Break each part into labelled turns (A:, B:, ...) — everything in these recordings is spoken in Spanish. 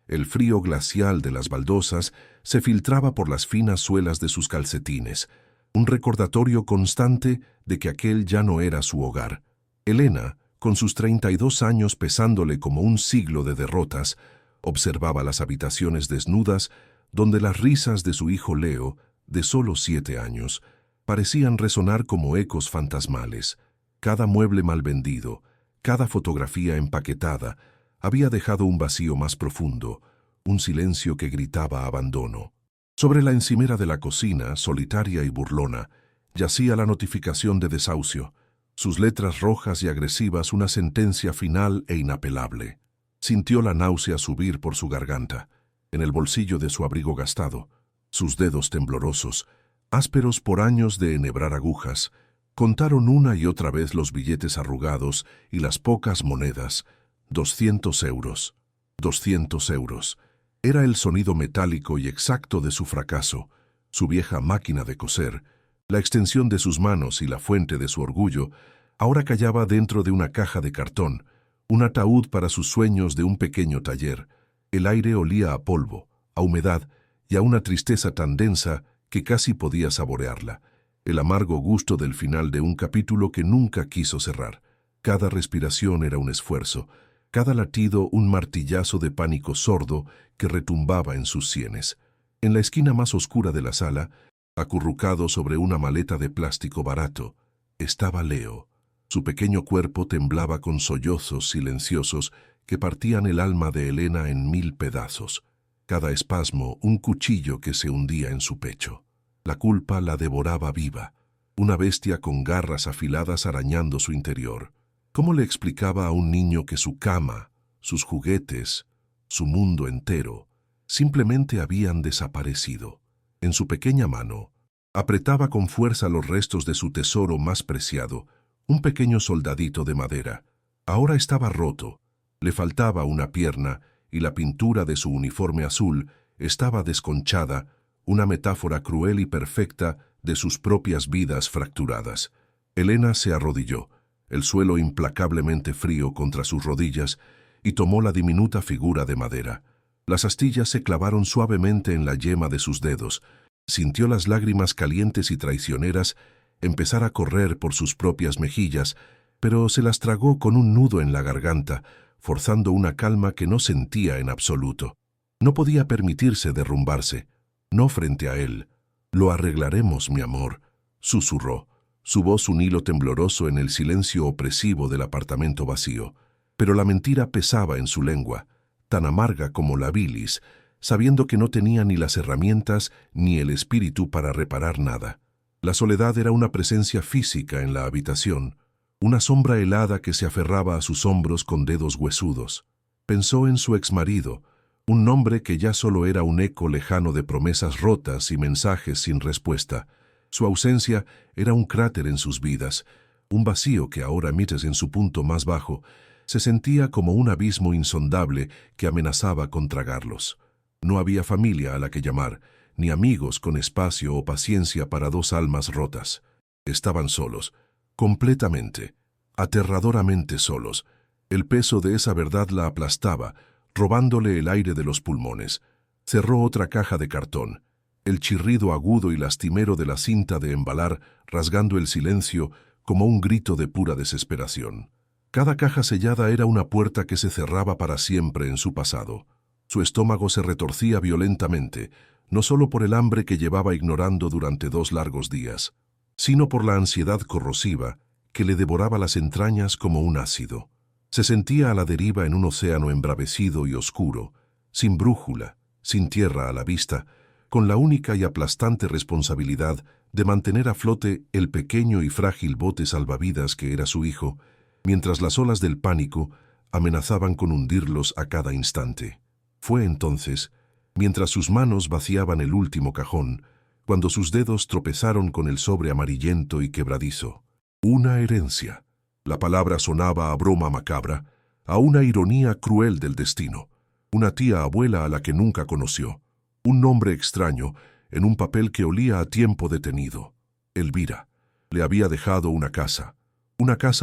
A: El frío glacial de las baldosas se filtraba por las finas suelas de sus calcetines, un recordatorio constante de que aquel ya no era su hogar. Elena, con sus 32 años pesándole como un siglo de derrotas, observaba las habitaciones desnudas donde las risas de su hijo Leo, de solo 7 años, parecían resonar como ecos fantasmales. Cada mueble mal vendido, cada fotografía empaquetada, había dejado un vacío más profundo, un silencio que gritaba abandono. Sobre la encimera de la cocina, solitaria y burlona, yacía la notificación de desahucio, sus letras rojas y agresivas una sentencia final e inapelable. Sintió la náusea subir por su garganta, en el bolsillo de su abrigo gastado, sus dedos temblorosos, ásperos por años de enhebrar agujas, contaron una y otra vez los billetes arrugados y las pocas monedas. 200 euros. 200 euros. Era el sonido metálico y exacto de su fracaso, su vieja máquina de coser, la extensión de sus manos y la fuente de su orgullo, ahora callaba dentro de una caja de cartón, un ataúd para sus sueños de un pequeño taller. El aire olía a polvo, a humedad y a una tristeza tan densa que casi podía saborearla, el amargo gusto del final de un capítulo que nunca quiso cerrar. Cada respiración era un esfuerzo, cada latido un martillazo de pánico sordo que retumbaba en sus sienes. En la esquina más oscura de la sala, acurrucado sobre una maleta de plástico barato, estaba Leo. Su pequeño cuerpo temblaba con sollozos silenciosos que partían el alma de Elena en 1000 pedazos. Cada espasmo un cuchillo que se hundía en su pecho. La culpa la devoraba viva, una bestia con garras afiladas arañando su interior. ¿Cómo le explicaba a un niño que su cama, sus juguetes, su mundo entero, simplemente habían desaparecido? En su pequeña mano, apretaba con fuerza los restos de su tesoro más preciado, un pequeño soldadito de madera. Ahora estaba roto, le faltaba una pierna y la pintura de su uniforme azul estaba desconchada, una metáfora cruel y perfecta de sus propias vidas fracturadas. Elena se arrodilló, el suelo implacablemente frío contra sus rodillas, y tomó la diminuta figura de madera. Las astillas se clavaron suavemente en la yema de sus dedos. Sintió las lágrimas calientes y traicioneras empezar a correr por sus propias mejillas, pero se las tragó con un nudo en la garganta, forzando una calma que no sentía en absoluto. No podía permitirse derrumbarse, no frente a él. «Lo arreglaremos, mi amor», susurró, su voz un hilo tembloroso en el silencio opresivo del apartamento vacío. Pero la mentira pesaba en su lengua, tan amarga como la bilis, sabiendo que no tenía ni las herramientas ni el espíritu para reparar nada. La soledad era una presencia física en la habitación, una sombra helada que se aferraba a sus hombros con dedos huesudos. Pensó en su exmarido, un nombre que ya solo era un eco lejano de promesas rotas y mensajes sin respuesta. Su ausencia era un cráter en sus vidas, un vacío que ahora, mientras en su punto más bajo, se sentía como un abismo insondable que amenazaba con tragarlos. No había familia a la que llamar, ni amigos con espacio o paciencia para dos almas rotas. Estaban solos, completamente, aterradoramente solos. El peso de esa verdad la aplastaba, robándole el aire de los pulmones. Cerró otra caja de cartón, el chirrido agudo y lastimero de la cinta de embalar rasgando el silencio como un grito de pura desesperación. Cada caja sellada era una puerta que se cerraba para siempre en su pasado. Su estómago se retorcía violentamente, no solo por el hambre que llevaba ignorando durante 2 largos días, sino por la ansiedad corrosiva que le devoraba las entrañas como un ácido. Se sentía a la deriva en un océano embravecido y oscuro, sin brújula, sin tierra a la vista, con la única y aplastante responsabilidad de mantener a flote el pequeño y frágil bote salvavidas que era su hijo, mientras las olas del pánico amenazaban con hundirlos a cada instante. Fue entonces, mientras sus manos vaciaban el último cajón, cuando sus dedos tropezaron con el sobre amarillento y quebradizo. Una herencia. La palabra sonaba a broma macabra, a una ironía cruel del destino. Una tía abuela a la que nunca conoció. Un nombre extraño en un papel que olía a tiempo detenido. Elvira. Le había dejado una casa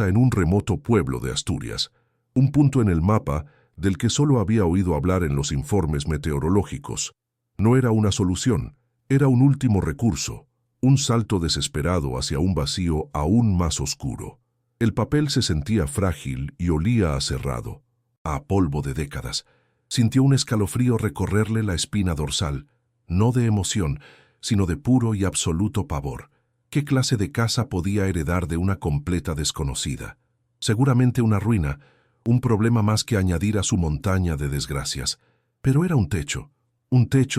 A: en un remoto pueblo de Asturias, un punto en el mapa del que solo había oído hablar en los informes meteorológicos. No era una solución, era un último recurso, un salto desesperado hacia un vacío aún más oscuro. El papel se sentía frágil y olía a cerrado, a polvo de décadas. Sintió un escalofrío recorrerle la espina dorsal, no de emoción, sino de puro y absoluto pavor. ¿Qué clase de casa podía heredar de una completa desconocida? Seguramente una ruina, un problema más que añadir a su montaña de desgracias. Pero era un techo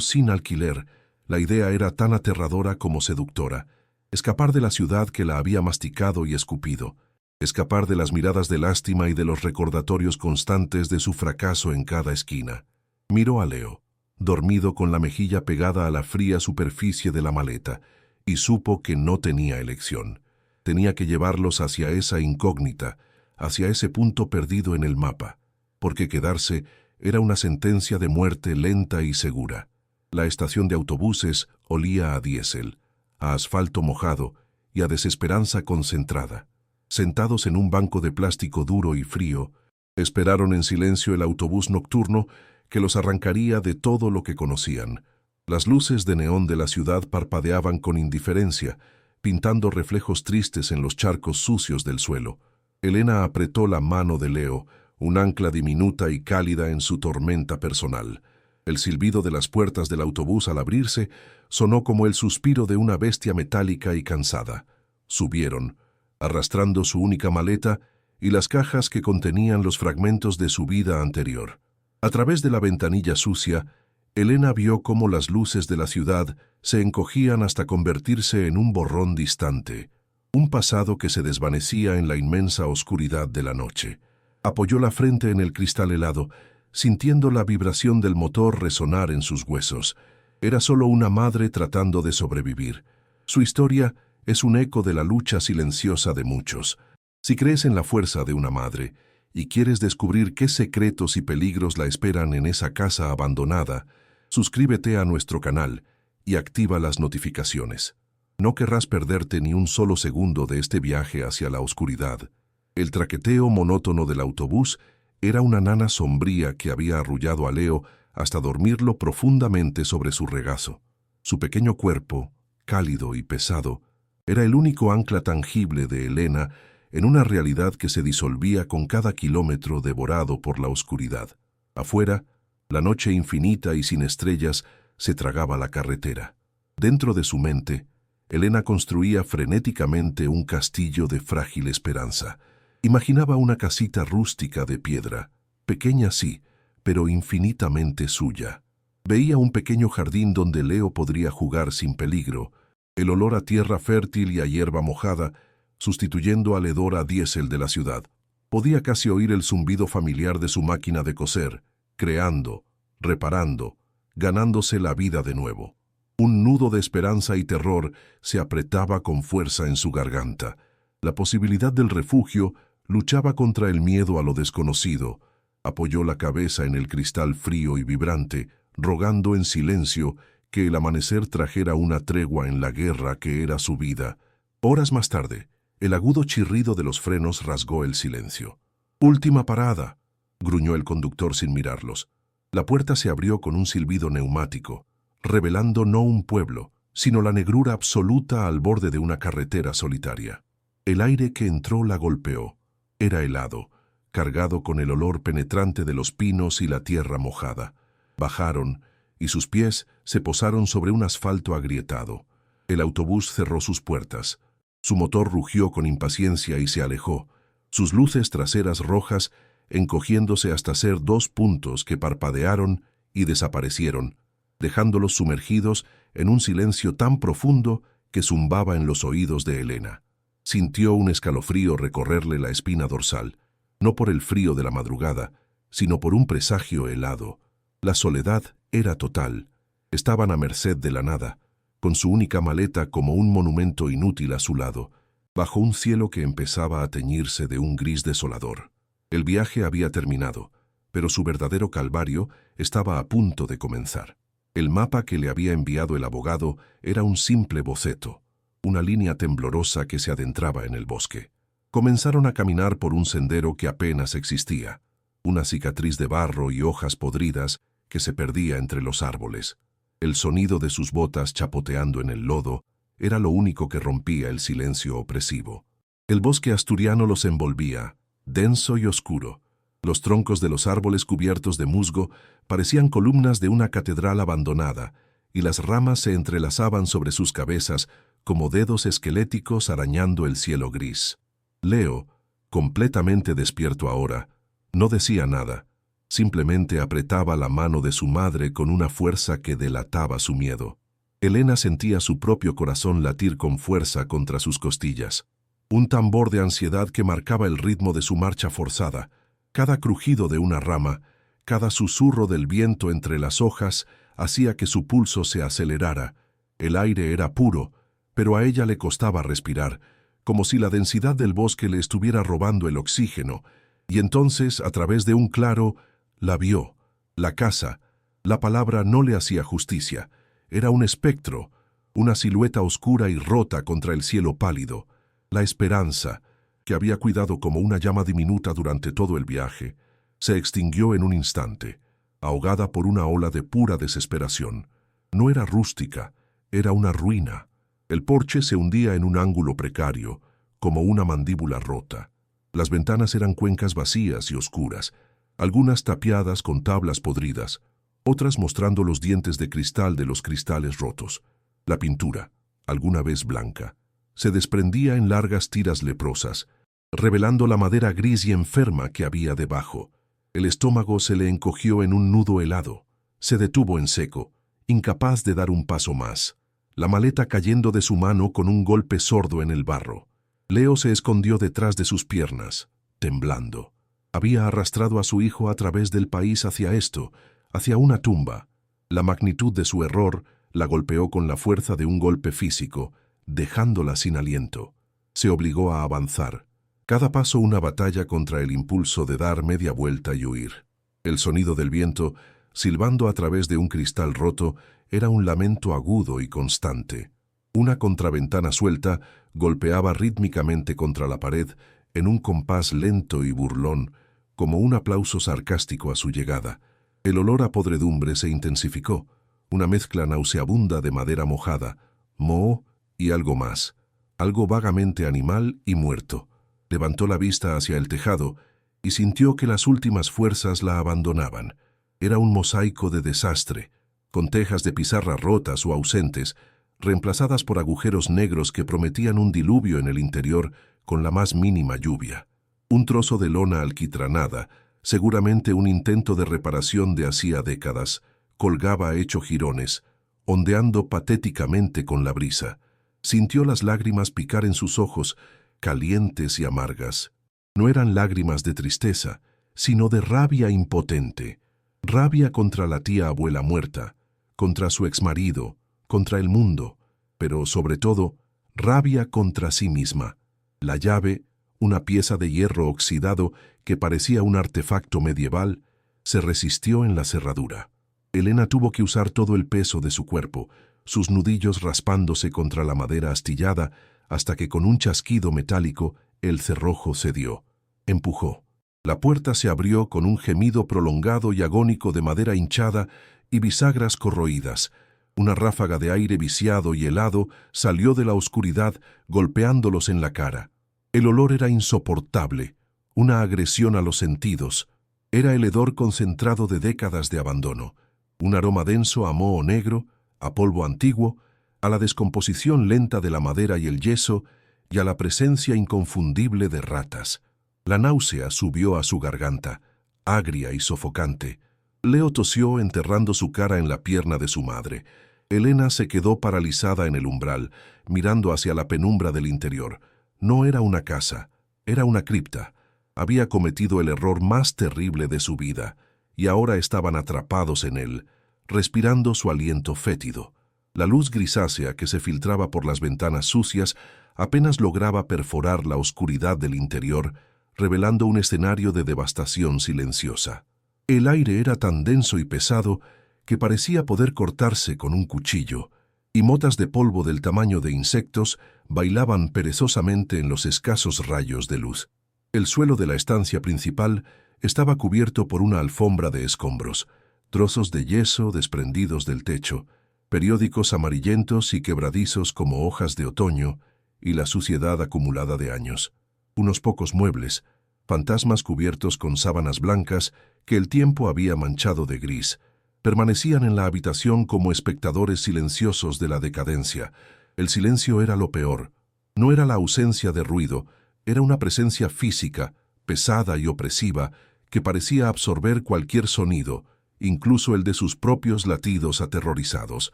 A: sin alquiler. La idea era tan aterradora como seductora. Escapar de la ciudad que la había masticado y escupido. Escapar de las miradas de lástima y de los recordatorios constantes de su fracaso en cada esquina. Miró a Leo, dormido con la mejilla pegada a la fría superficie de la maleta, y supo que no tenía elección. Tenía que llevarlos hacia esa incógnita, hacia ese punto perdido en el mapa, porque quedarse era una sentencia de muerte lenta y segura. La estación de autobuses olía a diésel, a asfalto mojado y a desesperanza concentrada. Sentados en un banco de plástico duro y frío, esperaron en silencio el autobús nocturno que los arrancaría de todo lo que conocían. Las luces de neón de la ciudad parpadeaban con indiferencia, pintando reflejos tristes en los charcos sucios del suelo. Elena apretó la mano de Leo, un ancla diminuta y cálida en su tormenta personal. El silbido de las puertas del autobús al abrirse sonó como el suspiro de una bestia metálica y cansada. Subieron, arrastrando su única maleta y las cajas que contenían los fragmentos de su vida anterior. A través de la ventanilla sucia, Elena vio cómo las luces de la ciudad se encogían hasta convertirse en un borrón distante, un pasado que se desvanecía en la inmensa oscuridad de la noche. Apoyó la frente en el cristal helado, sintiendo la vibración del motor resonar en sus huesos. Era solo una madre tratando de sobrevivir. Su historia es un eco de la lucha silenciosa de muchos. Si crees en la fuerza de una madre y quieres descubrir qué secretos y peligros la esperan en esa casa abandonada, suscríbete a nuestro canal y activa las notificaciones. No querrás perderte ni un solo segundo de este viaje hacia la oscuridad. El traqueteo monótono del autobús era una nana sombría que había arrullado a Leo hasta dormirlo profundamente sobre su regazo. Su pequeño cuerpo, cálido y pesado, era el único ancla tangible de Elena en una realidad que se disolvía con cada kilómetro devorado por la oscuridad. Afuera, la noche infinita y sin estrellas se tragaba la carretera. Dentro de su mente, Elena construía frenéticamente un castillo de frágil esperanza. Imaginaba una casita rústica de piedra, pequeña sí, pero infinitamente suya. Veía un pequeño jardín donde Leo podría jugar sin peligro, el olor a tierra fértil y a hierba mojada, sustituyendo al hedor a diésel de la ciudad. Podía casi oír el zumbido familiar de su máquina de coser, creando, reparando, ganándose la vida de nuevo. Un nudo de esperanza y terror se apretaba con fuerza en su garganta. La posibilidad del refugio luchaba contra el miedo a lo desconocido. Apoyó la cabeza en el cristal frío y vibrante, rogando en silencio que el amanecer trajera una tregua en la guerra que era su vida. Horas más tarde, el agudo chirrido de los frenos rasgó el silencio. «¡Última parada!», gruñó el conductor sin mirarlos. La puerta se abrió con un silbido neumático, revelando no un pueblo, sino la negrura absoluta al borde de una carretera solitaria. El aire que entró la golpeó. Era helado, cargado con el olor penetrante de los pinos y la tierra mojada. Bajaron, y sus pies se posaron sobre un asfalto agrietado. El autobús cerró sus puertas. Su motor rugió con impaciencia y se alejó, sus luces traseras rojas encogiéndose hasta ser 2 puntos que parpadearon y desaparecieron, dejándolos sumergidos en un silencio tan profundo que zumbaba en los oídos de Elena. Sintió un escalofrío recorrerle la espina dorsal, no por el frío de la madrugada, sino por un presagio helado. La soledad era total. Estaban a merced de la nada, con su única maleta como un monumento inútil a su lado, bajo un cielo que empezaba a teñirse de un gris desolador. El viaje había terminado, pero su verdadero calvario estaba a punto de comenzar. El mapa que le había enviado el abogado era un simple boceto, una línea temblorosa que se adentraba en el bosque. Comenzaron a caminar por un sendero que apenas existía. una cicatriz de barro y hojas podridas que se perdía entre los árboles. El sonido de sus botas chapoteando en el lodo era lo único que rompía el silencio opresivo. El bosque asturiano los envolvía, denso y oscuro. Los troncos de los árboles cubiertos de musgo parecían columnas de una catedral abandonada, y las ramas se entrelazaban sobre sus cabezas como dedos esqueléticos arañando el cielo gris. Leo, completamente despierto ahora, no decía nada. Simplemente apretaba la mano de su madre con una fuerza que delataba su miedo. Elena sentía su propio corazón latir con fuerza contra sus costillas. Un tambor de ansiedad que marcaba el ritmo de su marcha forzada. Cada crujido de una rama, cada susurro del viento entre las hojas hacía que su pulso se acelerara. El aire era puro, pero a ella le costaba respirar, como si la densidad del bosque le estuviera robando el oxígeno, y entonces, a través de un claro, la vio. La casa. La palabra no le hacía justicia. Era un espectro, una silueta oscura y rota contra el cielo pálido. La esperanza, que había cuidado como una llama diminuta durante todo el viaje, se extinguió en un instante, ahogada por una ola de pura desesperación. No era rústica, era una ruina. El porche se hundía en un ángulo precario, como una mandíbula rota. Las ventanas eran cuencas vacías y oscuras, algunas tapiadas con tablas podridas, otras mostrando los dientes de cristal de los cristales rotos. La pintura, alguna vez blanca, se desprendía en largas tiras leprosas, revelando la madera gris y enferma que había debajo. El estómago se le encogió en un nudo helado. Se detuvo en seco, incapaz de dar un paso más, la maleta cayendo de su mano con un golpe sordo en el barro. Leo se escondió detrás de sus piernas, temblando. Había arrastrado a su hijo a través del país hacia esto, hacia una tumba. La magnitud de su error la golpeó con la fuerza de un golpe físico, dejándola sin aliento. Se obligó a avanzar. Cada paso una batalla contra el impulso de dar media vuelta y huir. El sonido del viento, silbando a través de un cristal roto, era un lamento agudo y constante. Una contraventana suelta golpeaba rítmicamente contra la pared en un compás lento y burlón, como un aplauso sarcástico a su llegada. El olor a podredumbre se intensificó, una mezcla nauseabunda de madera mojada, moho y algo más, algo vagamente animal y muerto. Levantó la vista hacia el tejado y sintió que las últimas fuerzas la abandonaban. Era un mosaico de desastre, con tejas de pizarra rotas o ausentes, reemplazadas por agujeros negros que prometían un diluvio en el interior con la más mínima lluvia. Un trozo de lona alquitranada, seguramente un intento de reparación de hacía décadas, colgaba hecho jirones, ondeando patéticamente con la brisa. Sintió las lágrimas picar en sus ojos, calientes y amargas. No eran lágrimas de tristeza, sino de rabia impotente. Rabia contra la tía abuela muerta, contra su exmarido, contra el mundo, pero sobre todo, rabia contra sí misma. La llave, una pieza de hierro oxidado que parecía un artefacto medieval, se resistió en la cerradura. Elena tuvo que usar todo el peso de su cuerpo, sus nudillos raspándose contra la madera astillada, hasta que con un chasquido metálico el cerrojo cedió. Empujó. La puerta se abrió con un gemido prolongado y agónico de madera hinchada y bisagras corroídas. Una ráfaga de aire viciado y helado salió de la oscuridad, golpeándolos en la cara. El olor era insoportable, una agresión a los sentidos. Era el hedor concentrado de décadas de abandono. Un aroma denso a moho negro, a polvo antiguo, a la descomposición lenta de la madera y el yeso, y a la presencia inconfundible de ratas. La náusea subió a su garganta, agria y sofocante. Leo tosió enterrando su cara en la pierna de su madre. Elena se quedó paralizada en el umbral, mirando hacia la penumbra del interior. No era una casa, era una cripta. Había cometido el error más terrible de su vida, y ahora estaban atrapados en él, respirando su aliento fétido. La luz grisácea que se filtraba por las ventanas sucias apenas lograba perforar la oscuridad del interior, revelando un escenario de devastación silenciosa. El aire era tan denso y pesado que parecía poder cortarse con un cuchillo, y motas de polvo del tamaño de insectos bailaban perezosamente en los escasos rayos de luz. El suelo de la estancia principal estaba cubierto por una alfombra de escombros, trozos de yeso desprendidos del techo, periódicos amarillentos y quebradizos como hojas de otoño, y la suciedad acumulada de años. Unos pocos muebles, fantasmas cubiertos con sábanas blancas que el tiempo había manchado de gris, permanecían en la habitación como espectadores silenciosos de la decadencia. El silencio era lo peor. No era la ausencia de ruido, era una presencia física, pesada y opresiva, que parecía absorber cualquier sonido, incluso el de sus propios latidos aterrorizados.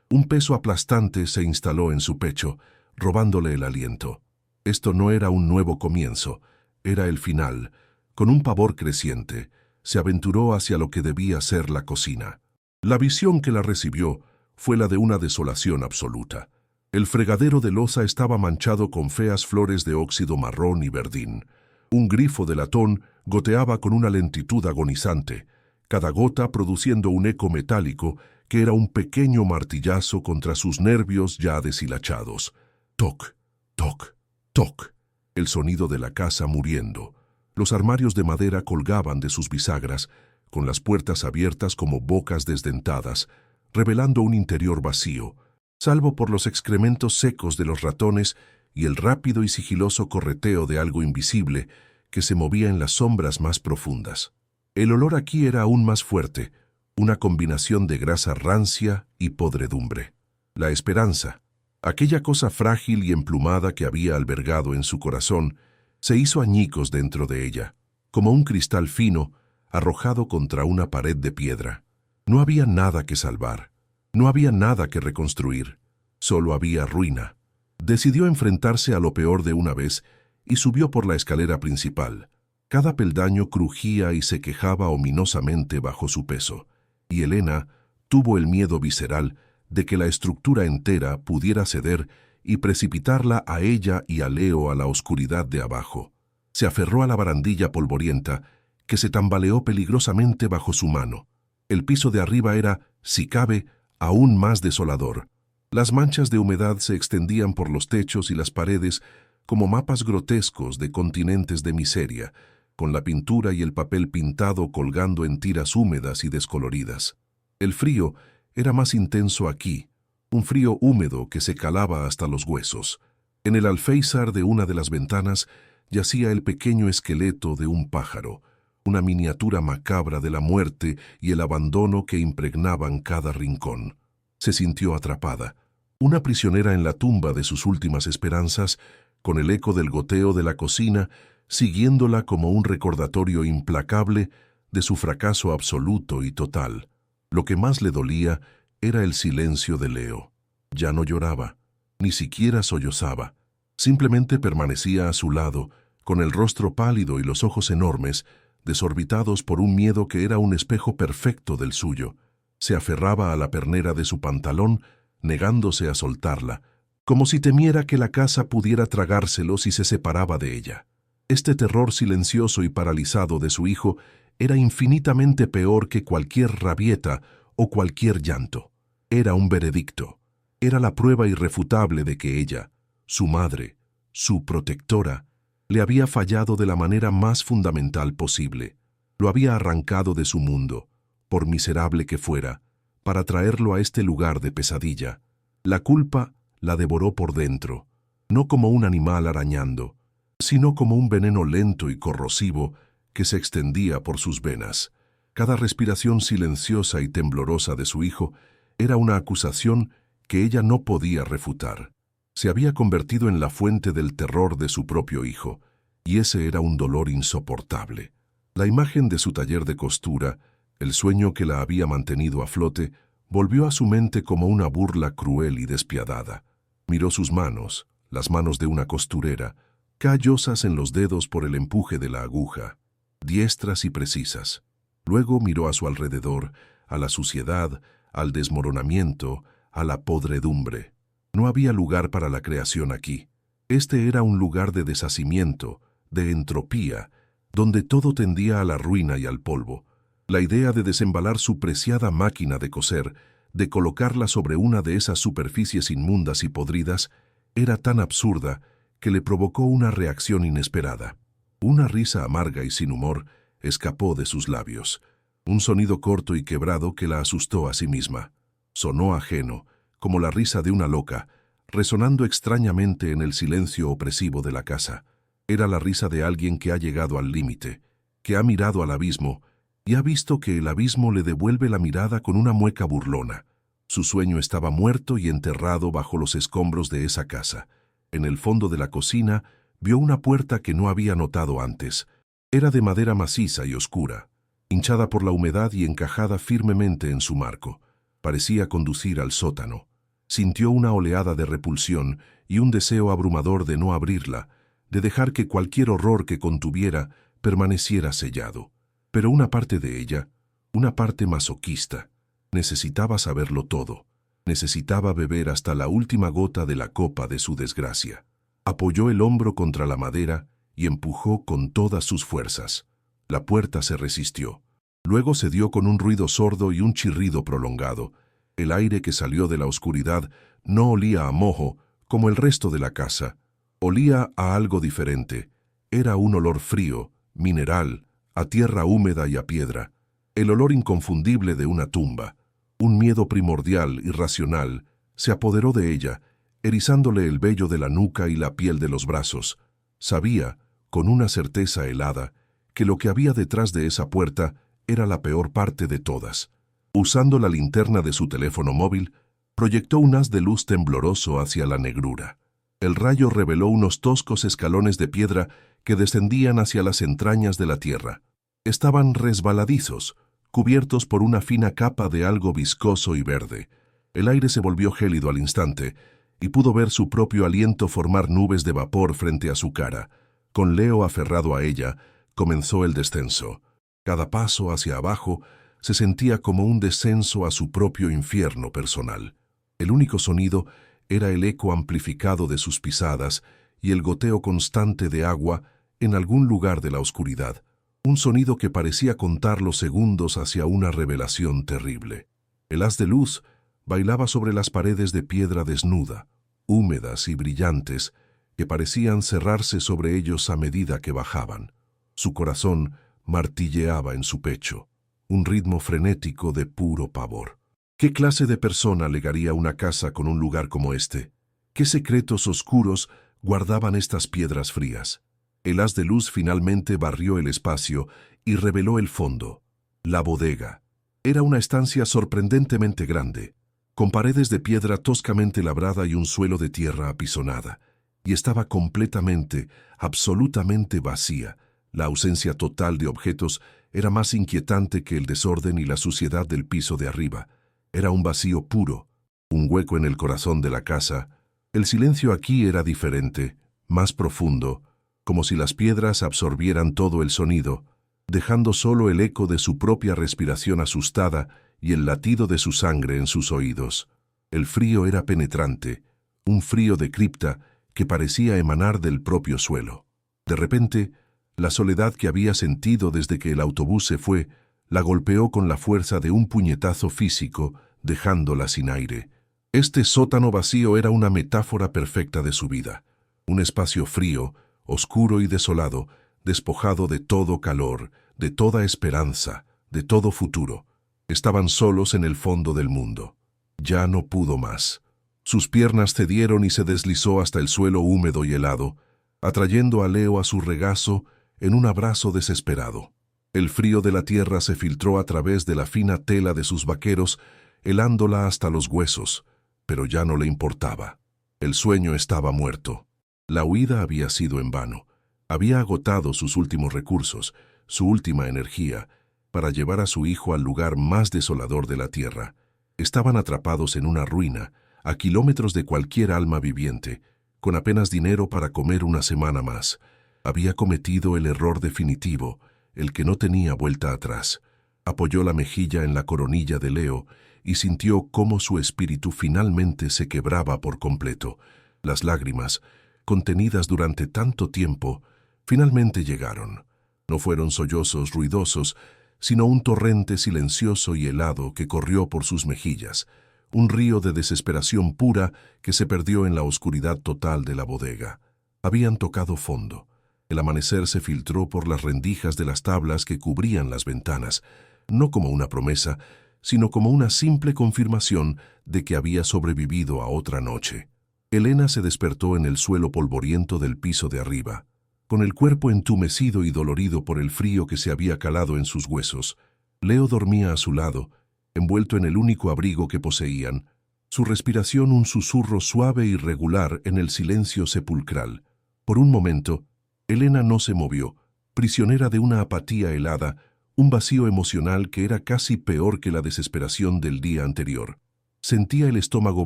A: Un peso aplastante se instaló en su pecho, robándole el aliento. Esto no era un nuevo comienzo, era el final. Con un pavor creciente, se aventuró hacia lo que debía ser la cocina. La visión que la recibió fue la de una desolación absoluta. El fregadero de loza estaba manchado con feas flores de óxido marrón y verdín. Un grifo de latón goteaba con una lentitud agonizante, cada gota produciendo un eco metálico que era un pequeño martillazo contra sus nervios ya deshilachados. Toc, toc, toc. El sonido de la casa muriendo. Los armarios de madera colgaban de sus bisagras, con las puertas abiertas como bocas desdentadas, revelando un interior vacío, salvo por los excrementos secos de los ratones y el rápido y sigiloso correteo de algo invisible que se movía en las sombras más profundas. El olor aquí era aún más fuerte, una combinación de grasa rancia y podredumbre. La esperanza, aquella cosa frágil y emplumada que había albergado en su corazón, se hizo añicos dentro de ella, como un cristal fino arrojado contra una pared de piedra. No había nada que salvar, no había nada que reconstruir, solo había ruina. Decidió enfrentarse a lo peor de una vez y subió por la escalera principal. Cada peldaño crujía y se quejaba ominosamente bajo su peso, y Elena tuvo el miedo visceral de que la estructura entera pudiera ceder y precipitarla a ella y a Leo a la oscuridad de abajo. Se aferró a la barandilla polvorienta, que se tambaleó peligrosamente bajo su mano. El piso de arriba era, si cabe, aún más desolador. Las manchas de humedad se extendían por los techos y las paredes como mapas grotescos de continentes de miseria, con la pintura y el papel pintado colgando en tiras húmedas y descoloridas. El frío era más intenso aquí, un frío húmedo que se calaba hasta los huesos. En el alféizar de una de las ventanas yacía el pequeño esqueleto de un pájaro, una miniatura macabra de la muerte y el abandono que impregnaban cada rincón. Se sintió atrapada, una prisionera en la tumba de sus últimas esperanzas, con el eco del goteo de la cocina, siguiéndola como un recordatorio implacable de su fracaso absoluto y total. Lo que más le dolía era el silencio de Leo. Ya no lloraba, ni siquiera sollozaba. Simplemente permanecía a su lado, con el rostro pálido y los ojos enormes, desorbitados por un miedo que era un espejo perfecto del suyo. Se aferraba a la pernera de su pantalón, negándose a soltarla, como si temiera que la casa pudiera tragárselo si se separaba de ella. Este terror silencioso y paralizado de su hijo era infinitamente peor que cualquier rabieta o cualquier llanto. Era un veredicto. Era la prueba irrefutable de que ella, su madre, su protectora, le había fallado de la manera más fundamental posible. Lo había arrancado de su mundo, por miserable que fuera, para traerlo a este lugar de pesadilla. La culpa la devoró por dentro, no como un animal arañando, sino como un veneno lento y corrosivo que se extendía por sus venas. Cada respiración silenciosa y temblorosa de su hijo era una acusación que ella no podía refutar. Se había convertido en la fuente del terror de su propio hijo, y ese era un dolor insoportable. La imagen de su taller de costura, el sueño que la había mantenido a flote, volvió a su mente como una burla cruel y despiadada. Miró sus manos, las manos de una costurera, callosas en los dedos por el empuje de la aguja, diestras y precisas. Luego miró a su alrededor, a la suciedad, al desmoronamiento, a la podredumbre. No había lugar para la creación aquí. Este era un lugar de deshacimiento, de entropía, donde todo tendía a la ruina y al polvo. La idea de desembalar su preciada máquina de coser, de colocarla sobre una de esas superficies inmundas y podridas, era tan absurda que le provocó una reacción inesperada. Una risa amarga y sin humor escapó de sus labios. Un sonido corto y quebrado que la asustó a sí misma. Sonó ajeno, como la risa de una loca, resonando extrañamente en el silencio opresivo de la casa. Era la risa de alguien que ha llegado al límite, que ha mirado al abismo y ha visto que el abismo le devuelve la mirada con una mueca burlona. Su sueño estaba muerto y enterrado bajo los escombros de esa casa. En el fondo de la cocina vio una puerta que no había notado antes. Era de madera maciza y oscura, hinchada por la humedad y encajada firmemente en su marco. Parecía conducir al sótano. Sintió una oleada de repulsión y un deseo abrumador de no abrirla, de dejar que cualquier horror que contuviera permaneciera sellado. Pero una parte de ella, una parte masoquista, necesitaba saberlo todo. Necesitaba beber hasta la última gota de la copa de su desgracia. Apoyó el hombro contra la madera y empujó con todas sus fuerzas. La puerta se resistió. Luego cedió con un ruido sordo y un chirrido prolongado. El aire que salió de la oscuridad no olía a moho como el resto de la casa. Olía a algo diferente. Era un olor frío, mineral, a tierra húmeda y a piedra. El olor inconfundible de una tumba. Un miedo primordial, irracional, se apoderó de ella, erizándole el vello de la nuca y la piel de los brazos. Sabía, con una certeza helada, que lo que había detrás de esa puerta era la peor parte de todas. Usando la linterna de su teléfono móvil, proyectó un haz de luz tembloroso hacia la negrura. El rayo reveló unos toscos escalones de piedra que descendían hacia las entrañas de la tierra. Estaban resbaladizos, cubiertos por una fina capa de algo viscoso y verde. El aire se volvió gélido al instante, y pudo ver su propio aliento formar nubes de vapor frente a su cara. Con Leo aferrado a ella, comenzó el descenso. Cada paso hacia abajo se sentía como un descenso a su propio infierno personal. El único sonido era el eco amplificado de sus pisadas y el goteo constante de agua en algún lugar de la oscuridad. Un sonido que parecía contar los segundos hacia una revelación terrible. El haz de luz bailaba sobre las paredes de piedra desnuda, húmedas y brillantes, que parecían cerrarse sobre ellos a medida que bajaban. Su corazón martilleaba en su pecho, un ritmo frenético de puro pavor. ¿Qué clase de persona legaría una casa con un lugar como este? ¿Qué secretos oscuros guardaban estas piedras frías? El haz de luz finalmente barrió el espacio y reveló el fondo. La bodega. Era una estancia sorprendentemente grande, con paredes de piedra toscamente labrada y un suelo de tierra apisonada, y estaba completamente, absolutamente vacía. La ausencia total de objetos era más inquietante que el desorden y la suciedad del piso de arriba. Era un vacío puro, un hueco en el corazón de la casa. El silencio aquí era diferente, más profundo, como si las piedras absorbieran todo el sonido, dejando solo el eco de su propia respiración asustada y el latido de su sangre en sus oídos. El frío era penetrante, un frío de cripta que parecía emanar del propio suelo. De repente, la soledad que había sentido desde que el autobús se fue, la golpeó con la fuerza de un puñetazo físico, dejándola sin aire. Este sótano vacío era una metáfora perfecta de su vida. Un espacio frío, oscuro y desolado, despojado de todo calor, de toda esperanza, de todo futuro. Estaban solos en el fondo del mundo. Ya no pudo más. Sus piernas cedieron y se deslizó hasta el suelo húmedo y helado, atrayendo a Leo a su regazo en un abrazo desesperado. El frío de la tierra se filtró a través de la fina tela de sus vaqueros, helándola hasta los huesos, pero ya no le importaba. El sueño estaba muerto. La huida había sido en vano. Había agotado sus últimos recursos, su última energía, para llevar a su hijo al lugar más desolador de la tierra. Estaban atrapados en una ruina, a kilómetros de cualquier alma viviente, con apenas dinero para comer una semana más. Había cometido el error definitivo, el que no tenía vuelta atrás. Apoyó la mejilla en la coronilla de Leo y sintió cómo su espíritu finalmente se quebraba por completo. Las lágrimas, contenidas durante tanto tiempo, finalmente llegaron. No fueron sollozos ruidosos, sino un torrente silencioso y helado que corrió por sus mejillas, un río de desesperación pura que se perdió en la oscuridad total de la bodega. Habían tocado fondo. El amanecer se filtró por las rendijas de las tablas que cubrían las ventanas, no como una promesa, sino como una simple confirmación de que había sobrevivido a otra noche. Elena se despertó en el suelo polvoriento del piso de arriba, con el cuerpo entumecido y dolorido por el frío que se había calado en sus huesos. Leo dormía a su lado, envuelto en el único abrigo que poseían, su respiración un susurro suave y regular en el silencio sepulcral. Por un momento, Elena no se movió, prisionera de una apatía helada, un vacío emocional que era casi peor que la desesperación del día anterior. Sentía el estómago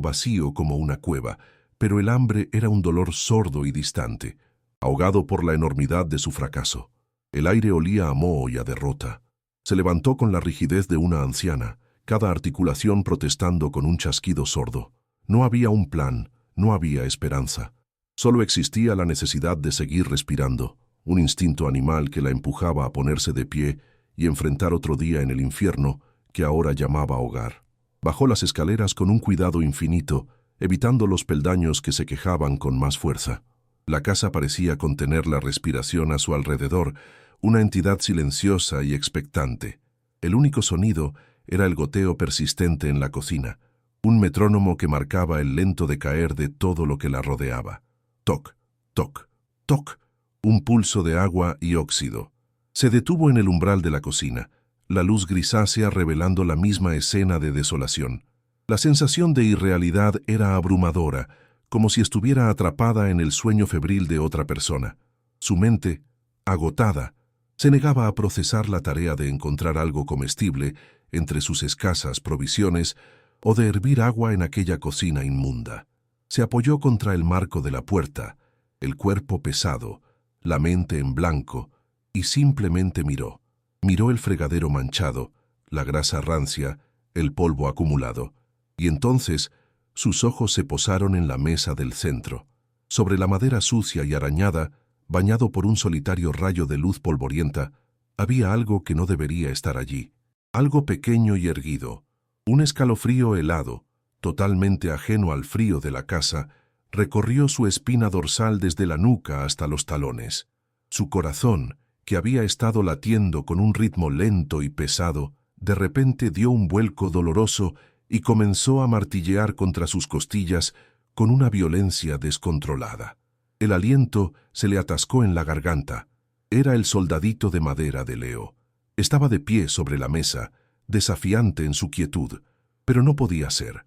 A: vacío como una cueva, pero el hambre era un dolor sordo y distante, ahogado por la enormidad de su fracaso. El aire olía a moho y a derrota. Se levantó con la rigidez de una anciana, cada articulación protestando con un chasquido sordo. No había un plan, no había esperanza. Solo existía la necesidad de seguir respirando, un instinto animal que la empujaba a ponerse de pie y enfrentar otro día en el infierno que ahora llamaba hogar. Bajó las escaleras con un cuidado infinito, evitando los peldaños que se quejaban con más fuerza. La casa parecía contener la respiración a su alrededor, una entidad silenciosa y expectante. El único sonido era el goteo persistente en la cocina, un metrónomo que marcaba el lento decaer de todo lo que la rodeaba. Toc, toc, toc, un pulso de agua y óxido. Se detuvo en el umbral de la cocina, la luz grisácea revelando la misma escena de desolación. La sensación de irrealidad era abrumadora, como si estuviera atrapada en el sueño febril de otra persona. Su mente, agotada, se negaba a procesar la tarea de encontrar algo comestible entre sus escasas provisiones o de hervir agua en aquella cocina inmunda. Se apoyó contra el marco de la puerta, el cuerpo pesado, la mente en blanco, y simplemente miró. Miró el fregadero manchado, la grasa rancia, el polvo acumulado, y entonces sus ojos se posaron en la mesa del centro. Sobre la madera sucia y arañada, bañado por un solitario rayo de luz polvorienta, había algo que no debería estar allí. Algo pequeño y erguido, un escalofrío helado, totalmente ajeno al frío de la casa, recorrió su espina dorsal desde la nuca hasta los talones. Su corazón, que había estado latiendo con un ritmo lento y pesado, de repente dio un vuelco doloroso y comenzó a martillear contra sus costillas con una violencia descontrolada. El aliento se le atascó en la garganta. Era el soldadito de madera de Leo. Estaba de pie sobre la mesa, desafiante en su quietud, pero no podía ser.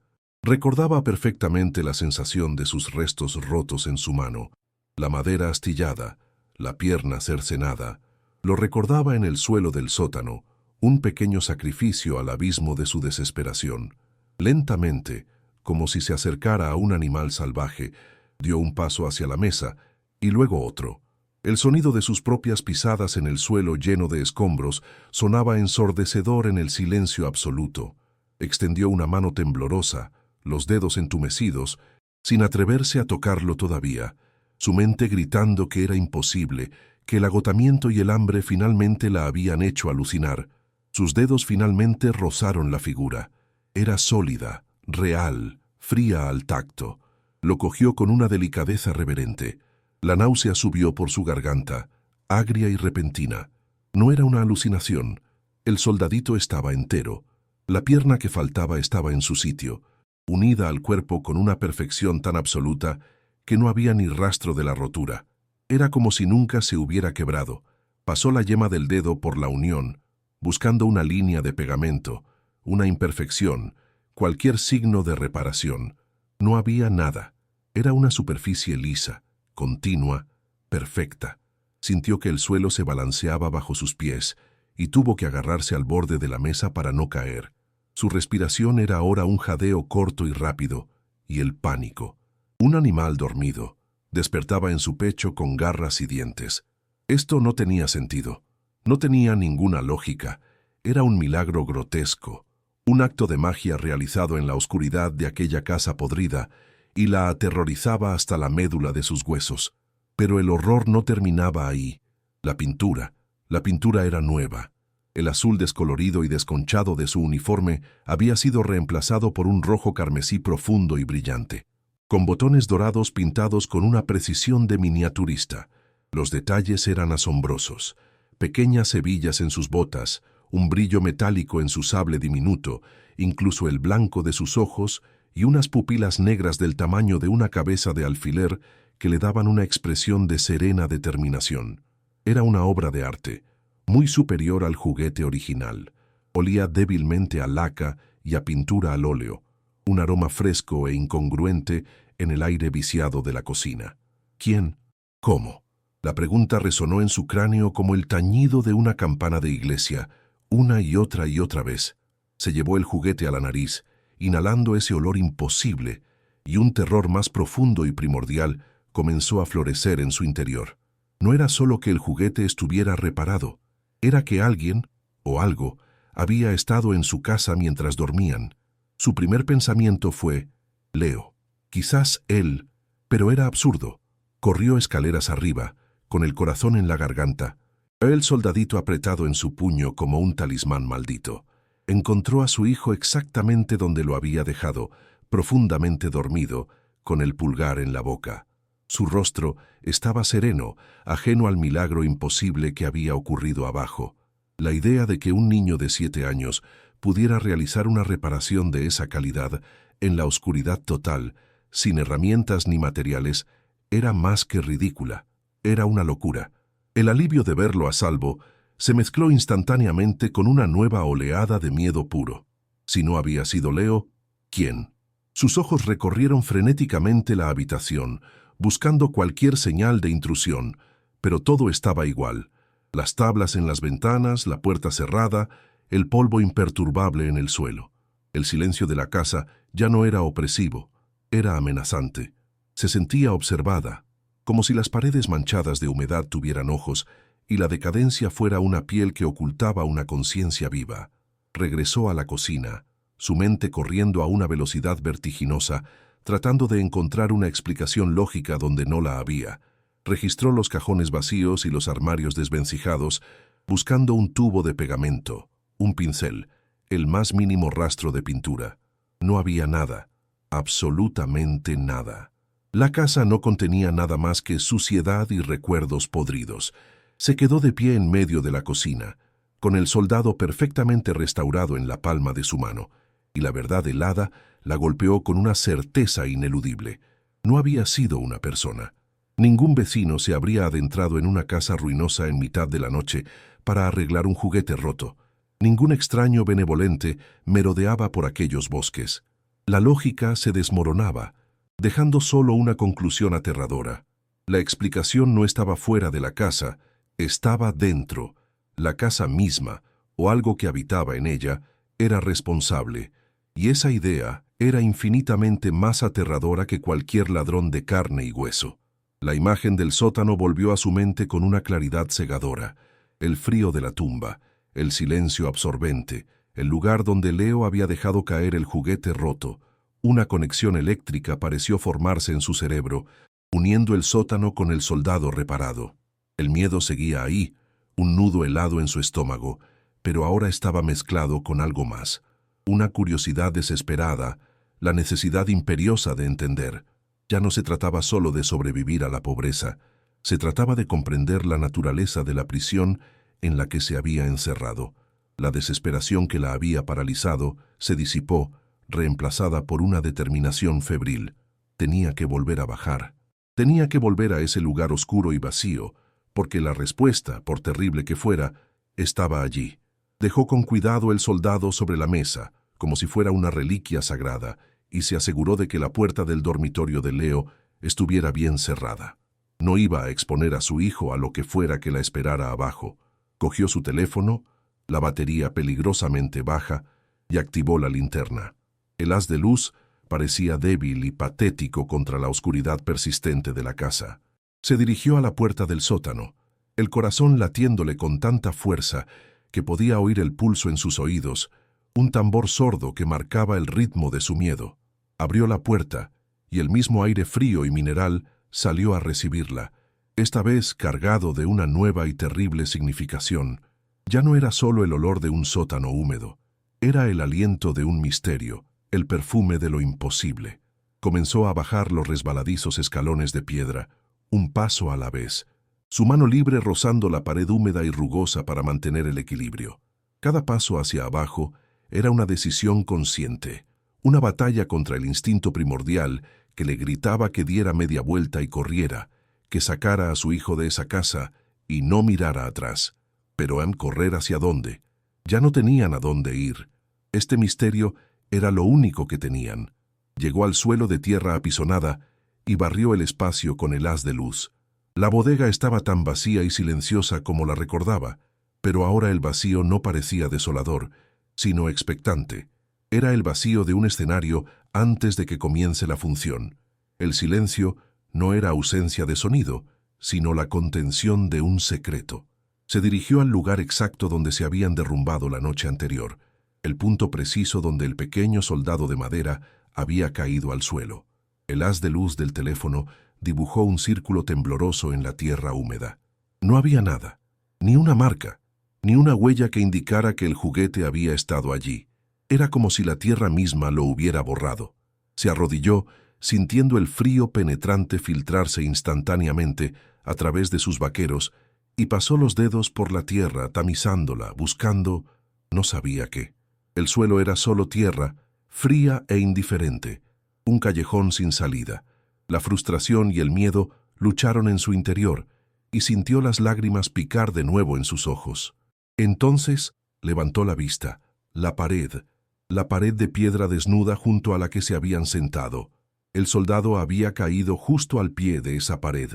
A: Recordaba perfectamente la sensación de sus restos rotos en su mano, la madera astillada, la pierna cercenada. Lo recordaba en el suelo del sótano, un pequeño sacrificio al abismo de su desesperación. Lentamente, como si se acercara a un animal salvaje, dio un paso hacia la mesa y luego otro. El sonido de sus propias pisadas en el suelo lleno de escombros sonaba ensordecedor en el silencio absoluto. Extendió una mano temblorosa, los dedos entumecidos, sin atreverse a tocarlo todavía, su mente gritando que era imposible, que el agotamiento y el hambre finalmente la habían hecho alucinar. Sus dedos finalmente rozaron la figura. Era sólida, real, fría al tacto. Lo cogió con una delicadeza reverente. La náusea subió por su garganta, agria y repentina. No era una alucinación. El soldadito estaba entero. La pierna que faltaba estaba en su sitio, unida al cuerpo con una perfección tan absoluta que no había ni rastro de la rotura. Era como si nunca se hubiera quebrado. Pasó la yema del dedo por la unión, buscando una línea de pegamento, una imperfección, cualquier signo de reparación. No había nada. Era una superficie lisa, continua, perfecta. Sintió que el suelo se balanceaba bajo sus pies y tuvo que agarrarse al borde de la mesa para no caer. Su respiración era ahora un jadeo corto y rápido, y el pánico. Un animal dormido. Despertaba en su pecho con garras y dientes. Esto no tenía sentido. No tenía ninguna lógica. Era un milagro grotesco. Un acto de magia realizado en la oscuridad de aquella casa podrida, y la aterrorizaba hasta la médula de sus huesos. Pero el horror no terminaba ahí. La pintura era nueva. El azul descolorido y desconchado de su uniforme había sido reemplazado por un rojo carmesí profundo y brillante, con botones dorados pintados con una precisión de miniaturista. Los detalles eran asombrosos. Pequeñas hebillas en sus botas, un brillo metálico en su sable diminuto, incluso el blanco de sus ojos y unas pupilas negras del tamaño de una cabeza de alfiler que le daban una expresión de serena determinación. Era una obra de arte, muy superior al juguete original. Olía débilmente a laca y a pintura al óleo, un aroma fresco e incongruente en el aire viciado de la cocina. ¿Quién? ¿Cómo? La pregunta resonó en su cráneo como el tañido de una campana de iglesia, una y otra vez. Se llevó el juguete a la nariz, inhalando ese olor imposible, y un terror más profundo y primordial comenzó a florecer en su interior. No era solo que el juguete estuviera reparado, era que alguien, o algo, había estado en su casa mientras dormían. Su primer pensamiento fue, Leo. Quizás él, pero era absurdo. Corrió escaleras arriba, con el corazón en la garganta. El soldadito apretado en su puño como un talismán maldito. Encontró a su hijo exactamente donde lo había dejado, profundamente dormido, con el pulgar en la boca. Su rostro estaba sereno, ajeno al milagro imposible que había ocurrido abajo. La idea de que un niño de 7 años pudiera realizar una reparación de esa calidad en la oscuridad total, sin herramientas ni materiales, era más que ridícula. Era una locura. El alivio de verlo a salvo se mezcló instantáneamente con una nueva oleada de miedo puro. Si no había sido Leo, ¿quién? Sus ojos recorrieron frenéticamente la habitación, buscando cualquier señal de intrusión, pero todo estaba igual. Las tablas en las ventanas, la puerta cerrada, el polvo imperturbable en el suelo. El silencio de la casa ya no era opresivo, era amenazante. Se sentía observada, como si las paredes manchadas de humedad tuvieran ojos y la decadencia fuera una piel que ocultaba una conciencia viva. Regresó a la cocina, su mente corriendo a una velocidad vertiginosa, tratando de encontrar una explicación lógica donde no la había. Registró los cajones vacíos y los armarios desvencijados, buscando un tubo de pegamento, un pincel, el más mínimo rastro de pintura. No había nada, absolutamente nada. La casa no contenía nada más que suciedad y recuerdos podridos. Se quedó de pie en medio de la cocina, con el soldado perfectamente restaurado en la palma de su mano, y la verdad helada la golpeó con una certeza ineludible. No había sido una persona. Ningún vecino se habría adentrado en una casa ruinosa en mitad de la noche para arreglar un juguete roto. Ningún extraño benevolente merodeaba por aquellos bosques. La lógica se desmoronaba, dejando solo una conclusión aterradora. La explicación no estaba fuera de la casa, estaba dentro. La casa misma, o algo que habitaba en ella, era responsable, y esa idea era infinitamente más aterradora que cualquier ladrón de carne y hueso. La imagen del sótano volvió a su mente con una claridad cegadora. El frío de la tumba, el silencio absorbente, el lugar donde Leo había dejado caer el juguete roto. Una conexión eléctrica pareció formarse en su cerebro, uniendo el sótano con el soldado reparado. El miedo seguía ahí, un nudo helado en su estómago, pero ahora estaba mezclado con algo más. Una curiosidad desesperada, la necesidad imperiosa de entender. Ya no se trataba solo de sobrevivir a la pobreza, se trataba de comprender la naturaleza de la prisión en la que se había encerrado. La desesperación que la había paralizado se disipó, reemplazada por una determinación febril. Tenía que volver a bajar. Tenía que volver a ese lugar oscuro y vacío, porque la respuesta, por terrible que fuera, estaba allí. Dejó con cuidado el soldado sobre la mesa, como si fuera una reliquia sagrada, y se aseguró de que la puerta del dormitorio de Leo estuviera bien cerrada. No iba a exponer a su hijo a lo que fuera que la esperara abajo. Cogió su teléfono, la batería peligrosamente baja, y activó la linterna. El haz de luz parecía débil y patético contra la oscuridad persistente de la casa. Se dirigió a la puerta del sótano, el corazón latiéndole con tanta fuerza que podía oír el pulso en sus oídos, un tambor sordo que marcaba el ritmo de su miedo. Abrió la puerta, y el mismo aire frío y mineral salió a recibirla, esta vez cargado de una nueva y terrible significación. Ya no era solo el olor de un sótano húmedo, era el aliento de un misterio, el perfume de lo imposible. Comenzó a bajar los resbaladizos escalones de piedra, un paso a la vez, su mano libre rozando la pared húmeda y rugosa para mantener el equilibrio. Cada paso hacia abajo era una decisión consciente, una batalla contra el instinto primordial que le gritaba que diera media vuelta y corriera, que sacara a su hijo de esa casa y no mirara atrás. Pero ¿correr hacia dónde? Ya no tenían a dónde ir. Este misterio era lo único que tenían. Llegó al suelo de tierra apisonada y barrió el espacio con el haz de luz. La bodega estaba tan vacía y silenciosa como la recordaba, pero ahora el vacío no parecía desolador, sino expectante. Era el vacío de un escenario antes de que comience la función. El silencio no era ausencia de sonido, sino la contención de un secreto. Se dirigió al lugar exacto donde se habían derrumbado la noche anterior, el punto preciso donde el pequeño soldado de madera había caído al suelo. El haz de luz del teléfono dibujó un círculo tembloroso en la tierra húmeda. No había nada, ni una marca, ni una huella que indicara que el juguete había estado allí. Era como si la tierra misma lo hubiera borrado. Se arrodilló, sintiendo el frío penetrante filtrarse instantáneamente a través de sus vaqueros, y pasó los dedos por la tierra, tamizándola, buscando, no sabía qué. El suelo era solo tierra, fría e indiferente, un callejón sin salida. La frustración y el miedo lucharon en su interior, y sintió las lágrimas picar de nuevo en sus ojos. Entonces levantó la vista, la pared de piedra desnuda junto a la que se habían sentado. El soldado había caído justo al pie de esa pared.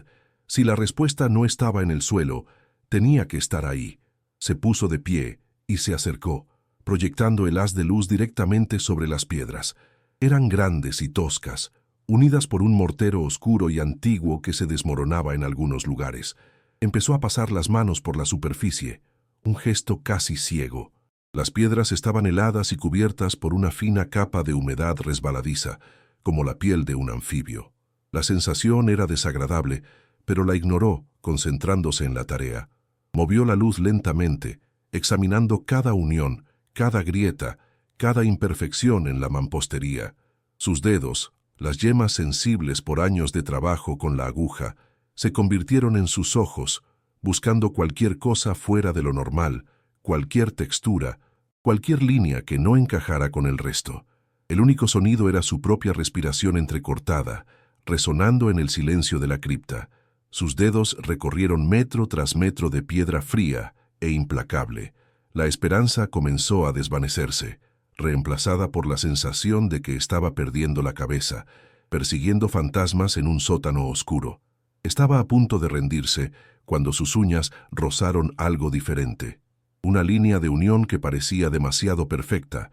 A: Si la respuesta no estaba en el suelo, tenía que estar ahí. Se puso de pie y se acercó, proyectando el haz de luz directamente sobre las piedras. Eran grandes y toscas, unidas por un mortero oscuro y antiguo que se desmoronaba en algunos lugares. Empezó a pasar las manos por la superficie, un gesto casi ciego. Las piedras estaban heladas y cubiertas por una fina capa de humedad resbaladiza, como la piel de un anfibio. La sensación era desagradable, pero la ignoró, concentrándose en la tarea. Movió la luz lentamente, examinando cada unión, cada grieta, cada imperfección en la mampostería. Sus dedos, las yemas sensibles por años de trabajo con la aguja, se convirtieron en sus ojos, buscando cualquier cosa fuera de lo normal, cualquier textura, cualquier línea que no encajara con el resto. El único sonido era su propia respiración entrecortada, resonando en el silencio de la cripta. Sus dedos recorrieron metro tras metro de piedra fría e implacable. La esperanza comenzó a desvanecerse, reemplazada por la sensación de que estaba perdiendo la cabeza, persiguiendo fantasmas en un sótano oscuro. Estaba a punto de rendirse cuando sus uñas rozaron algo diferente. Una línea de unión que parecía demasiado perfecta,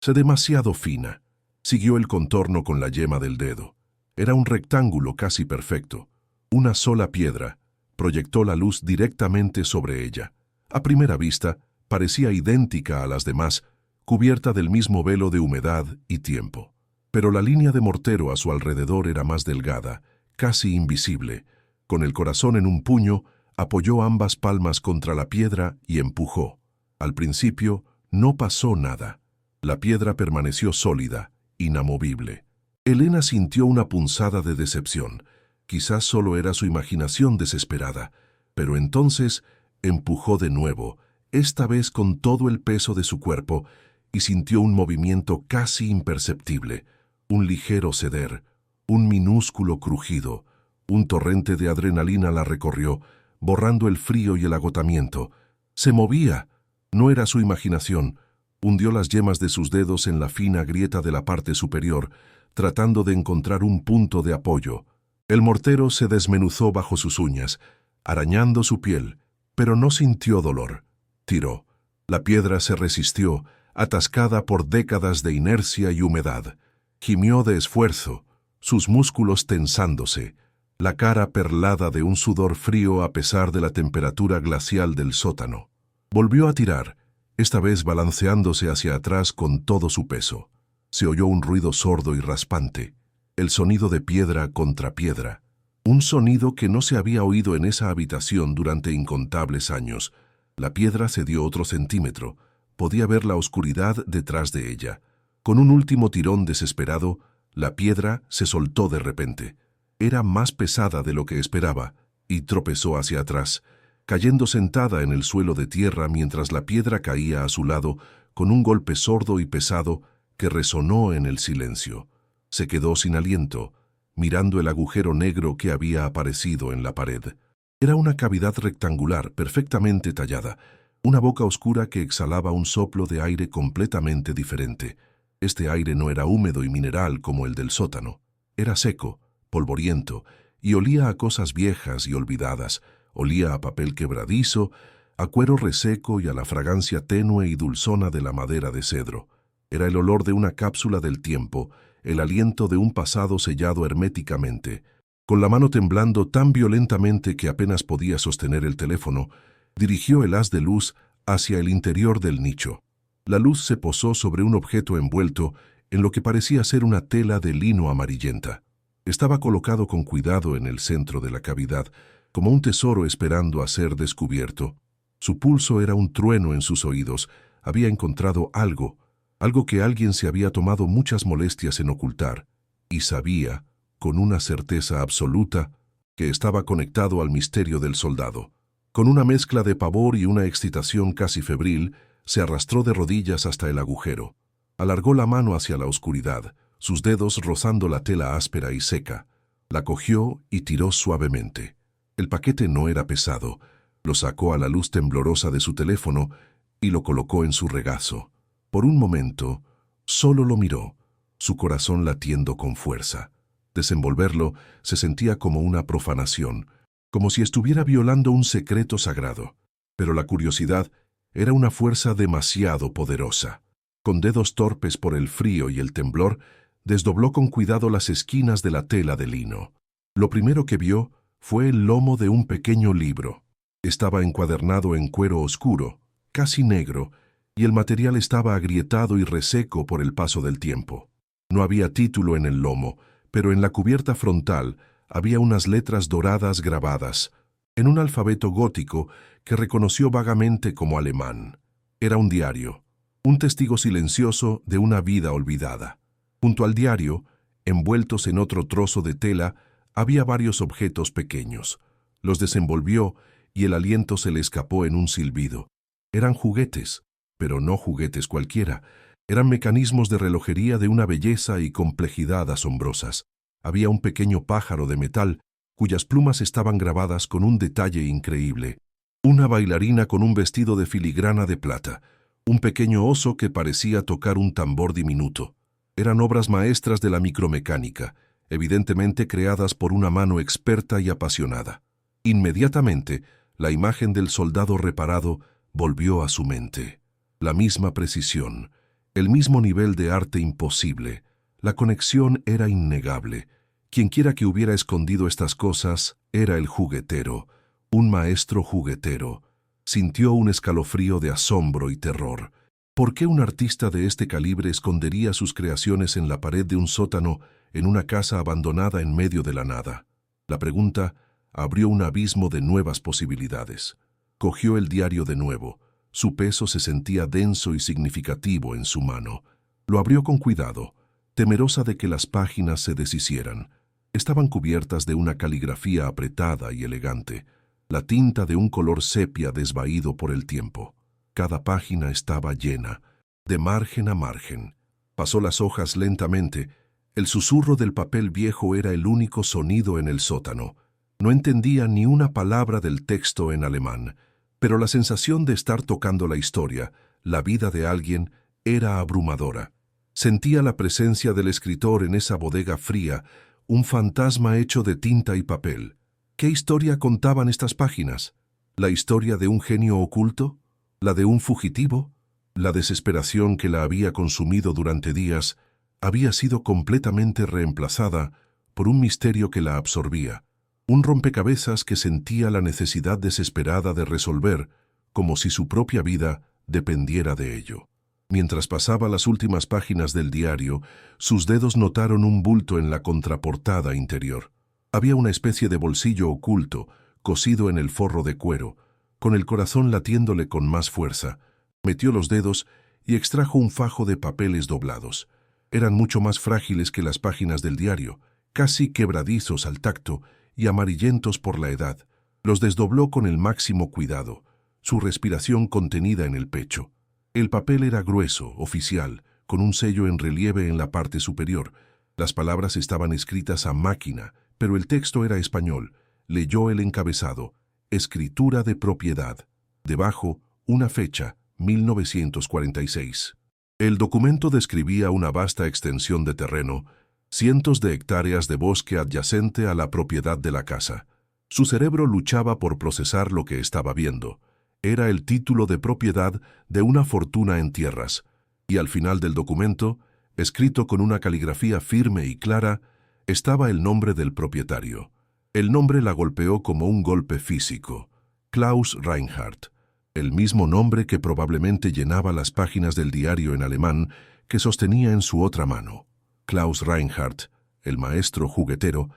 A: demasiado fina. Siguió el contorno con la yema del dedo. Era un rectángulo casi perfecto. Una sola piedra proyectó la luz directamente sobre ella. A primera vista, parecía idéntica a las demás, cubierta del mismo velo de humedad y tiempo. Pero la línea de mortero a su alrededor era más delgada, casi invisible. Con el corazón en un puño, apoyó ambas palmas contra la piedra y empujó. Al principio, no pasó nada. La piedra permaneció sólida, inamovible. Elena sintió una punzada de decepción. Quizás solo era su imaginación desesperada, pero entonces empujó de nuevo, esta vez con todo el peso de su cuerpo, y sintió un movimiento casi imperceptible, un ligero ceder, un minúsculo crujido. Un torrente de adrenalina la recorrió, borrando el frío y el agotamiento. Se movía. No era su imaginación. Hundió las yemas de sus dedos en la fina grieta de la parte superior, tratando de encontrar un punto de apoyo. El mortero se desmenuzó bajo sus uñas, arañando su piel, pero no sintió dolor. Tiró. La piedra se resistió, atascada por décadas de inercia y humedad. Gimió de esfuerzo, sus músculos tensándose, la cara perlada de un sudor frío a pesar de la temperatura glacial del sótano. Volvió a tirar, esta vez balanceándose hacia atrás con todo su peso. Se oyó un ruido sordo y raspante, el sonido de piedra contra piedra, un sonido que no se había oído en esa habitación durante incontables años. La piedra cedió otro centímetro, podía ver la oscuridad detrás de ella. Con un último tirón desesperado, la piedra se soltó de repente. Era más pesada de lo que esperaba, y tropezó hacia atrás, cayendo sentada en el suelo de tierra mientras la piedra caía a su lado con un golpe sordo y pesado que resonó en el silencio. Se quedó sin aliento, mirando el agujero negro que había aparecido en la pared. Era una cavidad rectangular, perfectamente tallada, una boca oscura que exhalaba un soplo de aire completamente diferente. Este aire no era húmedo y mineral como el del sótano. Era seco, polvoriento, y olía a cosas viejas y olvidadas. Olía a papel quebradizo, a cuero reseco y a la fragancia tenue y dulzona de la madera de cedro. Era el olor de una cápsula del tiempo, el aliento de un pasado sellado herméticamente. Con la mano temblando tan violentamente que apenas podía sostener el teléfono, dirigió el haz de luz hacia el interior del nicho. La luz se posó sobre un objeto envuelto en lo que parecía ser una tela de lino amarillenta. Estaba colocado con cuidado en el centro de la cavidad, como un tesoro esperando a ser descubierto. Su pulso era un trueno en sus oídos. Había encontrado algo que alguien se había tomado muchas molestias en ocultar, y sabía, con una certeza absoluta, que estaba conectado al misterio del soldado. Con una mezcla de pavor y una excitación casi febril, se arrastró de rodillas hasta el agujero. Alargó la mano hacia la oscuridad, sus dedos rozando la tela áspera y seca. La cogió y tiró suavemente. El paquete no era pesado. Lo sacó a la luz temblorosa de su teléfono y lo colocó en su regazo. Por un momento, solo lo miró, su corazón latiendo con fuerza. Desenvolverlo se sentía como una profanación, como si estuviera violando un secreto sagrado. Pero la curiosidad era una fuerza demasiado poderosa. Con dedos torpes por el frío y el temblor, desdobló con cuidado las esquinas de la tela de lino. Lo primero que vio fue el lomo de un pequeño libro. Estaba encuadernado en cuero oscuro, casi negro, y el material estaba agrietado y reseco por el paso del tiempo. No había título en el lomo, pero en la cubierta frontal había unas letras doradas grabadas, en un alfabeto gótico que reconoció vagamente como alemán. Era un diario, un testigo silencioso de una vida olvidada. Junto al diario, envueltos en otro trozo de tela, había varios objetos pequeños. Los desenvolvió y el aliento se le escapó en un silbido. Eran juguetes, pero no juguetes cualquiera. Eran mecanismos de relojería de una belleza y complejidad asombrosas. Había un pequeño pájaro de metal, cuyas plumas estaban grabadas con un detalle increíble. Una bailarina con un vestido de filigrana de plata. Un pequeño oso que parecía tocar un tambor diminuto. Eran obras maestras de la micromecánica, evidentemente creadas por una mano experta y apasionada. Inmediatamente, la imagen del soldado reparado volvió a su mente. La misma precisión, el mismo nivel de arte imposible. La conexión era innegable. Quienquiera que hubiera escondido estas cosas era el juguetero, un maestro juguetero. Sintió un escalofrío de asombro y terror. ¿Por qué un artista de este calibre escondería sus creaciones en la pared de un sótano en una casa abandonada en medio de la nada? La pregunta abrió un abismo de nuevas posibilidades. Cogió el diario de nuevo. Su peso se sentía denso y significativo en su mano. Lo abrió con cuidado, temerosa de que las páginas se deshicieran. Estaban cubiertas de una caligrafía apretada y elegante, la tinta de un color sepia desvaído por el tiempo. Cada página estaba llena, de margen a margen. Pasó las hojas lentamente. El susurro del papel viejo era el único sonido en el sótano. No entendía ni una palabra del texto en alemán, pero la sensación de estar tocando la historia, la vida de alguien, era abrumadora. Sentía la presencia del escritor en esa bodega fría, un fantasma hecho de tinta y papel. ¿Qué historia contaban estas páginas? ¿La historia de un genio oculto? ¿La de un fugitivo? La desesperación que la había consumido durante días había sido completamente reemplazada por un misterio que la absorbía. Un rompecabezas que sentía la necesidad desesperada de resolver, como si su propia vida dependiera de ello. Mientras pasaba las últimas páginas del diario, sus dedos notaron un bulto en la contraportada interior. Había una especie de bolsillo oculto, cosido en el forro de cuero, con el corazón latiéndole con más fuerza. Metió los dedos y extrajo un fajo de papeles doblados. Eran mucho más frágiles que las páginas del diario, casi quebradizos al tacto y amarillentos por la edad. Los desdobló con el máximo cuidado, su respiración contenida en el pecho. El papel era grueso, oficial, con un sello en relieve en la parte superior. Las palabras estaban escritas a máquina, pero el texto era español. Leyó el encabezado: Escritura de propiedad. Debajo, una fecha, 1946. El documento describía una vasta extensión de terreno, cientos de hectáreas de bosque adyacente a la propiedad de la casa. Su cerebro luchaba por procesar lo que estaba viendo. Era el título de propiedad de una fortuna en tierras, y al final del documento, escrito con una caligrafía firme y clara, estaba el nombre del propietario. El nombre la golpeó como un golpe físico: Klaus Reinhardt, el mismo nombre que probablemente llenaba las páginas del diario en alemán que sostenía en su otra mano. Klaus Reinhardt, el maestro juguetero,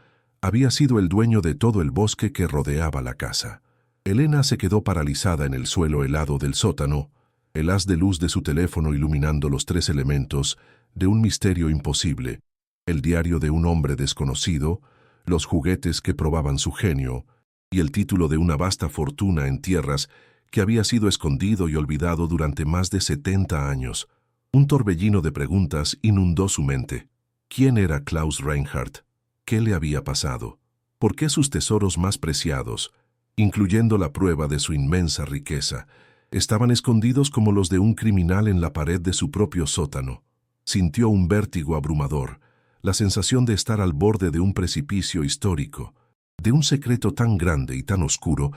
A: había sido el dueño de todo el bosque que rodeaba la casa. Elena se quedó paralizada en el suelo helado del sótano, el haz de luz de su teléfono iluminando los tres elementos de un misterio imposible: el diario de un hombre desconocido, los juguetes que probaban su genio, y el título de una vasta fortuna en tierras que había sido escondido y olvidado durante más de 70 años. Un torbellino de preguntas inundó su mente. ¿Quién era Klaus Reinhardt? ¿Qué le había pasado? ¿Por qué sus tesoros más preciados, incluyendo la prueba de su inmensa riqueza, estaban escondidos como los de un criminal en la pared de su propio sótano? Sintió un vértigo abrumador, la sensación de estar al borde de un precipicio histórico, de un secreto tan grande y tan oscuro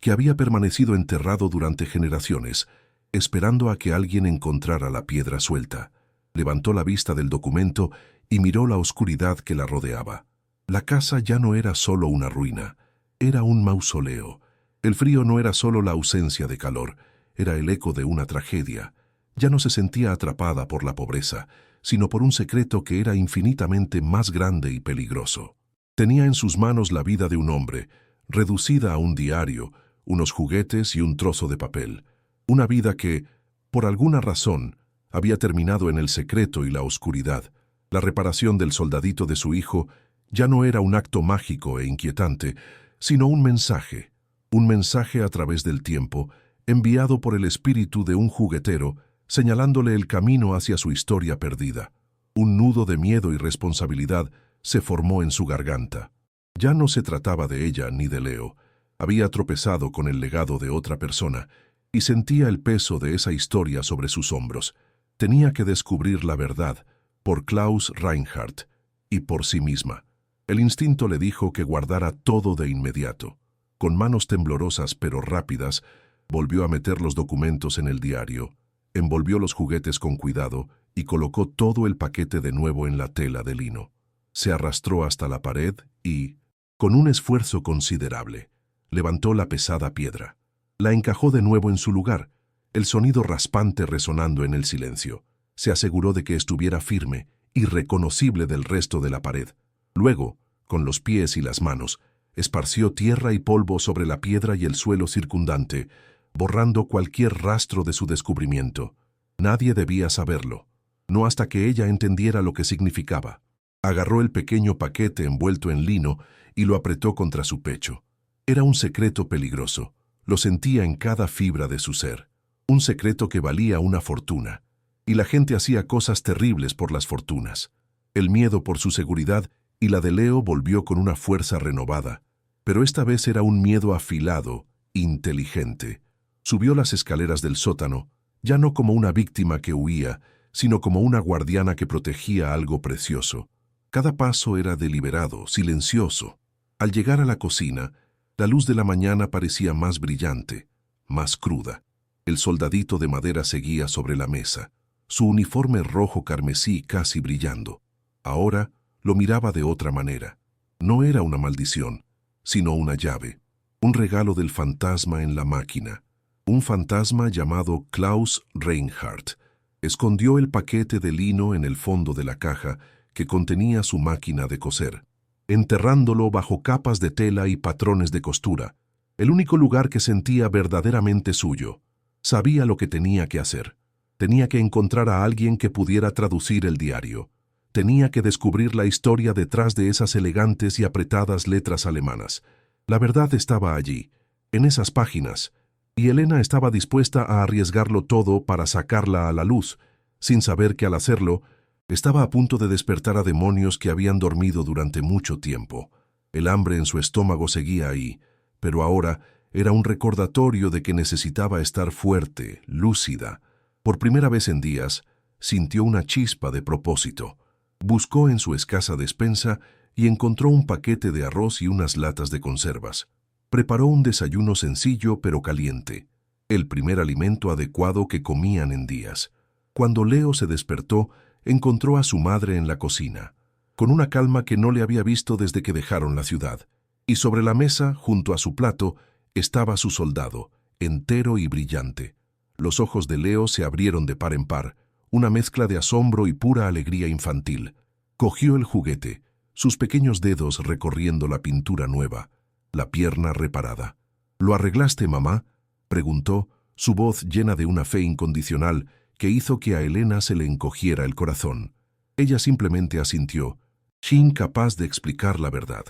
A: que había permanecido enterrado durante generaciones, esperando a que alguien encontrara la piedra suelta. Levantó la vista del documento y miró la oscuridad que la rodeaba. La casa ya no era solo una ruina, era un mausoleo. El frío no era solo la ausencia de calor, era el eco de una tragedia. Ya no se sentía atrapada por la pobreza, sino por un secreto que era infinitamente más grande y peligroso. Tenía en sus manos la vida de un hombre, reducida a un diario, unos juguetes y un trozo de papel. Una vida que, por alguna razón, había terminado en el secreto y la oscuridad. La reparación del soldadito de su hijo ya no era un acto mágico e inquietante, sino un mensaje a través del tiempo, enviado por el espíritu de un juguetero, señalándole el camino hacia su historia perdida. Un nudo de miedo y responsabilidad se formó en su garganta. Ya no se trataba de ella ni de Leo. Había tropezado con el legado de otra persona y sentía el peso de esa historia sobre sus hombros. Tenía que descubrir la verdad, por Klaus Reinhardt y por sí misma. El instinto le dijo que guardara todo de inmediato. Con manos temblorosas pero rápidas, volvió a meter los documentos en el diario, envolvió los juguetes con cuidado y colocó todo el paquete de nuevo en la tela de lino. Se arrastró hasta la pared y, con un esfuerzo considerable, levantó la pesada piedra. La encajó de nuevo en su lugar, el sonido raspante resonando en el silencio. Se aseguró de que estuviera firme, irreconocible del resto de la pared. Luego, con los pies y las manos, esparció tierra y polvo sobre la piedra y el suelo circundante, borrando cualquier rastro de su descubrimiento. Nadie debía saberlo, no hasta que ella entendiera lo que significaba. Agarró el pequeño paquete envuelto en lino y lo apretó contra su pecho. Era un secreto peligroso, lo sentía en cada fibra de su ser. Un secreto que valía una fortuna. Y la gente hacía cosas terribles por las fortunas. El miedo por su seguridad y la de Leo volvió con una fuerza renovada, pero esta vez era un miedo afilado, inteligente. Subió las escaleras del sótano, ya no como una víctima que huía, sino como una guardiana que protegía algo precioso. Cada paso era deliberado, silencioso. Al llegar a la cocina, la luz de la mañana parecía más brillante, más cruda. El soldadito de madera seguía sobre la mesa, su uniforme rojo carmesí casi brillando. Ahora lo miraba de otra manera. No era una maldición, sino una llave, un regalo del fantasma en la máquina. Un fantasma llamado Klaus Reinhardt escondió el paquete de lino en el fondo de la caja que contenía su máquina de coser, enterrándolo bajo capas de tela y patrones de costura, el único lugar que sentía verdaderamente suyo. Sabía lo que tenía que hacer. Tenía que encontrar a alguien que pudiera traducir el diario. Tenía que descubrir la historia detrás de esas elegantes y apretadas letras alemanas. La verdad estaba allí, en esas páginas, y Elena estaba dispuesta a arriesgarlo todo para sacarla a la luz, sin saber que al hacerlo, estaba a punto de despertar a demonios que habían dormido durante mucho tiempo. El hambre en su estómago seguía ahí, pero ahora era un recordatorio de que necesitaba estar fuerte, lúcida. Por primera vez en días, sintió una chispa de propósito. Buscó en su escasa despensa y encontró un paquete de arroz y unas latas de conservas. Preparó un desayuno sencillo pero caliente, el primer alimento adecuado que comían en días. Cuando Leo se despertó, encontró a su madre en la cocina, con una calma que no le había visto desde que dejaron la ciudad. Y sobre la mesa, junto a su plato, estaba su soldado, entero y brillante. Los ojos de Leo se abrieron de par en par, una mezcla de asombro y pura alegría infantil. Cogió el juguete, sus pequeños dedos recorriendo la pintura nueva, la pierna reparada. ¿Lo arreglaste, mamá?, preguntó, su voz llena de una fe incondicional que hizo que a Elena se le encogiera el corazón. Ella simplemente asintió, incapaz de explicar la verdad.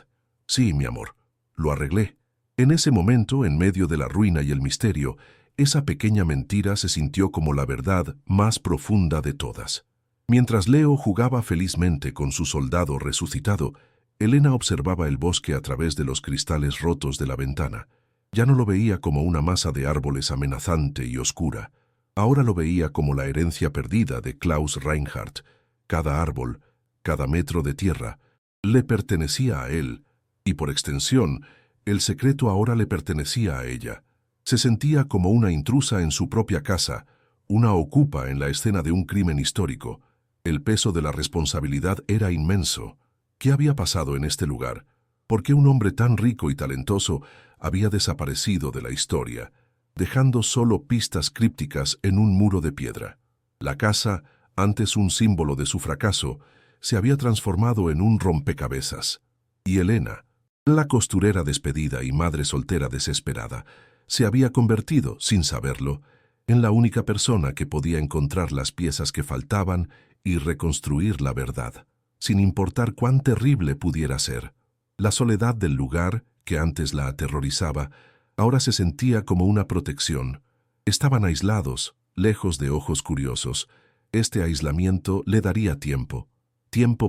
A: Sí, mi amor, lo arreglé. En ese momento, en medio de la ruina y el misterio, esa pequeña mentira se sintió como la verdad más profunda de todas. Mientras Leo jugaba felizmente con su soldado resucitado, Elena observaba el bosque a través de los cristales rotos de la ventana. Ya no lo veía como una masa de árboles amenazante y oscura. Ahora lo veía como la herencia perdida de Klaus Reinhardt. Cada árbol, cada metro de tierra, le pertenecía a él, y por extensión, el secreto ahora le pertenecía a ella. Se sentía como una intrusa en su propia casa, una ocupa en la escena de un crimen histórico. El peso de la responsabilidad era inmenso. ¿Qué había pasado en este lugar? ¿Por qué un hombre tan rico y talentoso había desaparecido de la historia, dejando solo pistas crípticas en un muro de piedra? La casa, antes un símbolo de su fracaso, se había transformado en un rompecabezas. Y Elena, la costurera despedida y madre soltera desesperada, se había convertido, sin saberlo, en la única persona que podía encontrar las piezas que faltaban y reconstruir la verdad, sin importar cuán terrible pudiera ser. La soledad del lugar, que antes la aterrorizaba, ahora se sentía como una protección. Estaban aislados, lejos de ojos curiosos. Este aislamiento le daría tiempo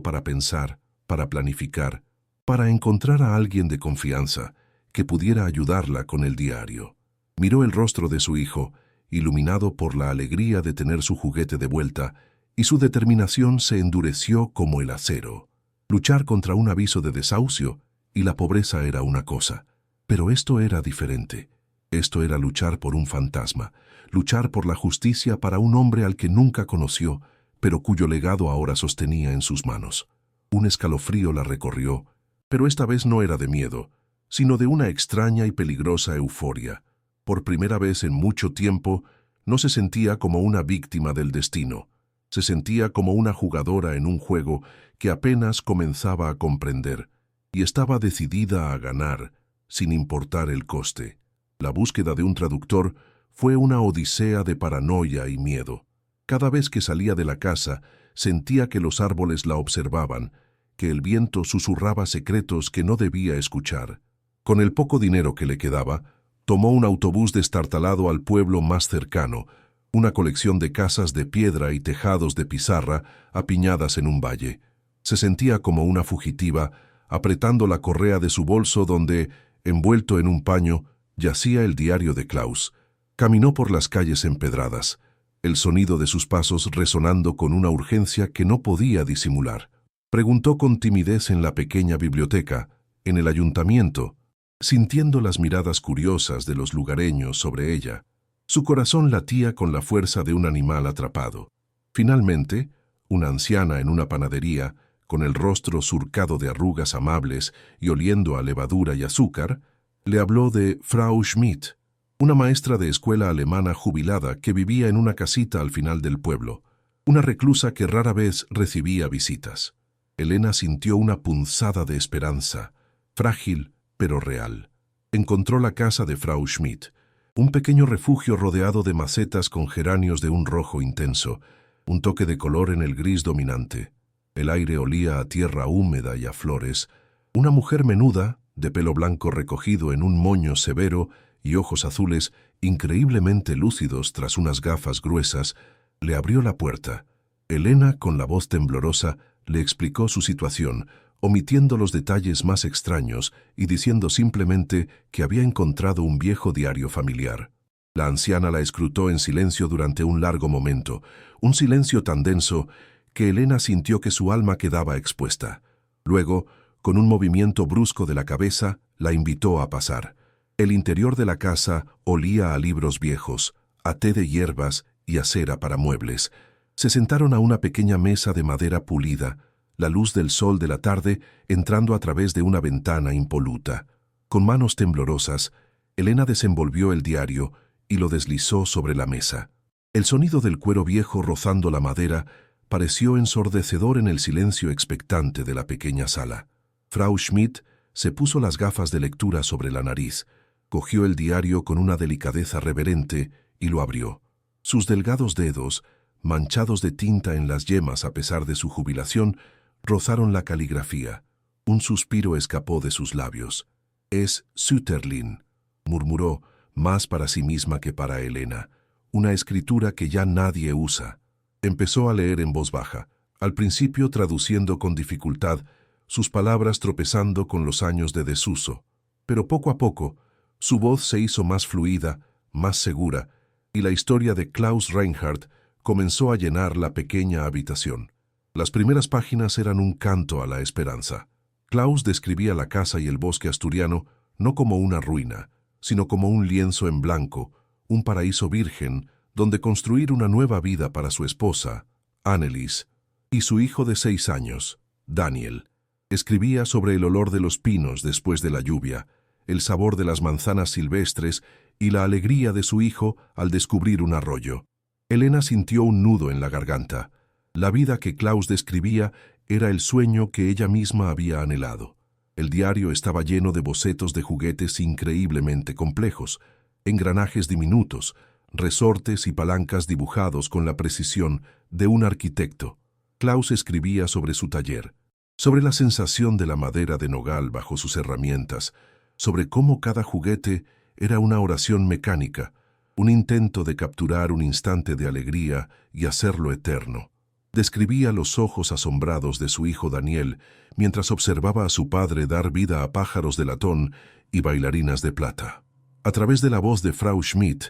A: para pensar, para planificar, para encontrar a alguien de confianza que pudiera ayudarla con el diario. Miró el rostro de su hijo, iluminado por la alegría de tener su juguete de vuelta, y su determinación se endureció como el acero. Luchar contra un aviso de desahucio y la pobreza era una cosa, pero esto era diferente. Esto era luchar por un fantasma, luchar por la justicia para un hombre al que nunca conoció, pero cuyo legado ahora sostenía en sus manos. Un escalofrío la recorrió, pero esta vez no era de miedo, sino de una extraña y peligrosa euforia. Por primera vez en mucho tiempo, no se sentía como una víctima del destino. Se sentía como una jugadora en un juego que apenas comenzaba a comprender, y estaba decidida a ganar, sin importar el coste. La búsqueda de un traductor fue una odisea de paranoia y miedo. Cada vez que salía de la casa, sentía que los árboles la observaban, que el viento susurraba secretos que no debía escuchar. Con el poco dinero que le quedaba, tomó un autobús destartalado al pueblo más cercano, una colección de casas de piedra y tejados de pizarra apiñadas en un valle. Se sentía como una fugitiva, apretando la correa de su bolso donde, envuelto en un paño, yacía el diario de Klaus. Caminó por las calles empedradas, el sonido de sus pasos resonando con una urgencia que no podía disimular. Preguntó con timidez en la pequeña biblioteca, en el ayuntamiento, sintiendo las miradas curiosas de los lugareños sobre ella. Su corazón latía con la fuerza de un animal atrapado. Finalmente, una anciana en una panadería, con el rostro surcado de arrugas amables y oliendo a levadura y azúcar, le habló de Frau Schmidt, una maestra de escuela alemana jubilada que vivía en una casita al final del pueblo, una reclusa que rara vez recibía visitas. Elena sintió una punzada de esperanza, frágil pero real. Encontró la casa de Frau Schmidt, un pequeño refugio rodeado de macetas con geranios de un rojo intenso, un toque de color en el gris dominante. El aire olía a tierra húmeda y a flores. Una mujer menuda, de pelo blanco recogido en un moño severo y ojos azules increíblemente lúcidos tras unas gafas gruesas, le abrió la puerta. Elena, con la voz temblorosa, le explicó su situación, omitiendo los detalles más extraños y diciendo simplemente que había encontrado un viejo diario familiar. La anciana la escrutó en silencio durante un largo momento, un silencio tan denso que Elena sintió que su alma quedaba expuesta. Luego, con un movimiento brusco de la cabeza, la invitó a pasar. El interior de la casa olía a libros viejos, a té de hierbas y a cera para muebles. Se sentaron a una pequeña mesa de madera pulida, la luz del sol de la tarde entrando a través de una ventana impoluta. Con manos temblorosas, Elena desenvolvió el diario y lo deslizó sobre la mesa. El sonido del cuero viejo rozando la madera pareció ensordecedor en el silencio expectante de la pequeña sala. Frau Schmidt se puso las gafas de lectura sobre la nariz, cogió el diario con una delicadeza reverente y lo abrió. Sus delgados dedos, manchados de tinta en las yemas a pesar de su jubilación, rozaron la caligrafía. Un suspiro escapó de sus labios. «Es Sütterlin», murmuró, más para sí misma que para Elena. «Una escritura que ya nadie usa». Empezó a leer en voz baja, al principio traduciendo con dificultad, sus palabras tropezando con los años de desuso. Pero poco a poco, su voz se hizo más fluida, más segura, y la historia de Klaus Reinhardt comenzó a llenar la pequeña habitación. Las primeras páginas eran un canto a la esperanza. Klaus describía la casa y el bosque asturiano no como una ruina, sino como un lienzo en blanco, un paraíso virgen, donde construir una nueva vida para su esposa, Annelies, y su hijo de 6 años, Daniel. Escribía sobre el olor de los pinos después de la lluvia, el sabor de las manzanas silvestres y la alegría de su hijo al descubrir un arroyo. Elena sintió un nudo en la garganta. La vida que Klaus describía era el sueño que ella misma había anhelado. El diario estaba lleno de bocetos de juguetes increíblemente complejos, engranajes diminutos, resortes y palancas dibujados con la precisión de un arquitecto. Klaus escribía sobre su taller, sobre la sensación de la madera de nogal bajo sus herramientas, sobre cómo cada juguete era una oración mecánica, un intento de capturar un instante de alegría y hacerlo eterno. Describía los ojos asombrados de su hijo Daniel mientras observaba a su padre dar vida a pájaros de latón y bailarinas de plata. A través de la voz de Frau Schmidt,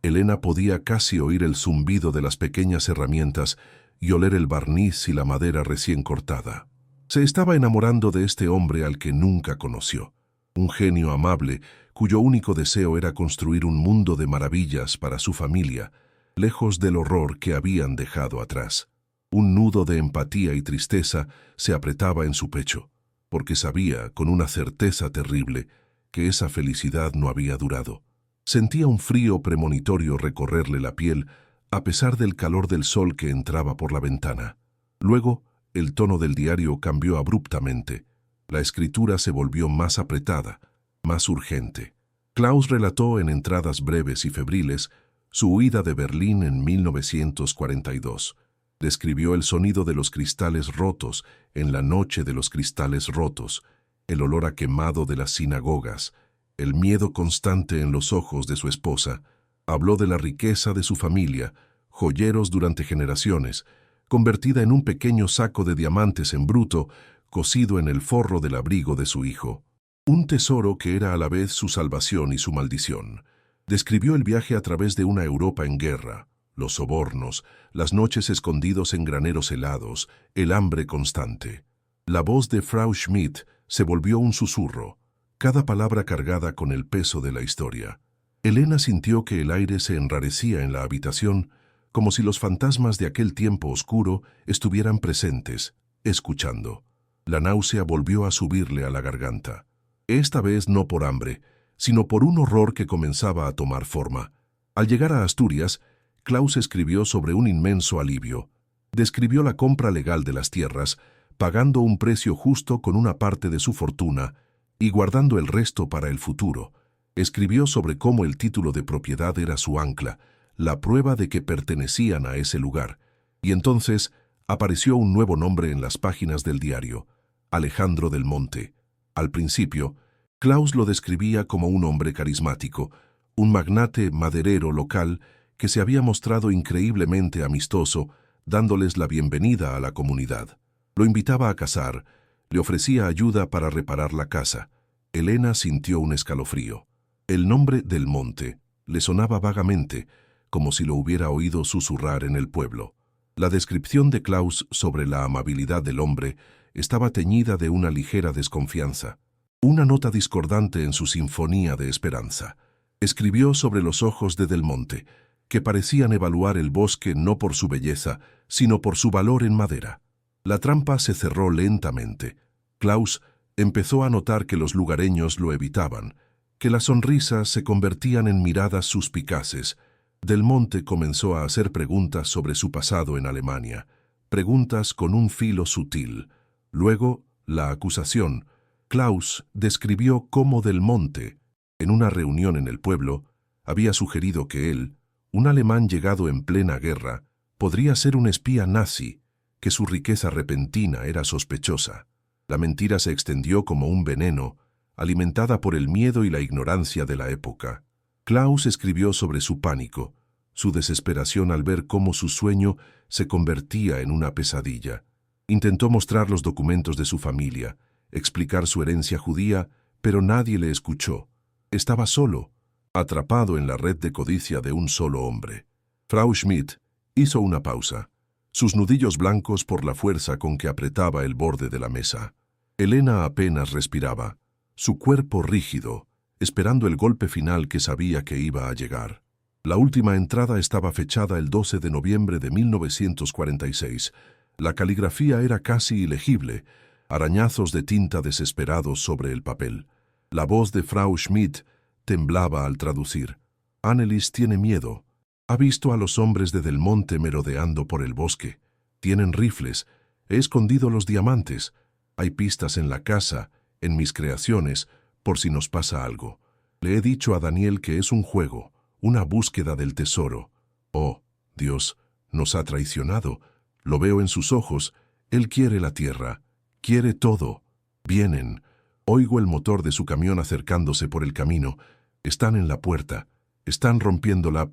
A: Elena podía casi oír el zumbido de las pequeñas herramientas y oler el barniz y la madera recién cortada. Se estaba enamorando de este hombre al que nunca conoció, un genio amable cuyo único deseo era construir un mundo de maravillas para su familia, lejos del horror que habían dejado atrás. Un nudo de empatía y tristeza se apretaba en su pecho, porque sabía, con una certeza terrible, que esa felicidad no había durado. Sentía un frío premonitorio recorrerle la piel, a pesar del calor del sol que entraba por la ventana. Luego, el tono del diario cambió abruptamente. La escritura se volvió más apretada, más urgente. Klaus relató en entradas breves y febriles su huida de Berlín en 1942. Describió el sonido de los cristales rotos en la noche de los cristales rotos, el olor a quemado de las sinagogas, el miedo constante en los ojos de su esposa. Habló de la riqueza de su familia, joyeros durante generaciones, convertida en un pequeño saco de diamantes en bruto, cosido en el forro del abrigo de su hijo. Un tesoro que era a la vez su salvación y su maldición. Describió el viaje a través de una Europa en guerra, los sobornos, las noches escondidos en graneros helados, el hambre constante. La voz de Frau Schmidt se volvió un susurro, cada palabra cargada con el peso de la historia. Elena sintió que el aire se enrarecía en la habitación, como si los fantasmas de aquel tiempo oscuro estuvieran presentes, escuchando. La náusea volvió a subirle a la garganta. Esta vez no por hambre, sino por un horror que comenzaba a tomar forma. Al llegar a Asturias, Klaus escribió sobre un inmenso alivio. Describió la compra legal de las tierras, pagando un precio justo con una parte de su fortuna y guardando el resto para el futuro. Escribió sobre cómo el título de propiedad era su ancla, la prueba de que pertenecían a ese lugar. Y entonces apareció un nuevo nombre en las páginas del diario, Alejandro del Monte. Al principio, Klaus lo describía como un hombre carismático, un magnate maderero local que se había mostrado increíblemente amistoso, dándoles la bienvenida a la comunidad. Lo invitaba a cazar, le ofrecía ayuda para reparar la casa. Elena sintió un escalofrío. El nombre Del Monte le sonaba vagamente, como si lo hubiera oído susurrar en el pueblo. La descripción de Klaus sobre la amabilidad del hombre estaba teñida de una ligera desconfianza, una nota discordante en su sinfonía de esperanza. Escribió sobre los ojos de Del Monte, que parecían evaluar el bosque no por su belleza, sino por su valor en madera. La trampa se cerró lentamente. Klaus empezó a notar que los lugareños lo evitaban, que las sonrisas se convertían en miradas suspicaces. Del Monte comenzó a hacer preguntas sobre su pasado en Alemania, preguntas con un filo sutil. Luego, la acusación. Klaus describió cómo Del Monte, en una reunión en el pueblo, había sugerido que él, un alemán llegado en plena guerra, podría ser un espía nazi, que su riqueza repentina era sospechosa. La mentira se extendió como un veneno, alimentada por el miedo y la ignorancia de la época. Klaus escribió sobre su pánico, su desesperación al ver cómo su sueño se convertía en una pesadilla. Intentó mostrar los documentos de su familia, explicar su herencia judía, pero nadie le escuchó. Estaba solo, atrapado en la red de codicia de un solo hombre. Frau Schmidt hizo una pausa, sus nudillos blancos por la fuerza con que apretaba el borde de la mesa. Elena apenas respiraba, su cuerpo rígido, esperando el golpe final que sabía que iba a llegar. La última entrada estaba fechada el 12 de noviembre de 1946. La caligrafía era casi ilegible, arañazos de tinta desesperados sobre el papel. La voz de Frau Schmidt temblaba al traducir. Annelies tiene miedo. Ha visto a los hombres de Del Monte merodeando por el bosque. Tienen rifles. He escondido los diamantes. Hay pistas en la casa, en mis creaciones, por si nos pasa algo. Le he dicho a Daniel que es un juego, una búsqueda del tesoro. Oh, Dios, nos ha traicionado. Lo veo en sus ojos. Él quiere la tierra. Quiere todo. Vienen. Oigo el motor de su camión acercándose por el camino. Están en la puerta. Están rompiendo la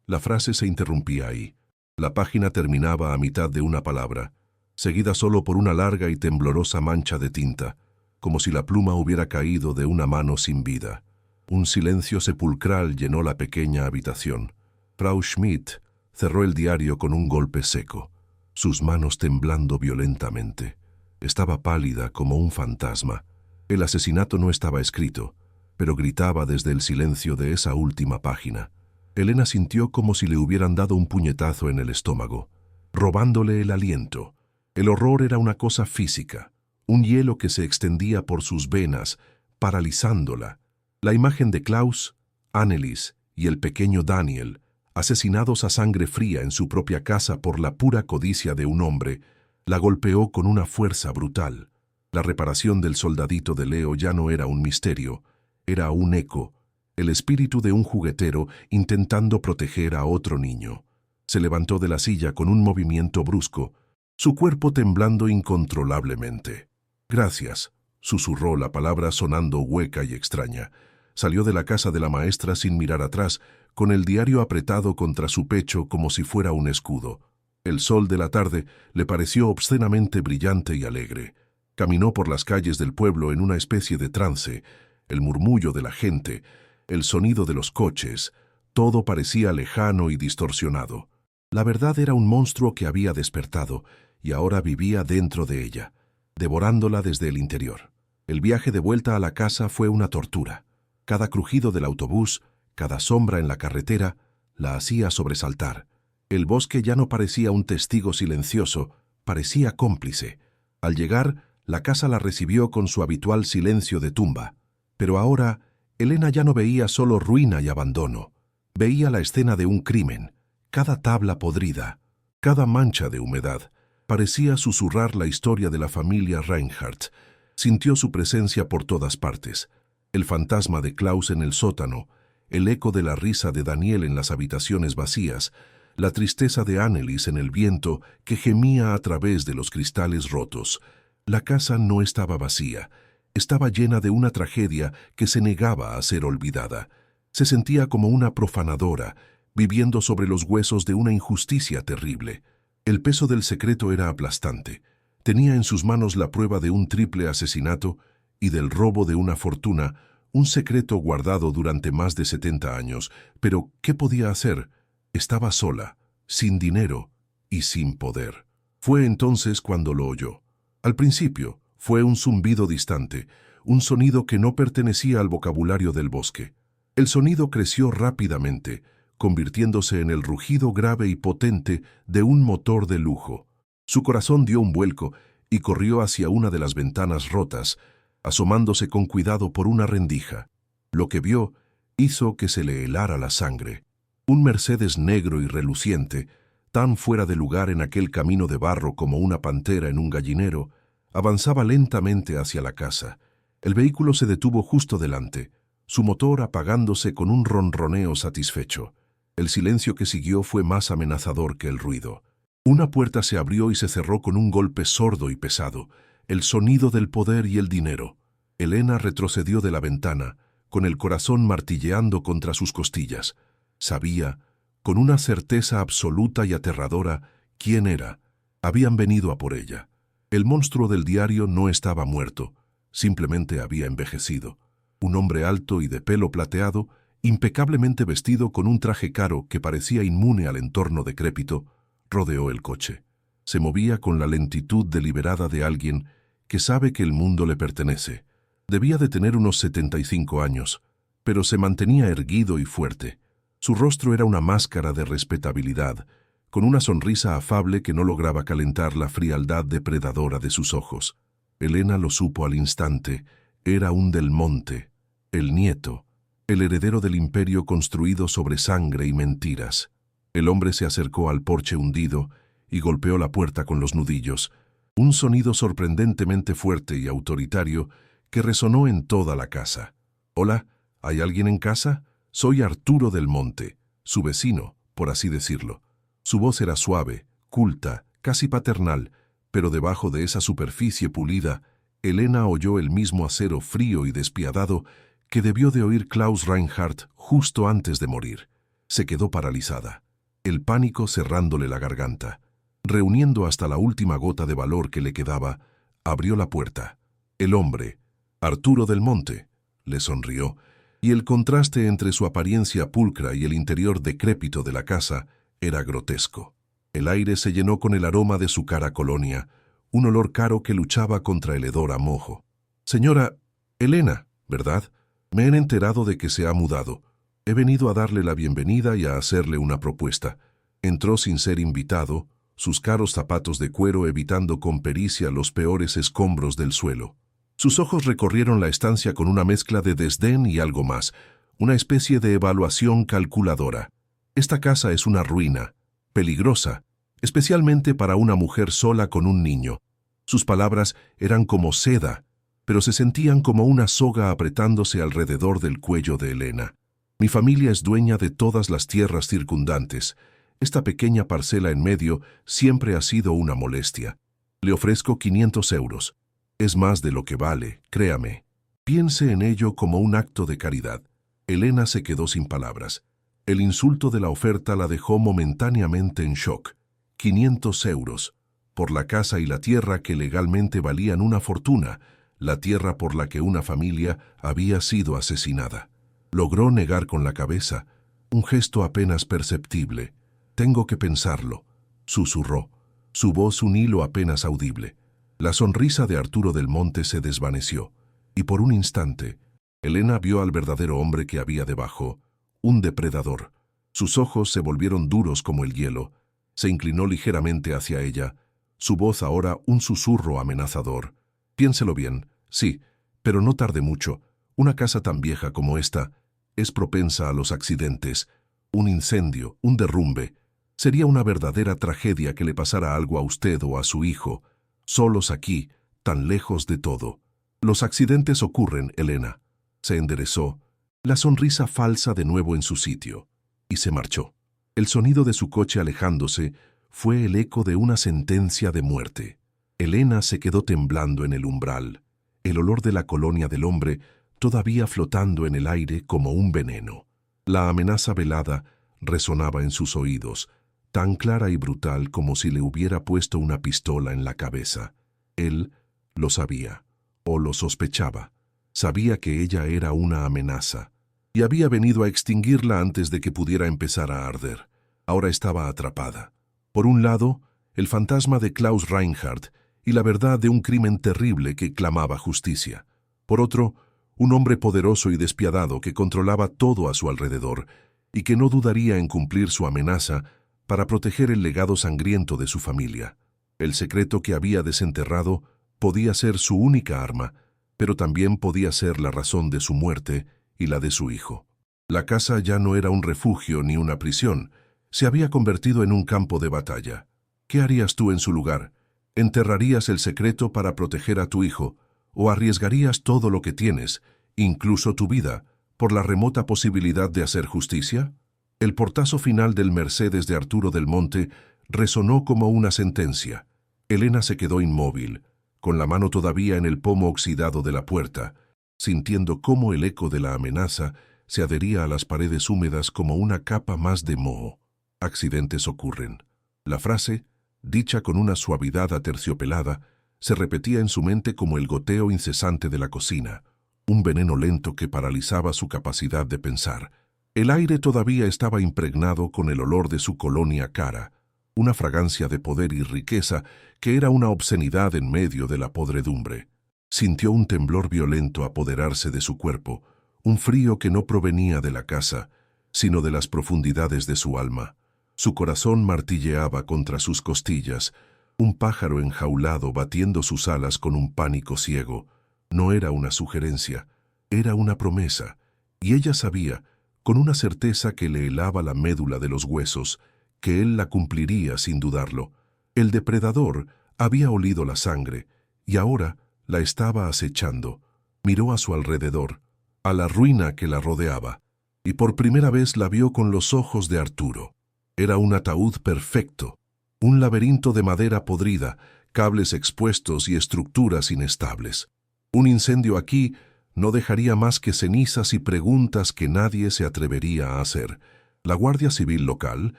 A: La frase se interrumpía ahí. La página terminaba a mitad de una palabra, seguida solo por una larga y temblorosa mancha de tinta, como si la pluma hubiera caído de una mano sin vida. Un silencio sepulcral llenó la pequeña habitación. Frau Schmidt cerró el diario con un golpe seco, sus manos temblando violentamente. Estaba pálida como un fantasma. El asesinato no estaba escrito, pero gritaba desde el silencio de esa última página. Elena sintió como si le hubieran dado un puñetazo en el estómago, robándole el aliento. El horror era una cosa física, un hielo que se extendía por sus venas, paralizándola. La imagen de Klaus, Annelies y el pequeño Daniel, asesinados a sangre fría en su propia casa por la pura codicia de un hombre, la golpeó con una fuerza brutal. La reparación del soldadito de Leo ya no era un misterio, era un eco, el espíritu de un juguetero intentando proteger a otro niño. Se levantó de la silla con un movimiento brusco, su cuerpo temblando incontrolablemente. «Gracias», susurró la palabra sonando hueca y extraña. Salió de la casa de la maestra sin mirar atrás, con el diario apretado contra su pecho como si fuera un escudo. El sol de la tarde le pareció obscenamente brillante y alegre. Caminó por las calles del pueblo en una especie de trance, el murmullo de la gente, el sonido de los coches, todo parecía lejano y distorsionado. La verdad era un monstruo que había despertado y ahora vivía dentro de ella, devorándola desde el interior. El viaje de vuelta a la casa fue una tortura. Cada crujido del autobús, cada sombra en la carretera, la hacía sobresaltar. El bosque ya no parecía un testigo silencioso, parecía cómplice. Al llegar, la casa la recibió con su habitual silencio de tumba. Pero ahora, Elena ya no veía solo ruina y abandono. Veía la escena de un crimen. Cada tabla podrida, cada mancha de humedad, parecía susurrar la historia de la familia Reinhardt. Sintió su presencia por todas partes. El fantasma de Klaus en el sótano, el eco de la risa de Daniel en las habitaciones vacías, la tristeza de Annelies en el viento que gemía a través de los cristales rotos. La casa no estaba vacía, estaba llena de una tragedia que se negaba a ser olvidada. Se sentía como una profanadora, viviendo sobre los huesos de una injusticia terrible. El peso del secreto era aplastante. Tenía en sus manos la prueba de un triple asesinato y del robo de una fortuna, un secreto guardado durante más de 70 años. Pero, ¿qué podía hacer? Estaba sola, sin dinero y sin poder. Fue entonces cuando lo oyó. Al principio, fue un zumbido distante, un sonido que no pertenecía al vocabulario del bosque. El sonido creció rápidamente, convirtiéndose en el rugido grave y potente de un motor de lujo. Su corazón dio un vuelco y corrió hacia una de las ventanas rotas, asomándose con cuidado por una rendija. Lo que vio hizo que se le helara la sangre. Un Mercedes negro y reluciente, tan fuera de lugar en aquel camino de barro como una pantera en un gallinero, avanzaba lentamente hacia la casa. El vehículo se detuvo justo delante, su motor apagándose con un ronroneo satisfecho. El silencio que siguió fue más amenazador que el ruido. Una puerta se abrió y se cerró con un golpe sordo y pesado, el sonido del poder y el dinero. Elena retrocedió de la ventana, con el corazón martilleando contra sus costillas. Sabía, con una certeza absoluta y aterradora, quién era. Habían venido a por ella. El monstruo del diario no estaba muerto, simplemente había envejecido. Un hombre alto y de pelo plateado, impecablemente vestido con un traje caro que parecía inmune al entorno decrépito, rodeó el coche. Se movía con la lentitud deliberada de alguien que sabe que el mundo le pertenece. Debía de tener unos 75 años, pero se mantenía erguido y fuerte. Su rostro era una máscara de respetabilidad, con una sonrisa afable que no lograba calentar la frialdad depredadora de sus ojos. Elena lo supo al instante. Era un Del Monte, el nieto, el heredero del imperio construido sobre sangre y mentiras. El hombre se acercó al porche hundido y golpeó la puerta con los nudillos, un sonido sorprendentemente fuerte y autoritario que resonó en toda la casa. «Hola, ¿hay alguien en casa? Soy Arturo Del Monte, su vecino, por así decirlo». Su voz era suave, culta, casi paternal, pero debajo de esa superficie pulida, Elena oyó el mismo acero frío y despiadado que debió de oír Klaus Reinhardt justo antes de morir. Se quedó paralizada, el pánico cerrándole la garganta. Reuniendo hasta la última gota de valor que le quedaba, abrió la puerta. El hombre, Arturo Del Monte, le sonrió, y el contraste entre su apariencia pulcra y el interior decrépito de la casa era grotesco. El aire se llenó con el aroma de su cara colonia, un olor caro que luchaba contra el hedor a mojo. «Señora Elena, ¿verdad? Me he enterado de que se ha mudado. He venido a darle la bienvenida y a hacerle una propuesta». Entró sin ser invitado, sus caros zapatos de cuero evitando con pericia los peores escombros del suelo. Sus ojos recorrieron la estancia con una mezcla de desdén y algo más, una especie de evaluación calculadora. «Esta casa es una ruina, peligrosa, especialmente para una mujer sola con un niño». Sus palabras eran como seda, pero se sentían como una soga apretándose alrededor del cuello de Elena. «Mi familia es dueña de todas las tierras circundantes. Esta pequeña parcela en medio siempre ha sido una molestia. Le ofrezco 500 euros. Es más de lo que vale, créame. Piense en ello como un acto de caridad». Elena se quedó sin palabras. El insulto de la oferta la dejó momentáneamente en shock. 500 euros, por la casa y la tierra que legalmente valían una fortuna, la tierra por la que una familia había sido asesinada. Logró negar con la cabeza, un gesto apenas perceptible. «Tengo que pensarlo», susurró, su voz un hilo apenas audible. La sonrisa de Arturo Del Monte se desvaneció, y por un instante, Elena vio al verdadero hombre que había debajo, un depredador. Sus ojos se volvieron duros como el hielo. Se inclinó ligeramente hacia ella, su voz ahora un susurro amenazador. «Piénselo bien, sí, pero no tarde mucho. Una casa tan vieja como esta es propensa a los accidentes. Un incendio, un derrumbe. Sería una verdadera tragedia que le pasara algo a usted o a su hijo, solos aquí, tan lejos de todo. Los accidentes ocurren, Elena». Se enderezó, la sonrisa falsa de nuevo en su sitio, y se marchó. El sonido de su coche alejándose fue el eco de una sentencia de muerte. Elena se quedó temblando en el umbral, el olor de la colonia del hombre todavía flotando en el aire como un veneno. La amenaza velada resonaba en sus oídos, tan clara y brutal como si le hubiera puesto una pistola en la cabeza. Él lo sabía, o lo sospechaba. Sabía que ella era una amenaza, y había venido a extinguirla antes de que pudiera empezar a arder. Ahora estaba atrapada. Por un lado, el fantasma de Klaus Reinhardt y la verdad de un crimen terrible que clamaba justicia. Por otro, un hombre poderoso y despiadado que controlaba todo a su alrededor y que no dudaría en cumplir su amenaza para proteger el legado sangriento de su familia. El secreto que había desenterrado podía ser su única arma, pero también podía ser la razón de su muerte y la de su hijo. La casa ya no era un refugio ni una prisión, se había convertido en un campo de batalla. ¿Qué harías tú en su lugar? ¿Enterrarías el secreto para proteger a tu hijo, o arriesgarías todo lo que tienes, incluso tu vida, por la remota posibilidad de hacer justicia? El portazo final del Mercedes de Arturo del Monte resonó como una sentencia. Elena se quedó inmóvil, con la mano todavía en el pomo oxidado de la puerta, sintiendo cómo el eco de la amenaza se adhería a las paredes húmedas como una capa más de moho. Accidentes ocurren. La frase, dicha con una suavidad aterciopelada, se repetía en su mente como el goteo incesante de la cocina, un veneno lento que paralizaba su capacidad de pensar. El aire todavía estaba impregnado con el olor de su colonia cara, una fragancia de poder y riqueza que era una obscenidad en medio de la podredumbre. Sintió un temblor violento apoderarse de su cuerpo, un frío que no provenía de la casa, sino de las profundidades de su alma. Su corazón martilleaba contra sus costillas, un pájaro enjaulado batiendo sus alas con un pánico ciego. No era una sugerencia, era una promesa, y ella sabía, con una certeza que le helaba la médula de los huesos, que él la cumpliría sin dudarlo. El depredador había olido la sangre, y ahora la estaba acechando. Miró a su alrededor, a la ruina que la rodeaba, y por primera vez la vio con los ojos de Arturo. Era un ataúd perfecto, un laberinto de madera podrida, cables expuestos y estructuras inestables. Un incendio aquí no dejaría más que cenizas y preguntas que nadie se atrevería a hacer. La Guardia Civil local,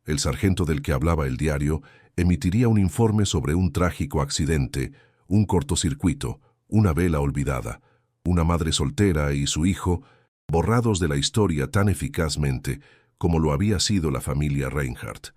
A: el sargento del que hablaba el diario, emitiría un informe sobre un trágico accidente, un cortocircuito, una vela olvidada, una madre soltera y su hijo, borrados de la historia tan eficazmente como lo había sido la familia Reinhardt.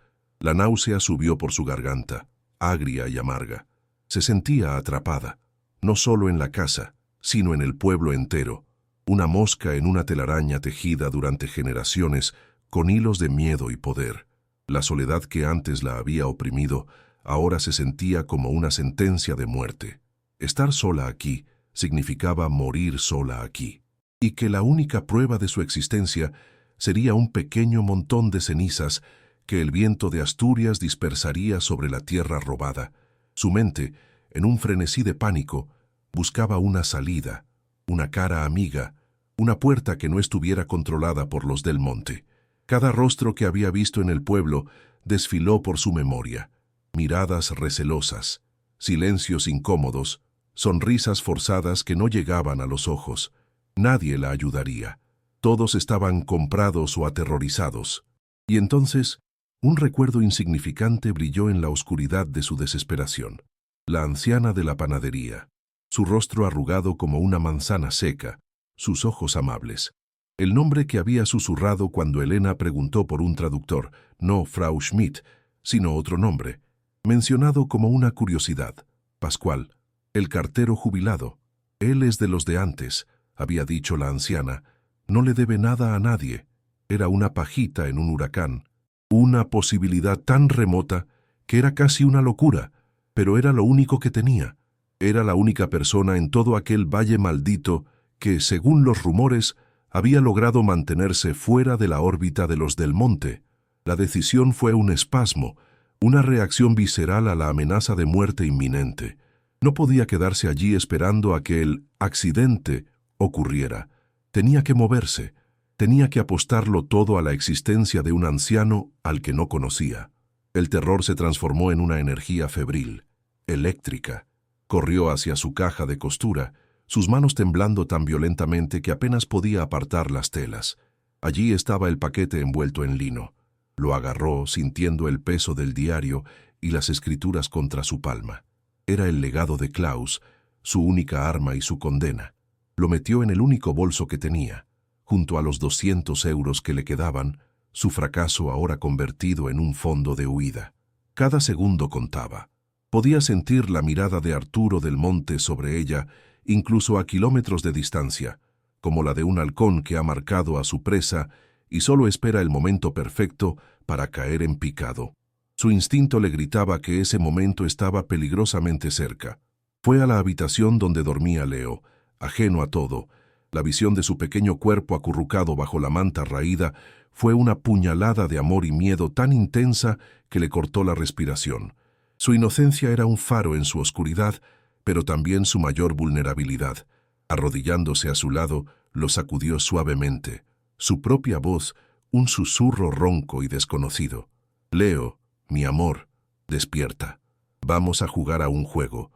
A: La náusea subió por su garganta, agria y amarga. Se sentía atrapada, no solo en la casa, sino en el pueblo entero, una mosca en una telaraña tejida durante generaciones con hilos de miedo y poder. La soledad que antes la había oprimido, ahora se sentía como una sentencia de muerte. Estar sola aquí significaba morir sola aquí, y que la única prueba de su existencia sería un pequeño montón de cenizas que el viento de Asturias dispersaría sobre la tierra robada. Su mente, en un frenesí de pánico, buscaba una salida, una cara amiga, una puerta que no estuviera controlada por los del monte. Cada rostro que había visto en el pueblo desfiló por su memoria. Miradas recelosas, silencios incómodos, sonrisas forzadas que no llegaban a los ojos. Nadie la ayudaría. Todos estaban comprados o aterrorizados. Y entonces, un recuerdo insignificante brilló en la oscuridad de su desesperación. La anciana de la panadería, su rostro arrugado como una manzana seca, sus ojos amables. El nombre que había susurrado cuando Elena preguntó por un traductor, no Frau Schmidt, sino otro nombre, mencionado como una curiosidad. Pascual, el cartero jubilado. Él es de los de antes, había dicho la anciana. No le debe nada a nadie. Era una pajita en un huracán. Una posibilidad tan remota que era casi una locura, pero era lo único que tenía. Era la única persona en todo aquel valle maldito que, según los rumores, había logrado mantenerse fuera de la órbita de los del monte. La decisión fue un espasmo, una reacción visceral a la amenaza de muerte inminente. No podía quedarse allí esperando a que el accidente ocurriera. Tenía que moverse, tenía que apostarlo todo a la existencia de un anciano al que no conocía. El terror se transformó en una energía febril, eléctrica. Corrió hacia su caja de costura, sus manos temblando tan violentamente que apenas podía apartar las telas. Allí estaba el paquete envuelto en lino. Lo agarró, sintiendo el peso del diario y las escrituras contra su palma. Era el legado de Klaus, su única arma y su condena. Lo metió en el único bolso que tenía, junto a los 200 euros que le quedaban, su fracaso ahora convertido en un fondo de huida. Cada segundo contaba. Podía sentir la mirada de Arturo del Monte sobre ella, incluso a kilómetros de distancia, como la de un halcón que ha marcado a su presa y solo espera el momento perfecto para caer en picado. Su instinto le gritaba que ese momento estaba peligrosamente cerca. Fue a la habitación donde dormía Leo, ajeno a todo. La visión de su pequeño cuerpo acurrucado bajo la manta raída fue una puñalada de amor y miedo tan intensa que le cortó la respiración. Su inocencia era un faro en su oscuridad, pero también su mayor vulnerabilidad. Arrodillándose a su lado, lo sacudió suavemente. Su propia voz, un susurro ronco y desconocido. «Leo, mi amor, despierta. Vamos a jugar a un juego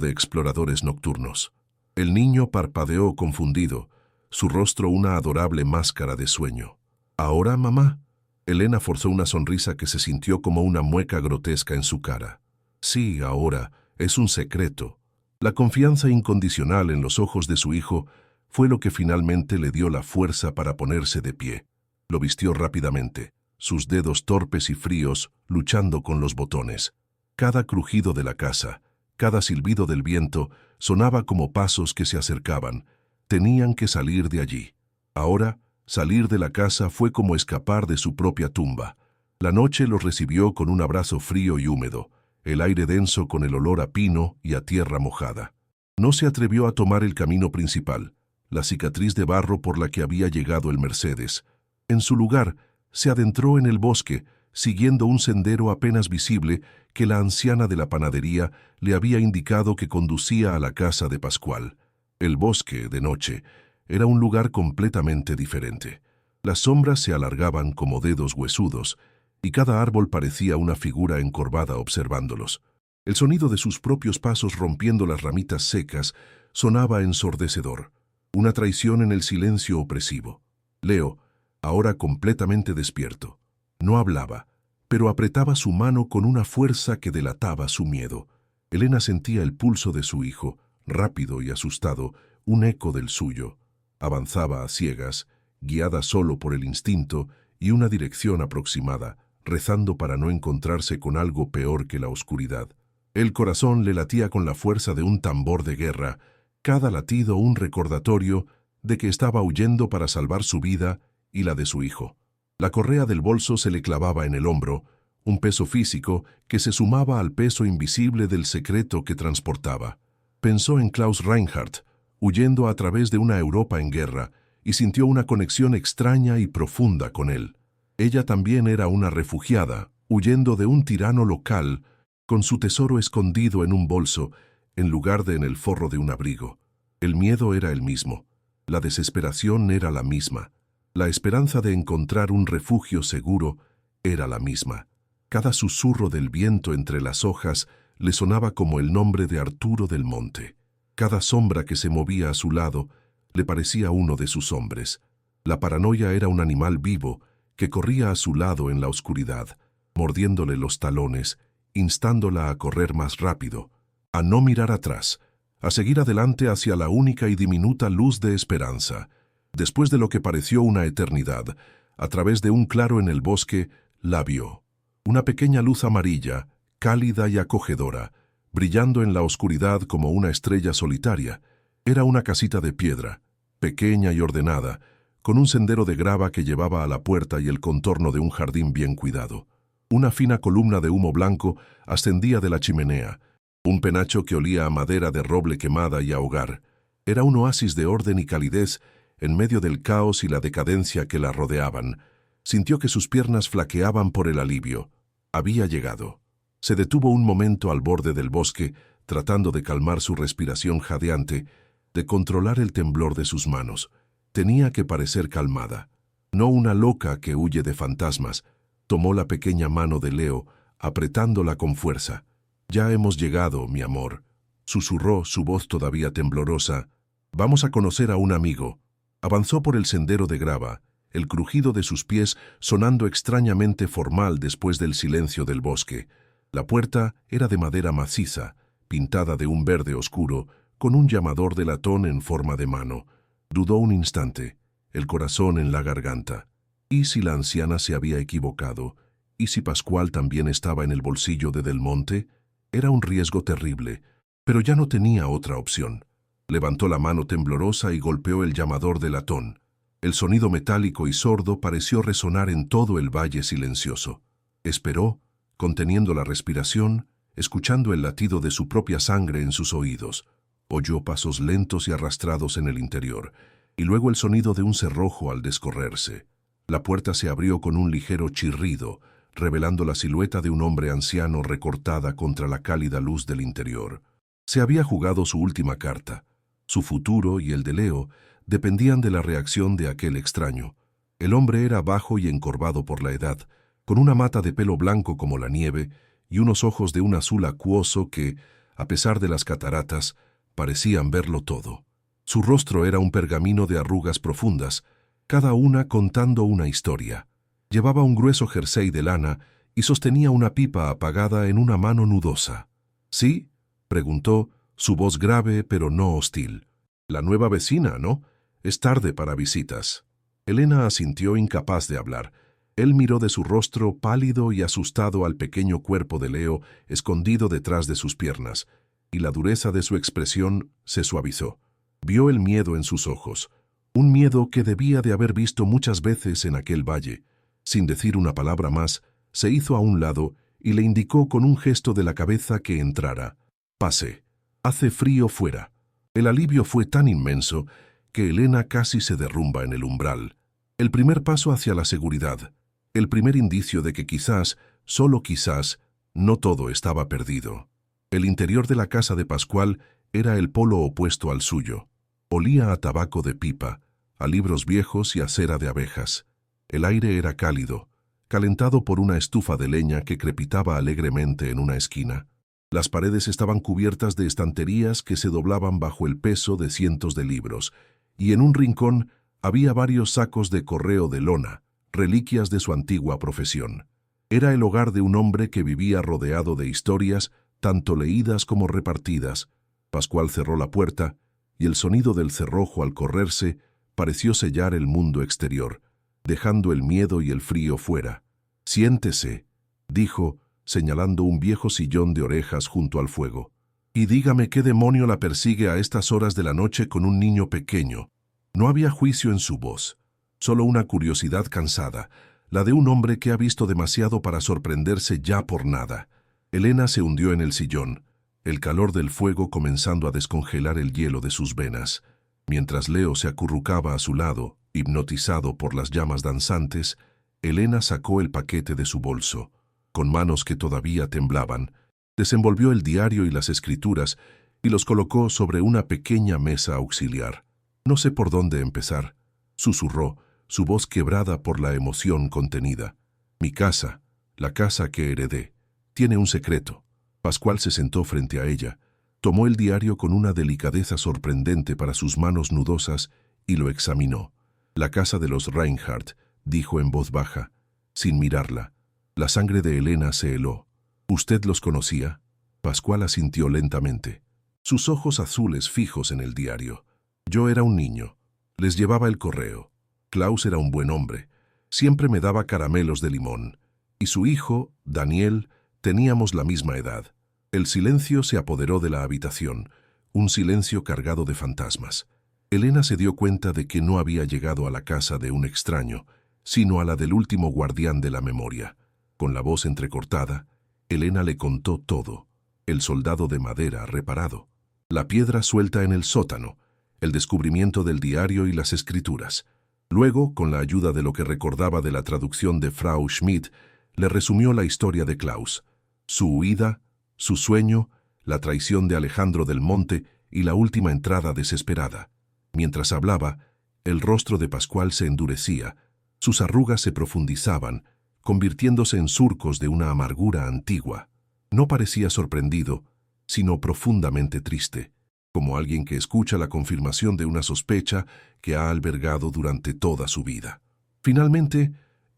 A: de exploradores nocturnos». El niño parpadeó confundido, su rostro una adorable máscara de sueño. «¿Ahora, mamá?» Elena forzó una sonrisa que se sintió como una mueca grotesca en su cara. «Sí, ahora, es un secreto». La confianza incondicional en los ojos de su hijo fue lo que finalmente le dio la fuerza para ponerse de pie. Lo vistió rápidamente, sus dedos torpes y fríos luchando con los botones. Cada crujido de la casa, cada silbido del viento sonaba como pasos que se acercaban. Tenían que salir de allí. Ahora, salir de la casa fue como escapar de su propia tumba. La noche los recibió con un abrazo frío y húmedo, el aire denso con el olor a pino y a tierra mojada. No se atrevió a tomar el camino principal, la cicatriz de barro por la que había llegado el Mercedes. En su lugar, se adentró en el bosque, siguiendo un sendero apenas visible que la anciana de la panadería le había indicado que conducía a la casa de Pascual. El bosque, de noche, era un lugar completamente diferente. Las sombras se alargaban como dedos huesudos, y cada árbol parecía una figura encorvada observándolos. El sonido de sus propios pasos rompiendo las ramitas secas sonaba ensordecedor, una traición en el silencio opresivo. Leo, ahora completamente despierto, no hablaba, pero apretaba su mano con una fuerza que delataba su miedo. Elena sentía el pulso de su hijo, rápido y asustado, un eco del suyo. Avanzaba a ciegas, guiada solo por el instinto y una dirección aproximada, rezando para no encontrarse con algo peor que la oscuridad. El corazón le latía con la fuerza de un tambor de guerra, cada latido un recordatorio de que estaba huyendo para salvar su vida y la de su hijo. La correa del bolso se le clavaba en el hombro, un peso físico que se sumaba al peso invisible del secreto que transportaba. Pensó en Klaus Reinhardt, huyendo a través de una Europa en guerra, y sintió una conexión extraña y profunda con él. Ella también era una refugiada, huyendo de un tirano local, con su tesoro escondido en un bolso, en lugar de en el forro de un abrigo. El miedo era el mismo, la desesperación era la misma, la esperanza de encontrar un refugio seguro era la misma. Cada susurro del viento entre las hojas le sonaba como el nombre de Arturo del Monte. Cada sombra que se movía a su lado le parecía uno de sus hombres. La paranoia era un animal vivo que corría a su lado en la oscuridad, mordiéndole los talones, instándola a correr más rápido, a no mirar atrás, a seguir adelante hacia la única y diminuta luz de esperanza. Después de lo que pareció una eternidad, a través de un claro en el bosque, la vio. Una pequeña luz amarilla, cálida y acogedora, brillando en la oscuridad como una estrella solitaria. Era una casita de piedra, pequeña y ordenada, con un sendero de grava que llevaba a la puerta y el contorno de un jardín bien cuidado. Una fina columna de humo blanco ascendía de la chimenea, un penacho que olía a madera de roble quemada y a hogar. Era un oasis de orden y calidez en medio del caos y la decadencia que la rodeaban. Sintió que sus piernas flaqueaban por el alivio. Había llegado. Se detuvo un momento al borde del bosque, tratando de calmar su respiración jadeante, de controlar el temblor de sus manos. Tenía que parecer calmada, no una loca que huye de fantasmas. Tomó la pequeña mano de Leo, apretándola con fuerza. «Ya hemos llegado, mi amor», susurró su voz todavía temblorosa. «Vamos a conocer a un amigo». Avanzó por el sendero de grava, el crujido de sus pies sonando extrañamente formal después del silencio del bosque. La puerta era de madera maciza, pintada de un verde oscuro, con un llamador de latón en forma de mano. Dudó un instante, el corazón en la garganta. ¿Y si la anciana se había equivocado? ¿Y si Pascual también estaba en el bolsillo de Del Monte? Era un riesgo terrible, pero ya no tenía otra opción. Levantó la mano temblorosa y golpeó el llamador de latón. El sonido metálico y sordo pareció resonar en todo el valle silencioso. Esperó, conteniendo la respiración, escuchando el latido de su propia sangre en sus oídos. Oyó pasos lentos y arrastrados en el interior, y luego el sonido de un cerrojo al descorrerse. La puerta se abrió con un ligero chirrido, revelando la silueta de un hombre anciano recortada contra la cálida luz del interior. Se había jugado su última carta. Su futuro y el de Leo dependían de la reacción de aquel extraño. El hombre era bajo y encorvado por la edad, con una mata de pelo blanco como la nieve y unos ojos de un azul acuoso que, a pesar de las cataratas, parecían verlo todo. Su rostro era un pergamino de arrugas profundas, cada una contando una historia. Llevaba un grueso jersey de lana y sostenía una pipa apagada en una mano nudosa. ¿Sí?, preguntó, su voz grave pero no hostil. La nueva vecina, ¿no? Es tarde para visitas. Elena asintió incapaz de hablar. Él miró de su rostro pálido y asustado al pequeño cuerpo de Leo escondido detrás de sus piernas, y la dureza de su expresión se suavizó. Vio el miedo en sus ojos, un miedo que debía de haber visto muchas veces en aquel valle. Sin decir una palabra más, se hizo a un lado y le indicó con un gesto de la cabeza que entrara. «Pase. Hace frío fuera». El alivio fue tan inmenso que Elena casi se derrumba en el umbral. El primer paso hacia la seguridad, el primer indicio de que quizás, solo quizás, no todo estaba perdido. El interior de la casa de Pascual era el polo opuesto al suyo. Olía a tabaco de pipa, a libros viejos y a cera de abejas. El aire era cálido, calentado por una estufa de leña que crepitaba alegremente en una esquina. Las paredes estaban cubiertas de estanterías que se doblaban bajo el peso de cientos de libros, y en un rincón había varios sacos de correo de lona, reliquias de su antigua profesión. Era el hogar de un hombre que vivía rodeado de historias, tanto leídas como repartidas. Pascual cerró la puerta, y el sonido del cerrojo al correrse pareció sellar el mundo exterior, dejando el miedo y el frío fuera. «Siéntese», dijo, señalando un viejo sillón de orejas junto al fuego. «Y dígame qué demonio la persigue a estas horas de la noche con un niño pequeño». No había juicio en su voz, solo una curiosidad cansada, la de un hombre que ha visto demasiado para sorprenderse ya por nada. Elena se hundió en el sillón, el calor del fuego comenzando a descongelar el hielo de sus venas. Mientras Leo se acurrucaba a su lado, hipnotizado por las llamas danzantes, Elena sacó el paquete de su bolso. Con manos que todavía temblaban, desenvolvió el diario y las escrituras y los colocó sobre una pequeña mesa auxiliar. «No sé por dónde empezar», susurró, su voz quebrada por la emoción contenida. «Mi casa, la casa que heredé, tiene un secreto». Pascual se sentó frente a ella, tomó el diario con una delicadeza sorprendente para sus manos nudosas y lo examinó. «La casa de los Reinhardt», dijo en voz baja, sin mirarla. La sangre de Elena se heló. «¿Usted los conocía?» Pascual asintió lentamente, sus ojos azules fijos en el diario. «Yo era un niño. Les llevaba el correo. Klaus era un buen hombre. Siempre me daba caramelos de limón. Y su hijo, Daniel, teníamos la misma edad». El silencio se apoderó de la habitación, un silencio cargado de fantasmas. Elena se dio cuenta de que no había llegado a la casa de un extraño, sino a la del último guardián de la memoria. Con la voz entrecortada, Elena le contó todo. El soldado de madera reparado, la piedra suelta en el sótano, el descubrimiento del diario y las escrituras. Luego, con la ayuda de lo que recordaba de la traducción de Frau Schmidt, le resumió la historia de Klaus, su huida, su sueño, la traición de Alejandro del Monte y la última entrada desesperada. Mientras hablaba, el rostro de Pascual se endurecía, sus arrugas se profundizaban, convirtiéndose en surcos de una amargura antigua. No parecía sorprendido, sino profundamente triste, como alguien que escucha la confirmación de una sospecha que ha albergado durante toda su vida. Finalmente,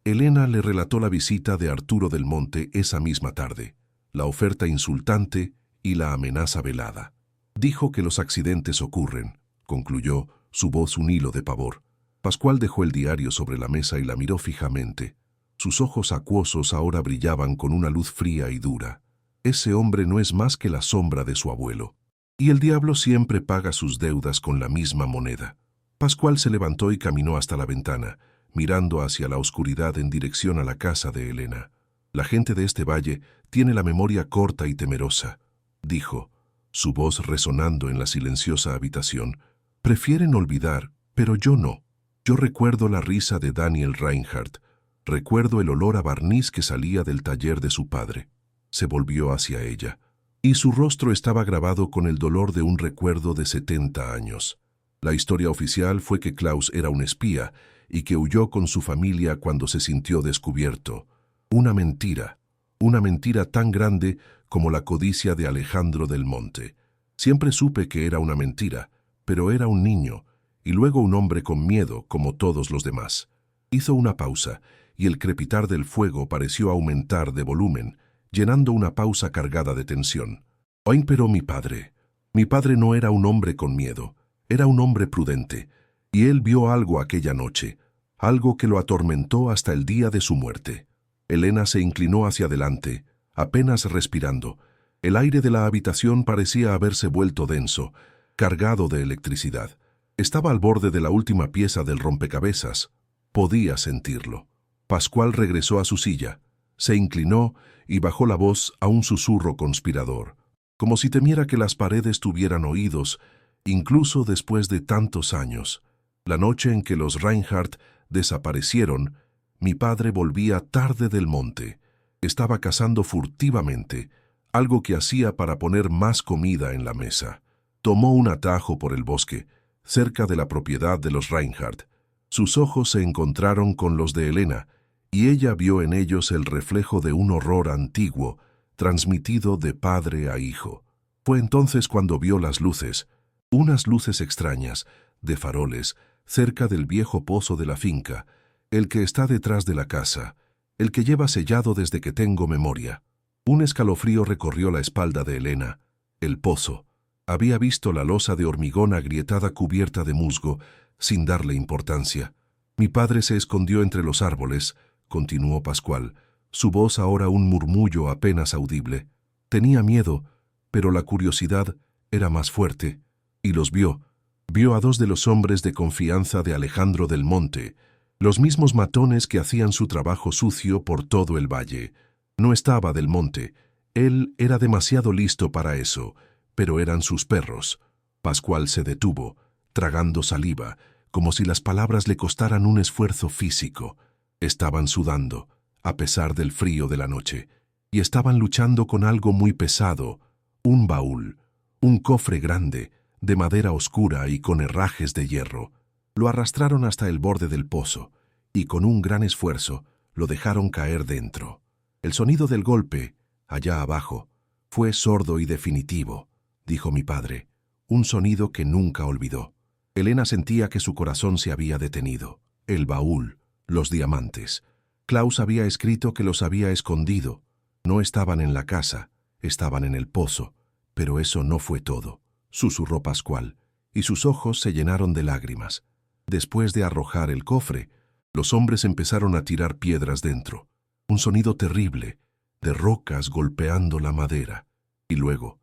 A: Elena le relató la visita de Arturo del Monte esa misma tarde, la oferta insultante y la amenaza velada. Dijo que los accidentes ocurren, concluyó, su voz un hilo de pavor. Pascual dejó el diario sobre la mesa y la miró fijamente. Sus ojos acuosos ahora brillaban con una luz fría y dura. Ese hombre no es más que la sombra de su abuelo. Y el diablo siempre paga sus deudas con la misma moneda. Pascual se levantó y caminó hasta la ventana, mirando hacia la oscuridad en dirección a la casa de Elena. La gente de este valle tiene la memoria corta y temerosa, dijo, su voz resonando en la silenciosa habitación. Prefieren olvidar, pero yo no. Yo recuerdo la risa de Daniel Reinhardt. Recuerdo el olor a barniz que salía del taller de su padre. Se volvió hacia ella, y su rostro estaba grabado con el dolor de un recuerdo de 70 años. La historia oficial fue que Klaus era un espía y que huyó con su familia cuando se sintió descubierto. Una mentira tan grande como la codicia de Alejandro del Monte. Siempre supe que era una mentira, pero era un niño, y luego un hombre con miedo como todos los demás. Hizo una pausa, y el crepitar del fuego pareció aumentar de volumen, llenando una pausa cargada de tensión. Oh, pero mi padre no era un hombre con miedo, era un hombre prudente, y él vio algo aquella noche, algo que lo atormentó hasta el día de su muerte. Elena se inclinó hacia adelante, apenas respirando. El aire de la habitación parecía haberse vuelto denso, cargado de electricidad. Estaba al borde de la última pieza del rompecabezas. Podía sentirlo. Pascual regresó a su silla, se inclinó y bajó la voz a un susurro conspirador, como si temiera que las paredes tuvieran oídos, incluso después de tantos años. La noche en que los Reinhardt desaparecieron, mi padre volvía tarde del monte. Estaba cazando furtivamente, algo que hacía para poner más comida en la mesa. Tomó un atajo por el bosque, cerca de la propiedad de los Reinhardt. Sus ojos se encontraron con los de Elena, y ella vio en ellos el reflejo de un horror antiguo, transmitido de padre a hijo. Fue entonces cuando vio las luces, unas luces extrañas, de faroles, cerca del viejo pozo de la finca, el que está detrás de la casa, el que lleva sellado desde que tengo memoria. Un escalofrío recorrió la espalda de Elena. El pozo. Había visto la losa de hormigón agrietada cubierta de musgo, sin darle importancia. Mi padre se escondió entre los árboles, continuó Pascual, su voz ahora un murmullo apenas audible. Tenía miedo, pero la curiosidad era más fuerte, y los vio. Vio a dos de los hombres de confianza de Alejandro del Monte, los mismos matones que hacían su trabajo sucio por todo el valle. No estaba del Monte, él era demasiado listo para eso, pero eran sus perros. Pascual se detuvo, tragando saliva, como si las palabras le costaran un esfuerzo físico. Estaban sudando, a pesar del frío de la noche, y estaban luchando con algo muy pesado, un baúl, un cofre grande, de madera oscura y con herrajes de hierro. Lo arrastraron hasta el borde del pozo, y con un gran esfuerzo lo dejaron caer dentro. El sonido del golpe, allá abajo, fue sordo y definitivo, dijo mi padre, un sonido que nunca olvidó. Elena sentía que su corazón se había detenido. El baúl, los diamantes. Klaus había escrito que los había escondido. No estaban en la casa, estaban en el pozo. Pero eso no fue todo, susurró Pascual, y sus ojos se llenaron de lágrimas. Después de arrojar el cofre, los hombres empezaron a tirar piedras dentro. Un sonido terrible, de rocas golpeando la madera. Y luego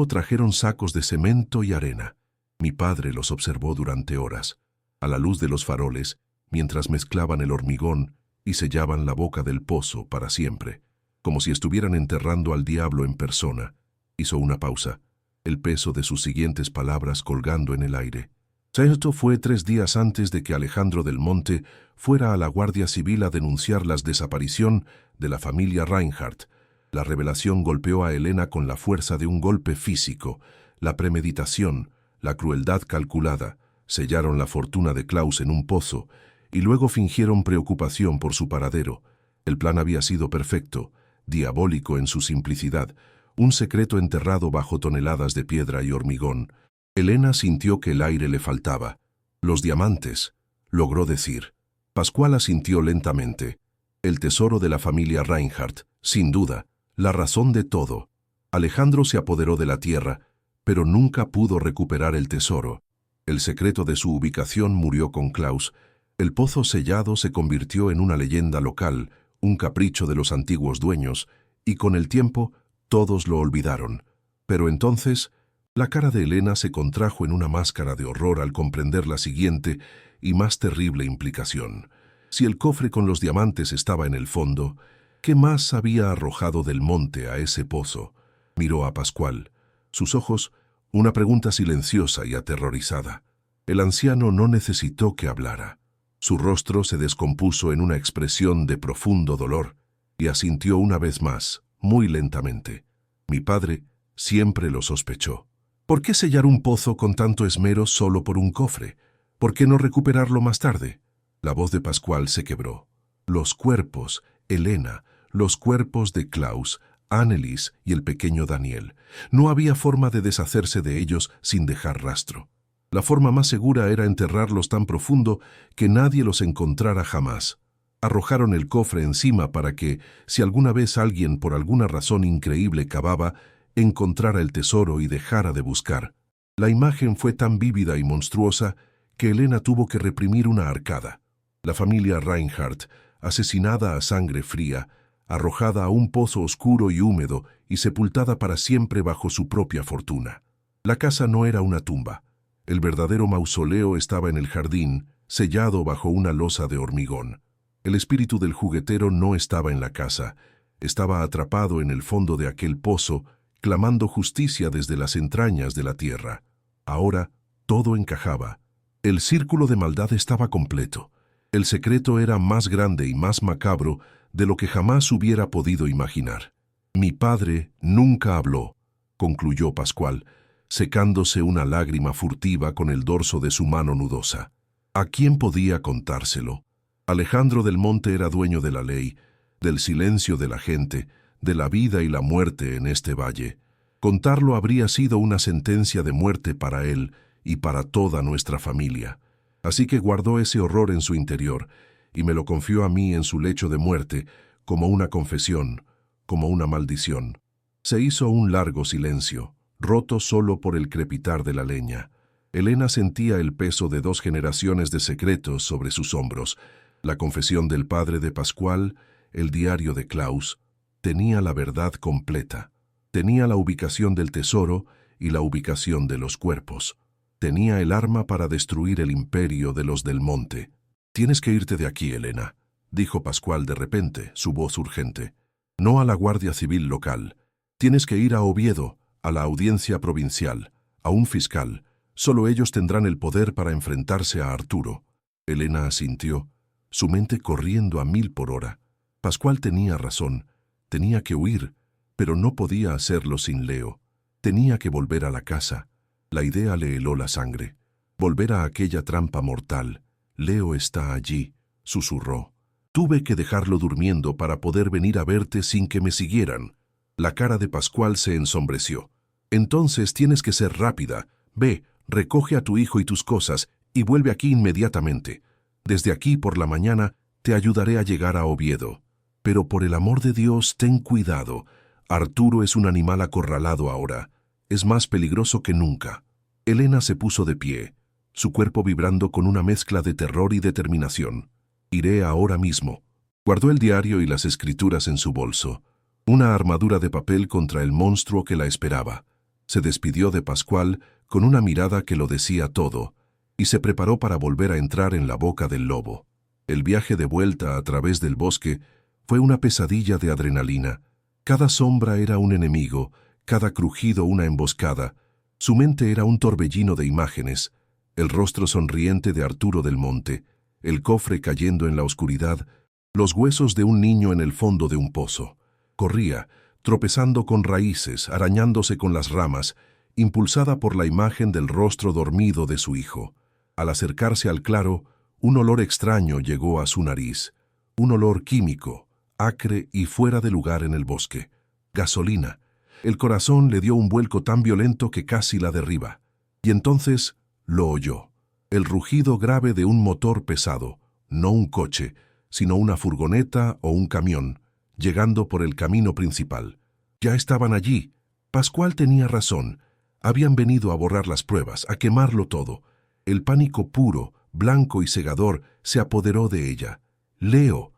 A: trajeron sacos de cemento y arena. Mi padre los observó durante horas, a la luz de los faroles, mientras mezclaban el hormigón y sellaban la boca del pozo para siempre, como si estuvieran enterrando al diablo en persona. Hizo una pausa, el peso de sus siguientes palabras colgando en el aire. Esto fue 3 días antes de que Alejandro del Monte fuera a la Guardia Civil a denunciar la desaparición de la familia Reinhardt. La revelación golpeó a Elena con la fuerza de un golpe físico. La premeditación, la crueldad calculada, sellaron la fortuna de Klaus en un pozo y luego fingieron preocupación por su paradero. El plan había sido perfecto, diabólico en su simplicidad, un secreto enterrado bajo toneladas de piedra y hormigón. Elena sintió que el aire le faltaba. Los diamantes, logró decir. Pascual asintió lentamente. El tesoro de la familia Reinhardt, sin duda, la razón de todo. Alejandro se apoderó de la tierra, pero nunca pudo recuperar el tesoro. El secreto de su ubicación murió con Klaus. El pozo sellado se convirtió en una leyenda local, un capricho de los antiguos dueños, y con el tiempo todos lo olvidaron. Pero entonces, la cara de Elena se contrajo en una máscara de horror al comprender la siguiente y más terrible implicación. Si el cofre con los diamantes estaba en el fondo, ¿qué más había arrojado del monte a ese pozo? Miró a Pascual. Sus ojos, una pregunta silenciosa y aterrorizada. El anciano no necesitó que hablara. Su rostro se descompuso en una expresión de profundo dolor y asintió una vez más, muy lentamente. Mi padre siempre lo sospechó. ¿Por qué sellar un pozo con tanto esmero solo por un cofre? ¿Por qué no recuperarlo más tarde? La voz de Pascual se quebró. Los cuerpos, Elena, los cuerpos de Klaus, Annelies y el pequeño Daniel. No había forma de deshacerse de ellos sin dejar rastro. La forma más segura era enterrarlos tan profundo que nadie los encontrara jamás. Arrojaron el cofre encima para que, si alguna vez alguien por alguna razón increíble cavaba, encontrara el tesoro y dejara de buscar. La imagen fue tan vívida y monstruosa que Elena tuvo que reprimir una arcada. La familia Reinhardt, asesinada a sangre fría, arrojada a un pozo oscuro y húmedo y sepultada para siempre bajo su propia fortuna. La casa no era una tumba. El verdadero mausoleo estaba en el jardín, sellado bajo una losa de hormigón. El espíritu del juguetero no estaba en la casa, estaba atrapado en el fondo de aquel pozo, clamando justicia desde las entrañas de la tierra. Ahora todo encajaba. El círculo de maldad estaba completo. El secreto era más grande y más macabro de lo que jamás hubiera podido imaginar. Mi padre nunca habló, concluyó Pascual, secándose una lágrima furtiva con el dorso de su mano nudosa. ¿A quién podía contárselo? Alejandro del Monte era dueño de la ley, del silencio de la gente, de la vida y la muerte en este valle. Contarlo habría sido una sentencia de muerte para él y para toda nuestra familia. Así que guardó ese horror en su interior y me lo confió a mí en su lecho de muerte como una confesión, como una maldición. Se hizo un largo silencio, roto solo por el crepitar de la leña. Elena sentía el peso de 2 generaciones de secretos sobre sus hombros. La confesión del padre de Pascual, el diario de Klaus, tenía la verdad completa. Tenía la ubicación del tesoro y la ubicación de los cuerpos. Tenía el arma para destruir el imperio de los del monte. «Tienes que irte de aquí, Elena», dijo Pascual de repente, su voz urgente. «No a la Guardia Civil local. Tienes que ir a Oviedo, a la audiencia provincial, a un fiscal. Solo ellos tendrán el poder para enfrentarse a Arturo». Elena asintió, su mente corriendo a 1000 por hora. Pascual tenía razón. Tenía que huir, pero no podía hacerlo sin Leo. Tenía que volver a la casa. La idea le heló la sangre. Volver a aquella trampa mortal. «Leo está allí», susurró. «Tuve que dejarlo durmiendo para poder venir a verte sin que me siguieran». La cara de Pascual se ensombreció. «Entonces tienes que ser rápida. Ve, recoge a tu hijo y tus cosas y vuelve aquí inmediatamente. Desde aquí por la mañana te ayudaré a llegar a Oviedo. Pero por el amor de Dios, ten cuidado. Arturo es un animal acorralado ahora. Es más peligroso que nunca». Elena se puso de pie, su cuerpo vibrando con una mezcla de terror y determinación. «Iré ahora mismo». Guardó el diario y las escrituras en su bolso. Una armadura de papel contra el monstruo que la esperaba. Se despidió de Pascual con una mirada que lo decía todo, y se preparó para volver a entrar en la boca del lobo. El viaje de vuelta a través del bosque fue una pesadilla de adrenalina. Cada sombra era un enemigo, cada crujido una emboscada. Su mente era un torbellino de imágenes, el rostro sonriente de Arturo del Monte, el cofre cayendo en la oscuridad, los huesos de un niño en el fondo de un pozo. Corría, tropezando con raíces, arañándose con las ramas, impulsada por la imagen del rostro dormido de su hijo. Al acercarse al claro, un olor extraño llegó a su nariz, un olor químico, acre y fuera de lugar en el bosque. Gasolina. El corazón le dio un vuelco tan violento que casi la derriba. Y entonces lo oyó. El rugido grave de un motor pesado, no un coche, sino una furgoneta o un camión, llegando por el camino principal. Ya estaban allí. Pascual tenía razón. Habían venido a borrar las pruebas, a quemarlo todo. El pánico puro, blanco y cegador se apoderó de ella. Leo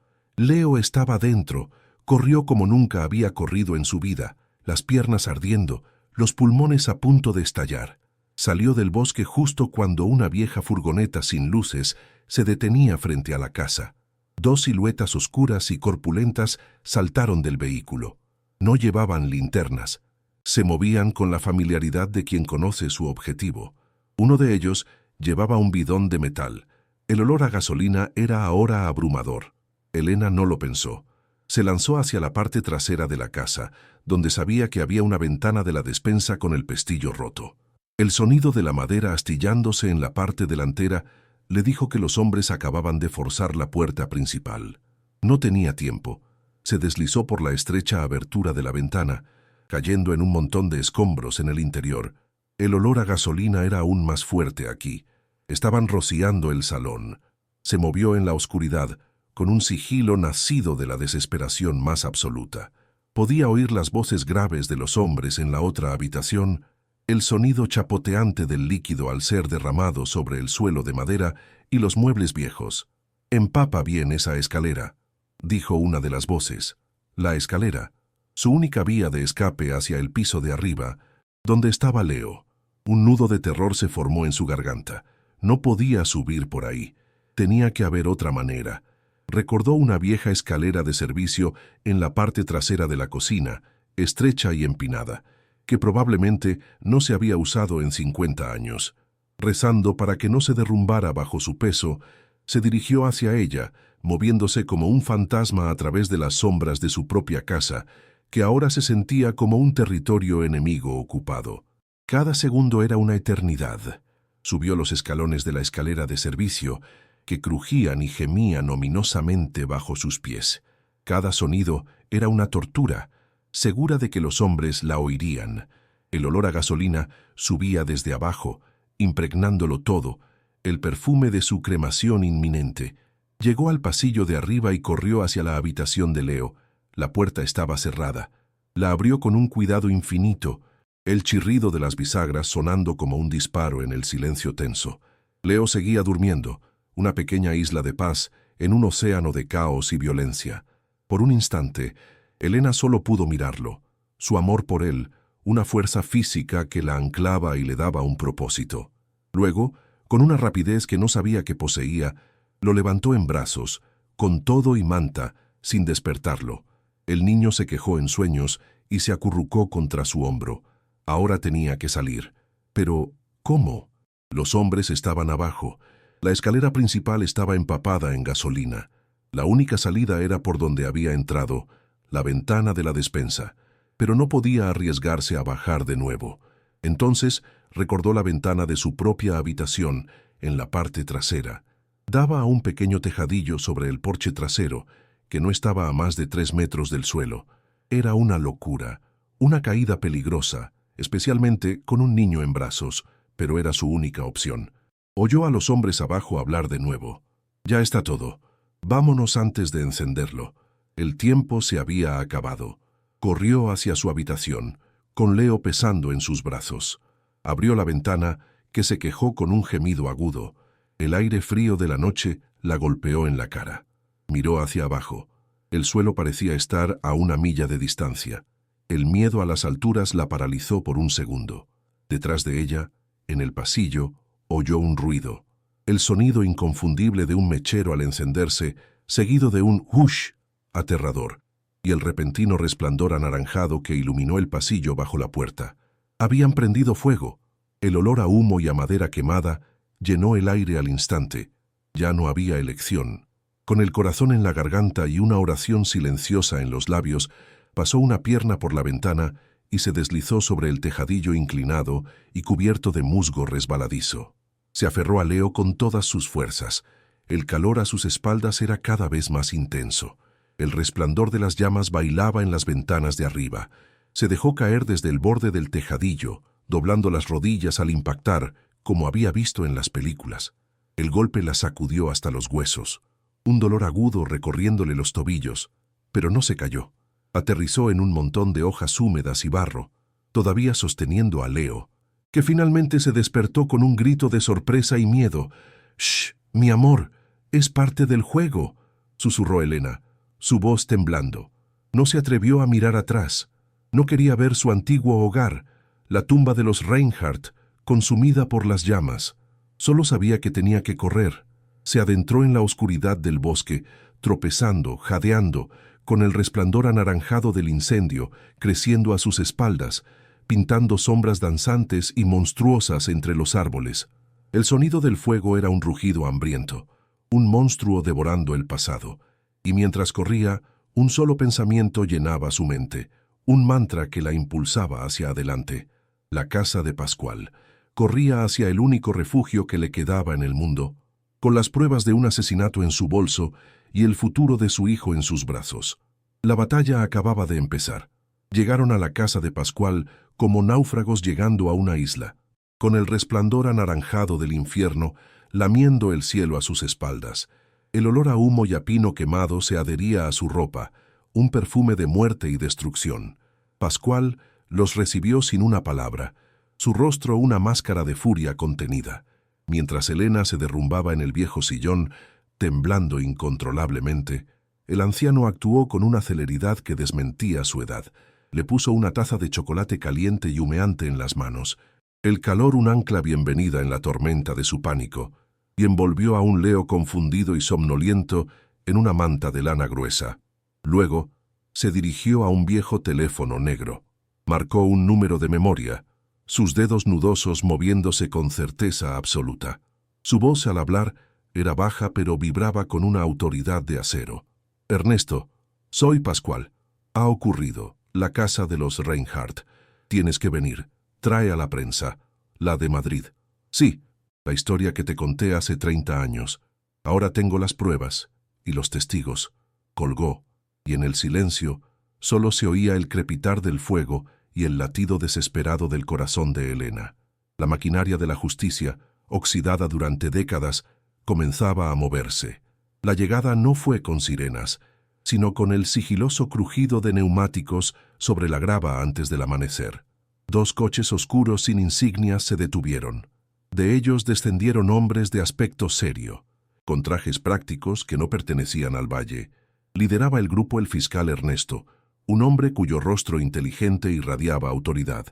A: estaba dentro. Corrió como nunca había corrido en su vida, las piernas ardiendo, los pulmones a punto de estallar. Salió del bosque justo cuando una vieja furgoneta sin luces se detenía frente a la casa. Dos siluetas oscuras y corpulentas saltaron del vehículo. No llevaban linternas. Se movían con la familiaridad de quien conoce su objetivo. Uno de ellos llevaba un bidón de metal. El olor a gasolina era ahora abrumador. Elena no lo pensó. Se lanzó hacia la parte trasera de la casa, donde sabía que había una ventana de la despensa con el pestillo roto. El sonido de la madera astillándose en la parte delantera le dijo que los hombres acababan de forzar la puerta principal. No tenía tiempo. Se deslizó por la estrecha abertura de la ventana, cayendo en un montón de escombros en el interior. El olor a gasolina era aún más fuerte aquí. Estaban rociando el salón. Se movió en la oscuridad, con un sigilo nacido de la desesperación más absoluta. Podía oír las voces graves de los hombres en la otra habitación, el sonido chapoteante del líquido al ser derramado sobre el suelo de madera y los muebles viejos. «Empapa bien esa escalera», dijo una de las voces. La escalera, su única vía de escape hacia el piso de arriba, donde estaba Leo. Un nudo de terror se formó en su garganta. No podía subir por ahí. Tenía que haber otra manera. Recordó una vieja escalera de servicio en la parte trasera de la cocina, estrecha y empinada, que probablemente no se había usado en 50 años. Rezando para que no se derrumbara bajo su peso, se dirigió hacia ella, moviéndose como un fantasma a través de las sombras de su propia casa, que ahora se sentía como un territorio enemigo ocupado. Cada segundo era una eternidad. Subió los escalones de la escalera de servicio, que crujían y gemían ominosamente bajo sus pies. Cada sonido era una tortura, segura de que los hombres la oirían. El olor a gasolina subía desde abajo, impregnándolo todo, el perfume de su cremación inminente. Llegó al pasillo de arriba y corrió hacia la habitación de Leo. La puerta estaba cerrada. La abrió con un cuidado infinito, el chirrido de las bisagras sonando como un disparo en el silencio tenso. Leo seguía durmiendo, una pequeña isla de paz en un océano de caos y violencia. Por un instante, Elena solo pudo mirarlo. Su amor por él, una fuerza física que la anclaba y le daba un propósito. Luego, con una rapidez que no sabía que poseía, lo levantó en brazos, con todo y manta, sin despertarlo. El niño se quejó en sueños y se acurrucó contra su hombro. Ahora tenía que salir. Pero, ¿cómo? Los hombres estaban abajo. La escalera principal estaba empapada en gasolina. La única salida era por donde había entrado, la ventana de la despensa, pero no podía arriesgarse a bajar de nuevo. Entonces recordó la ventana de su propia habitación, en la parte trasera. Daba a un pequeño tejadillo sobre el porche trasero, que no estaba a más de 3 metros del suelo. Era una locura, una caída peligrosa, especialmente con un niño en brazos, pero era su única opción. Oyó a los hombres abajo hablar de nuevo. «Ya está todo. Vámonos antes de encenderlo». El tiempo se había acabado. Corrió hacia su habitación, con Leo pesando en sus brazos. Abrió la ventana, que se quejó con un gemido agudo. El aire frío de la noche la golpeó en la cara. Miró hacia abajo. El suelo parecía estar a 1 milla de distancia. El miedo a las alturas la paralizó por un segundo. Detrás de ella, en el pasillo, oyó un ruido. El sonido inconfundible de un mechero al encenderse, seguido de un «hush» aterrador, y el repentino resplandor anaranjado que iluminó el pasillo bajo la puerta. Habían prendido fuego. El olor a humo y a madera quemada llenó el aire al instante. Ya no había elección. Con el corazón en la garganta y una oración silenciosa en los labios, pasó una pierna por la ventana y se deslizó sobre el tejadillo inclinado y cubierto de musgo resbaladizo. Se aferró a Leo con todas sus fuerzas. El calor a sus espaldas era cada vez más intenso. El resplandor de las llamas bailaba en las ventanas de arriba. Se dejó caer desde el borde del tejadillo, doblando las rodillas al impactar, como había visto en las películas. El golpe la sacudió hasta los huesos. un dolor agudo recorriéndole los tobillos, pero no se cayó. Aterrizó en un montón de hojas húmedas y barro, todavía sosteniendo a Leo, que finalmente se despertó con un grito de sorpresa y miedo. «¡Shh, mi amor! Es parte del juego», susurró Elena, su voz temblando. No se atrevió a mirar atrás. No quería ver su antiguo hogar, la tumba de los Reinhardt, consumida por las llamas. Solo sabía que tenía que correr. Se adentró en la oscuridad del bosque, tropezando, jadeando, con el resplandor anaranjado del incendio creciendo a sus espaldas, pintando sombras danzantes y monstruosas entre los árboles. El sonido del fuego era un rugido hambriento, un monstruo devorando el pasado, y mientras corría, un solo pensamiento llenaba su mente, un mantra que la impulsaba hacia adelante. La casa de Pascual. Corría hacia el único refugio que le quedaba en el mundo, con las pruebas de un asesinato en su bolso y el futuro de su hijo en sus brazos. La batalla acababa de empezar. Llegaron a la casa de Pascual como náufragos llegando a una isla, con el resplandor anaranjado del infierno lamiendo el cielo a sus espaldas. El olor a humo y a pino quemado se adhería a su ropa, un perfume de muerte y destrucción. Pascual los recibió sin una palabra, su rostro una máscara de furia contenida, mientras Elena se derrumbaba en el viejo sillón, temblando incontrolablemente. El anciano actuó con una celeridad que desmentía su edad. Le puso una taza de chocolate caliente y humeante en las manos, el calor un ancla bienvenida en la tormenta de su pánico, y envolvió a un Leo confundido y somnoliento en una manta de lana gruesa. Luego, se dirigió a un viejo teléfono negro. Marcó un número de memoria, sus dedos nudosos moviéndose con certeza absoluta. Su voz al hablar era baja pero vibraba con una autoridad de acero. «Ernesto, soy Pascual. Ha ocurrido. La casa de los Reinhardt. Tienes que venir. Trae a la prensa. La de Madrid. Sí, la historia que te conté hace 30 años. Ahora tengo las pruebas y los testigos». Colgó, y en el silencio solo se oía el crepitar del fuego y el latido desesperado del corazón de Elena. La maquinaria de la justicia, oxidada durante décadas, comenzaba a moverse. La llegada no fue con sirenas, sino con el sigiloso crujido de neumáticos sobre la grava antes del amanecer. 2 coches oscuros sin insignias se detuvieron. De ellos descendieron hombres de aspecto serio, con trajes prácticos que no pertenecían al valle. Lideraba el grupo el fiscal Ernesto, un hombre cuyo rostro inteligente irradiaba autoridad.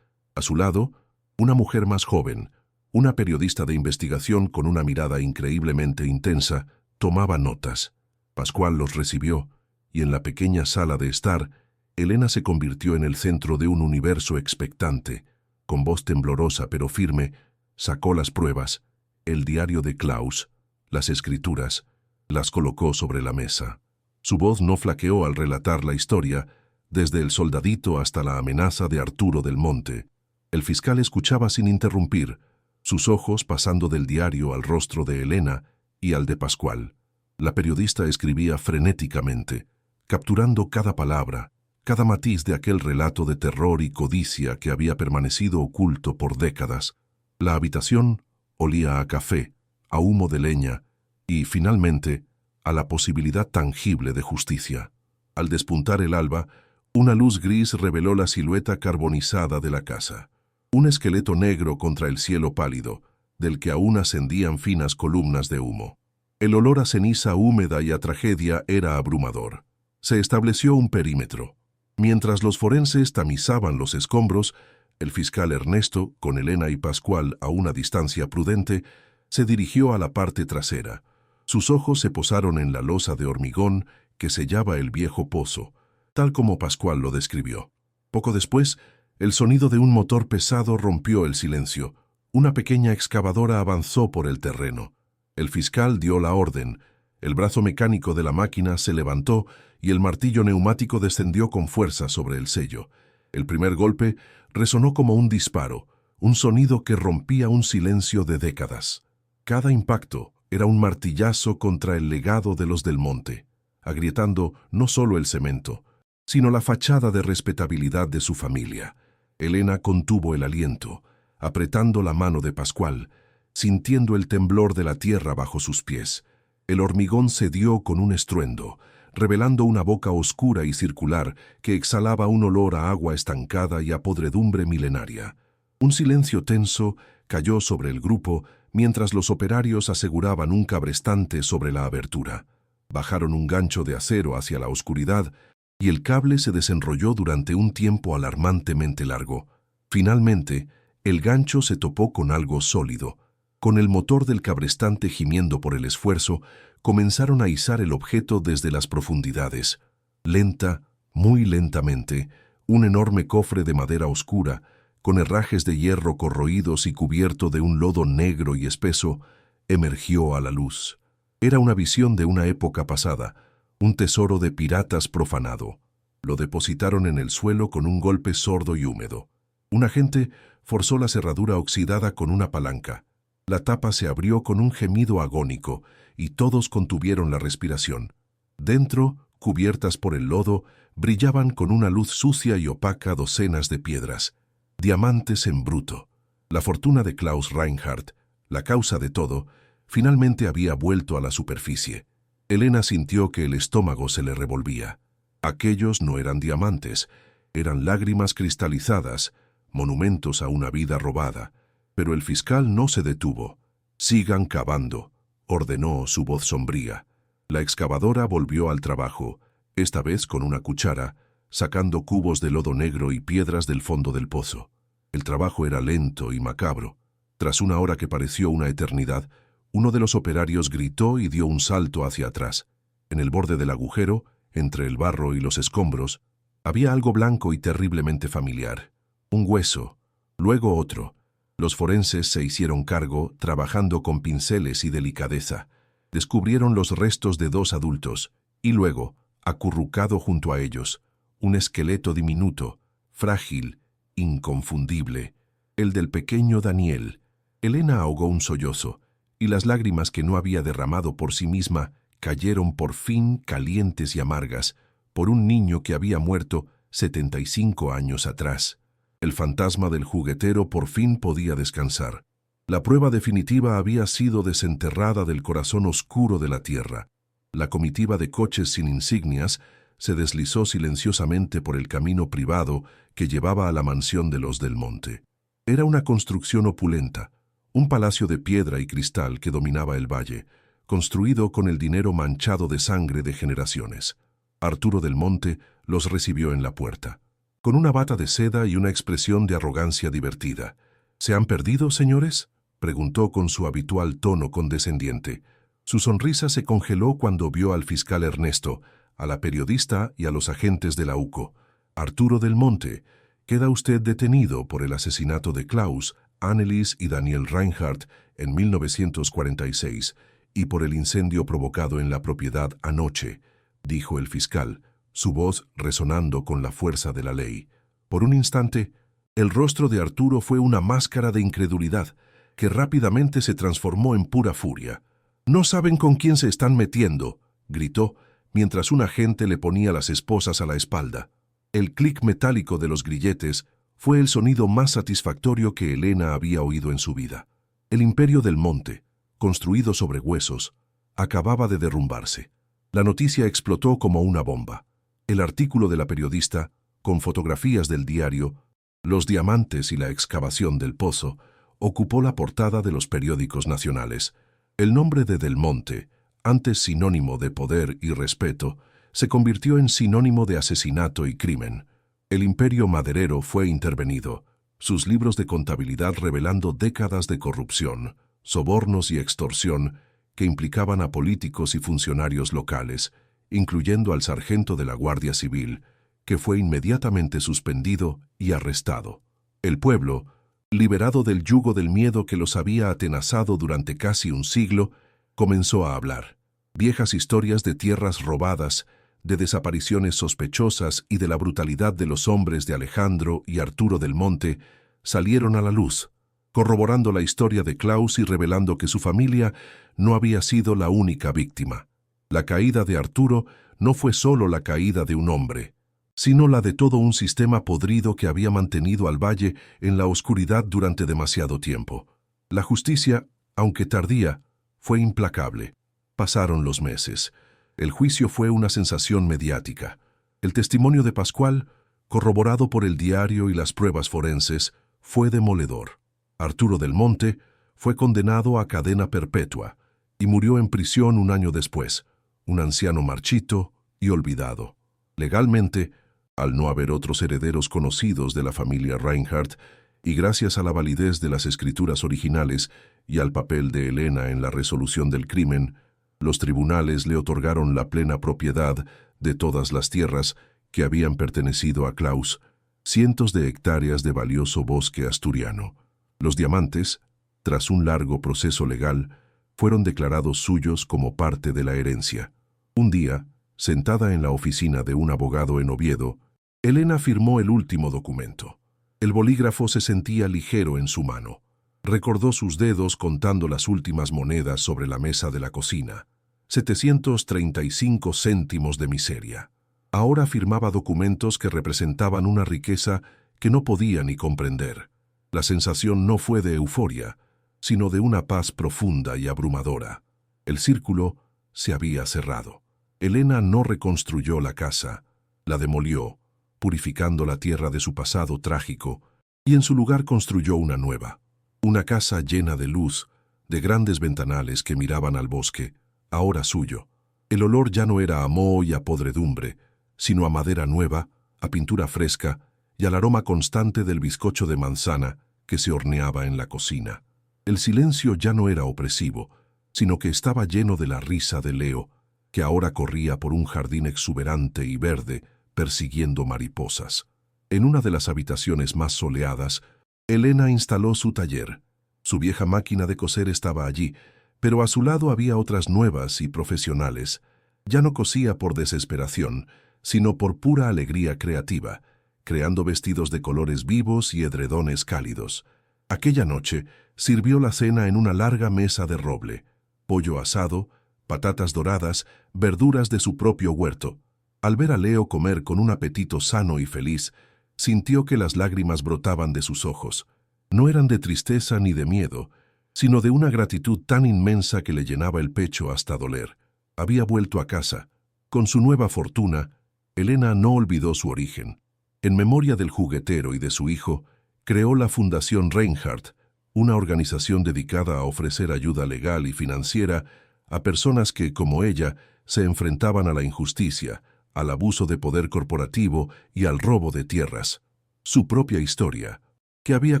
A: A su lado, una mujer más joven, una periodista de investigación con una mirada increíblemente intensa, tomaba notas. Pascual los recibió, y en la pequeña sala de estar, Elena se convirtió en el centro de un universo expectante. Con voz temblorosa pero firme, sacó las pruebas, el diario de Klaus, las escrituras, las colocó sobre la mesa. Su voz no flaqueó al relatar la historia, desde el soldadito hasta la amenaza de Arturo del Monte. El fiscal escuchaba sin interrumpir, sus ojos pasando del diario al rostro de Elena y al de Pascual. La periodista escribía frenéticamente, capturando cada palabra, cada matiz de aquel relato de terror y codicia que había permanecido oculto por décadas. La habitación olía a café, a humo de leña y, finalmente, a la posibilidad tangible de justicia. Al despuntar el alba, una luz gris reveló la silueta carbonizada de la casa. Un esqueleto negro contra el cielo pálido, del que aún ascendían finas columnas de humo. El olor a ceniza húmeda y a tragedia era abrumador. Se estableció un perímetro. Mientras los forenses tamizaban los escombros, el fiscal Ernesto, con Elena y Pascual a una distancia prudente, se dirigió a la parte trasera. Sus ojos se posaron en la losa de hormigón que sellaba el viejo pozo, tal como Pascual lo describió. Poco después, el sonido de un motor pesado rompió el silencio. Una pequeña excavadora avanzó por el terreno. El fiscal dio la orden. El brazo mecánico de la máquina se levantó y el martillo neumático descendió con fuerza sobre el sello. El primer golpe resonó como un disparo, un sonido que rompía un silencio de décadas. Cada impacto era un martillazo contra el legado de los del Monte, agrietando no solo el cemento, sino la fachada de respetabilidad de su familia. Elena contuvo el aliento, apretando la mano de Pascual, sintiendo el temblor de la tierra bajo sus pies. El hormigón cedió con un estruendo, revelando una boca oscura y circular que exhalaba un olor a agua estancada y a podredumbre milenaria. Un silencio tenso cayó sobre el grupo mientras los operarios aseguraban un cabrestante sobre la abertura. Bajaron un gancho de acero hacia la oscuridad y el cable se desenrolló durante un tiempo alarmantemente largo. Finalmente, el gancho se topó con algo sólido. Con el motor del cabrestante gimiendo por el esfuerzo, comenzaron a izar el objeto desde las profundidades. Lenta, muy lentamente, un enorme cofre de madera oscura, con herrajes de hierro corroídos y cubierto de un lodo negro y espeso, emergió a la luz. Era una visión de una época pasada, un tesoro de piratas profanado. Lo depositaron en el suelo con un golpe sordo y húmedo. Un agente forzó la cerradura oxidada con una palanca. La tapa se abrió con un gemido agónico y todos contuvieron la respiración. Dentro, cubiertas por el lodo, brillaban con una luz sucia y opaca docenas de piedras. Diamantes en bruto. La fortuna de Klaus Reinhardt, la causa de todo, finalmente había vuelto a la superficie. Elena sintió que el estómago se le revolvía. Aquellos no eran diamantes, eran lágrimas cristalizadas, monumentos a una vida robada. Pero el fiscal no se detuvo. «Sigan cavando», ordenó su voz sombría. La excavadora volvió al trabajo, esta vez con una cuchara, sacando cubos de lodo negro y piedras del fondo del pozo. El trabajo era lento y macabro. Tras una hora que pareció una eternidad, uno de los operarios gritó y dio un salto hacia atrás. En el borde del agujero, entre el barro y los escombros, había algo blanco y terriblemente familiar. Un hueso, luego otro. Los forenses se hicieron cargo, trabajando con pinceles y delicadeza. Descubrieron los restos de 2 adultos, y luego, acurrucado junto a ellos, un esqueleto diminuto, frágil, inconfundible, el del pequeño Daniel. Elena ahogó un sollozo, y las lágrimas que no había derramado por sí misma cayeron por fin calientes y amargas por un niño que había muerto 75 años atrás. El fantasma del juguetero por fin podía descansar. La prueba definitiva había sido desenterrada del corazón oscuro de la tierra. La comitiva de coches sin insignias se deslizó silenciosamente por el camino privado que llevaba a la mansión de los Del Monte. Era una construcción opulenta, un palacio de piedra y cristal que dominaba el valle, construido con el dinero manchado de sangre de generaciones. Arturo Del Monte los recibió en la puerta, con una bata de seda y una expresión de arrogancia divertida. «¿Se han perdido, señores?», preguntó con su habitual tono condescendiente. Su sonrisa se congeló cuando vio al fiscal Ernesto, a la periodista y a los agentes de la UCO. «Arturo Del Monte, queda usted detenido por el asesinato de Klaus, Annelies y Daniel Reinhardt en 1946 y por el incendio provocado en la propiedad anoche», dijo el fiscal, su voz resonando con la fuerza de la ley. Por un instante, el rostro de Arturo fue una máscara de incredulidad que rápidamente se transformó en pura furia. «No saben con quién se están metiendo», gritó, mientras un agente le ponía las esposas a la espalda. El clic metálico de los grilletes fue el sonido más satisfactorio que Elena había oído en su vida. El imperio del monte, construido sobre huesos, acababa de derrumbarse. La noticia explotó como una bomba. El artículo de la periodista, con fotografías del diario, los diamantes y la excavación del pozo, ocupó la portada de los periódicos nacionales. El nombre de Del Monte, antes sinónimo de poder y respeto, se convirtió en sinónimo de asesinato y crimen. El imperio maderero fue intervenido, sus libros de contabilidad revelando décadas de corrupción, sobornos y extorsión que implicaban a políticos y funcionarios locales, incluyendo al sargento de la Guardia Civil, que fue inmediatamente suspendido y arrestado. El pueblo, liberado del yugo del miedo que los había atenazado durante casi un siglo, comenzó a hablar. Viejas historias de tierras robadas, de desapariciones sospechosas y de la brutalidad de los hombres de Alejandro y Arturo Del Monte salieron a la luz, corroborando la historia de Klaus y revelando que su familia no había sido la única víctima. La caída de Arturo no fue solo la caída de un hombre, sino la de todo un sistema podrido que había mantenido al valle en la oscuridad durante demasiado tiempo. La justicia, aunque tardía, fue implacable. Pasaron los meses. El juicio fue una sensación mediática. El testimonio de Pascual, corroborado por el diario y las pruebas forenses, fue demoledor. Arturo del Monte fue condenado a cadena perpetua y murió en prisión un año después, un anciano marchito y olvidado. Legalmente, al no haber otros herederos conocidos de la familia Reinhardt, y gracias a la validez de las escrituras originales y al papel de Elena en la resolución del crimen, los tribunales le otorgaron la plena propiedad de todas las tierras que habían pertenecido a Klaus, cientos de hectáreas de valioso bosque asturiano. Los diamantes, tras un largo proceso legal, fueron declarados suyos como parte de la herencia. Un día, sentada en la oficina de un abogado en Oviedo, Elena firmó el último documento. El bolígrafo se sentía ligero en su mano. Recordó sus dedos contando las últimas monedas sobre la mesa de la cocina. 735 céntimos de miseria. Ahora firmaba documentos que representaban una riqueza que no podía ni comprender. La sensación no fue de euforia, sino de una paz profunda y abrumadora. El círculo se había cerrado. Elena no reconstruyó la casa, la demolió, purificando la tierra de su pasado trágico, y en su lugar construyó una nueva. Una casa llena de luz, de grandes ventanales que miraban al bosque, ahora suyo. El olor ya no era a moho y a podredumbre, sino a madera nueva, a pintura fresca y al aroma constante del bizcocho de manzana que se horneaba en la cocina. El silencio ya no era opresivo, sino que estaba lleno de la risa de Leo, que ahora corría por un jardín exuberante y verde, persiguiendo mariposas. En una de las habitaciones más soleadas, Elena instaló su taller. Su vieja máquina de coser estaba allí, pero a su lado había otras nuevas y profesionales. Ya no cosía por desesperación, sino por pura alegría creativa, creando vestidos de colores vivos y edredones cálidos. Aquella noche sirvió la cena en una larga mesa de roble, pollo asado, patatas doradas, verduras de su propio huerto. Al ver a Leo comer con un apetito sano y feliz, sintió que las lágrimas brotaban de sus ojos. No eran de tristeza ni de miedo, sino de una gratitud tan inmensa que le llenaba el pecho hasta doler. Había vuelto a casa. Con su nueva fortuna, Elena no olvidó su origen. En memoria del juguetero y de su hijo, creó la Fundación Reinhardt, una organización dedicada a ofrecer ayuda legal y financiera a personas que, como ella, se enfrentaban a la injusticia, al abuso de poder corporativo y al robo de tierras. Su propia historia, que había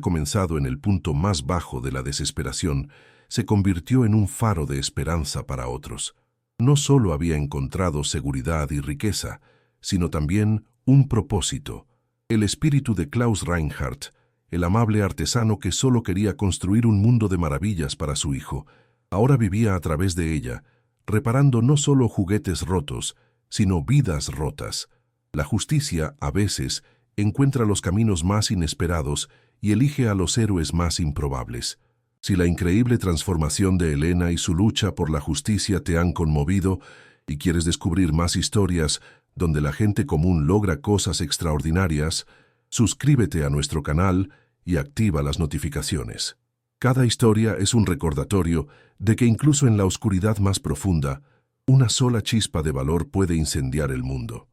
A: comenzado en el punto más bajo de la desesperación, se convirtió en un faro de esperanza para otros. No solo había encontrado seguridad y riqueza, sino también un propósito. El espíritu de Klaus Reinhardt, el amable artesano que solo quería construir un mundo de maravillas para su hijo, ahora vivía a través de ella, reparando no solo juguetes rotos, sino vidas rotas. La justicia, a veces, encuentra los caminos más inesperados y elige a los héroes más improbables. Si la increíble transformación de Elena y su lucha por la justicia te han conmovido y quieres descubrir más historias donde la gente común logra cosas extraordinarias, suscríbete a nuestro canal y activa las notificaciones. Cada historia es un recordatorio de que incluso en la oscuridad más profunda, una sola chispa de valor puede incendiar el mundo.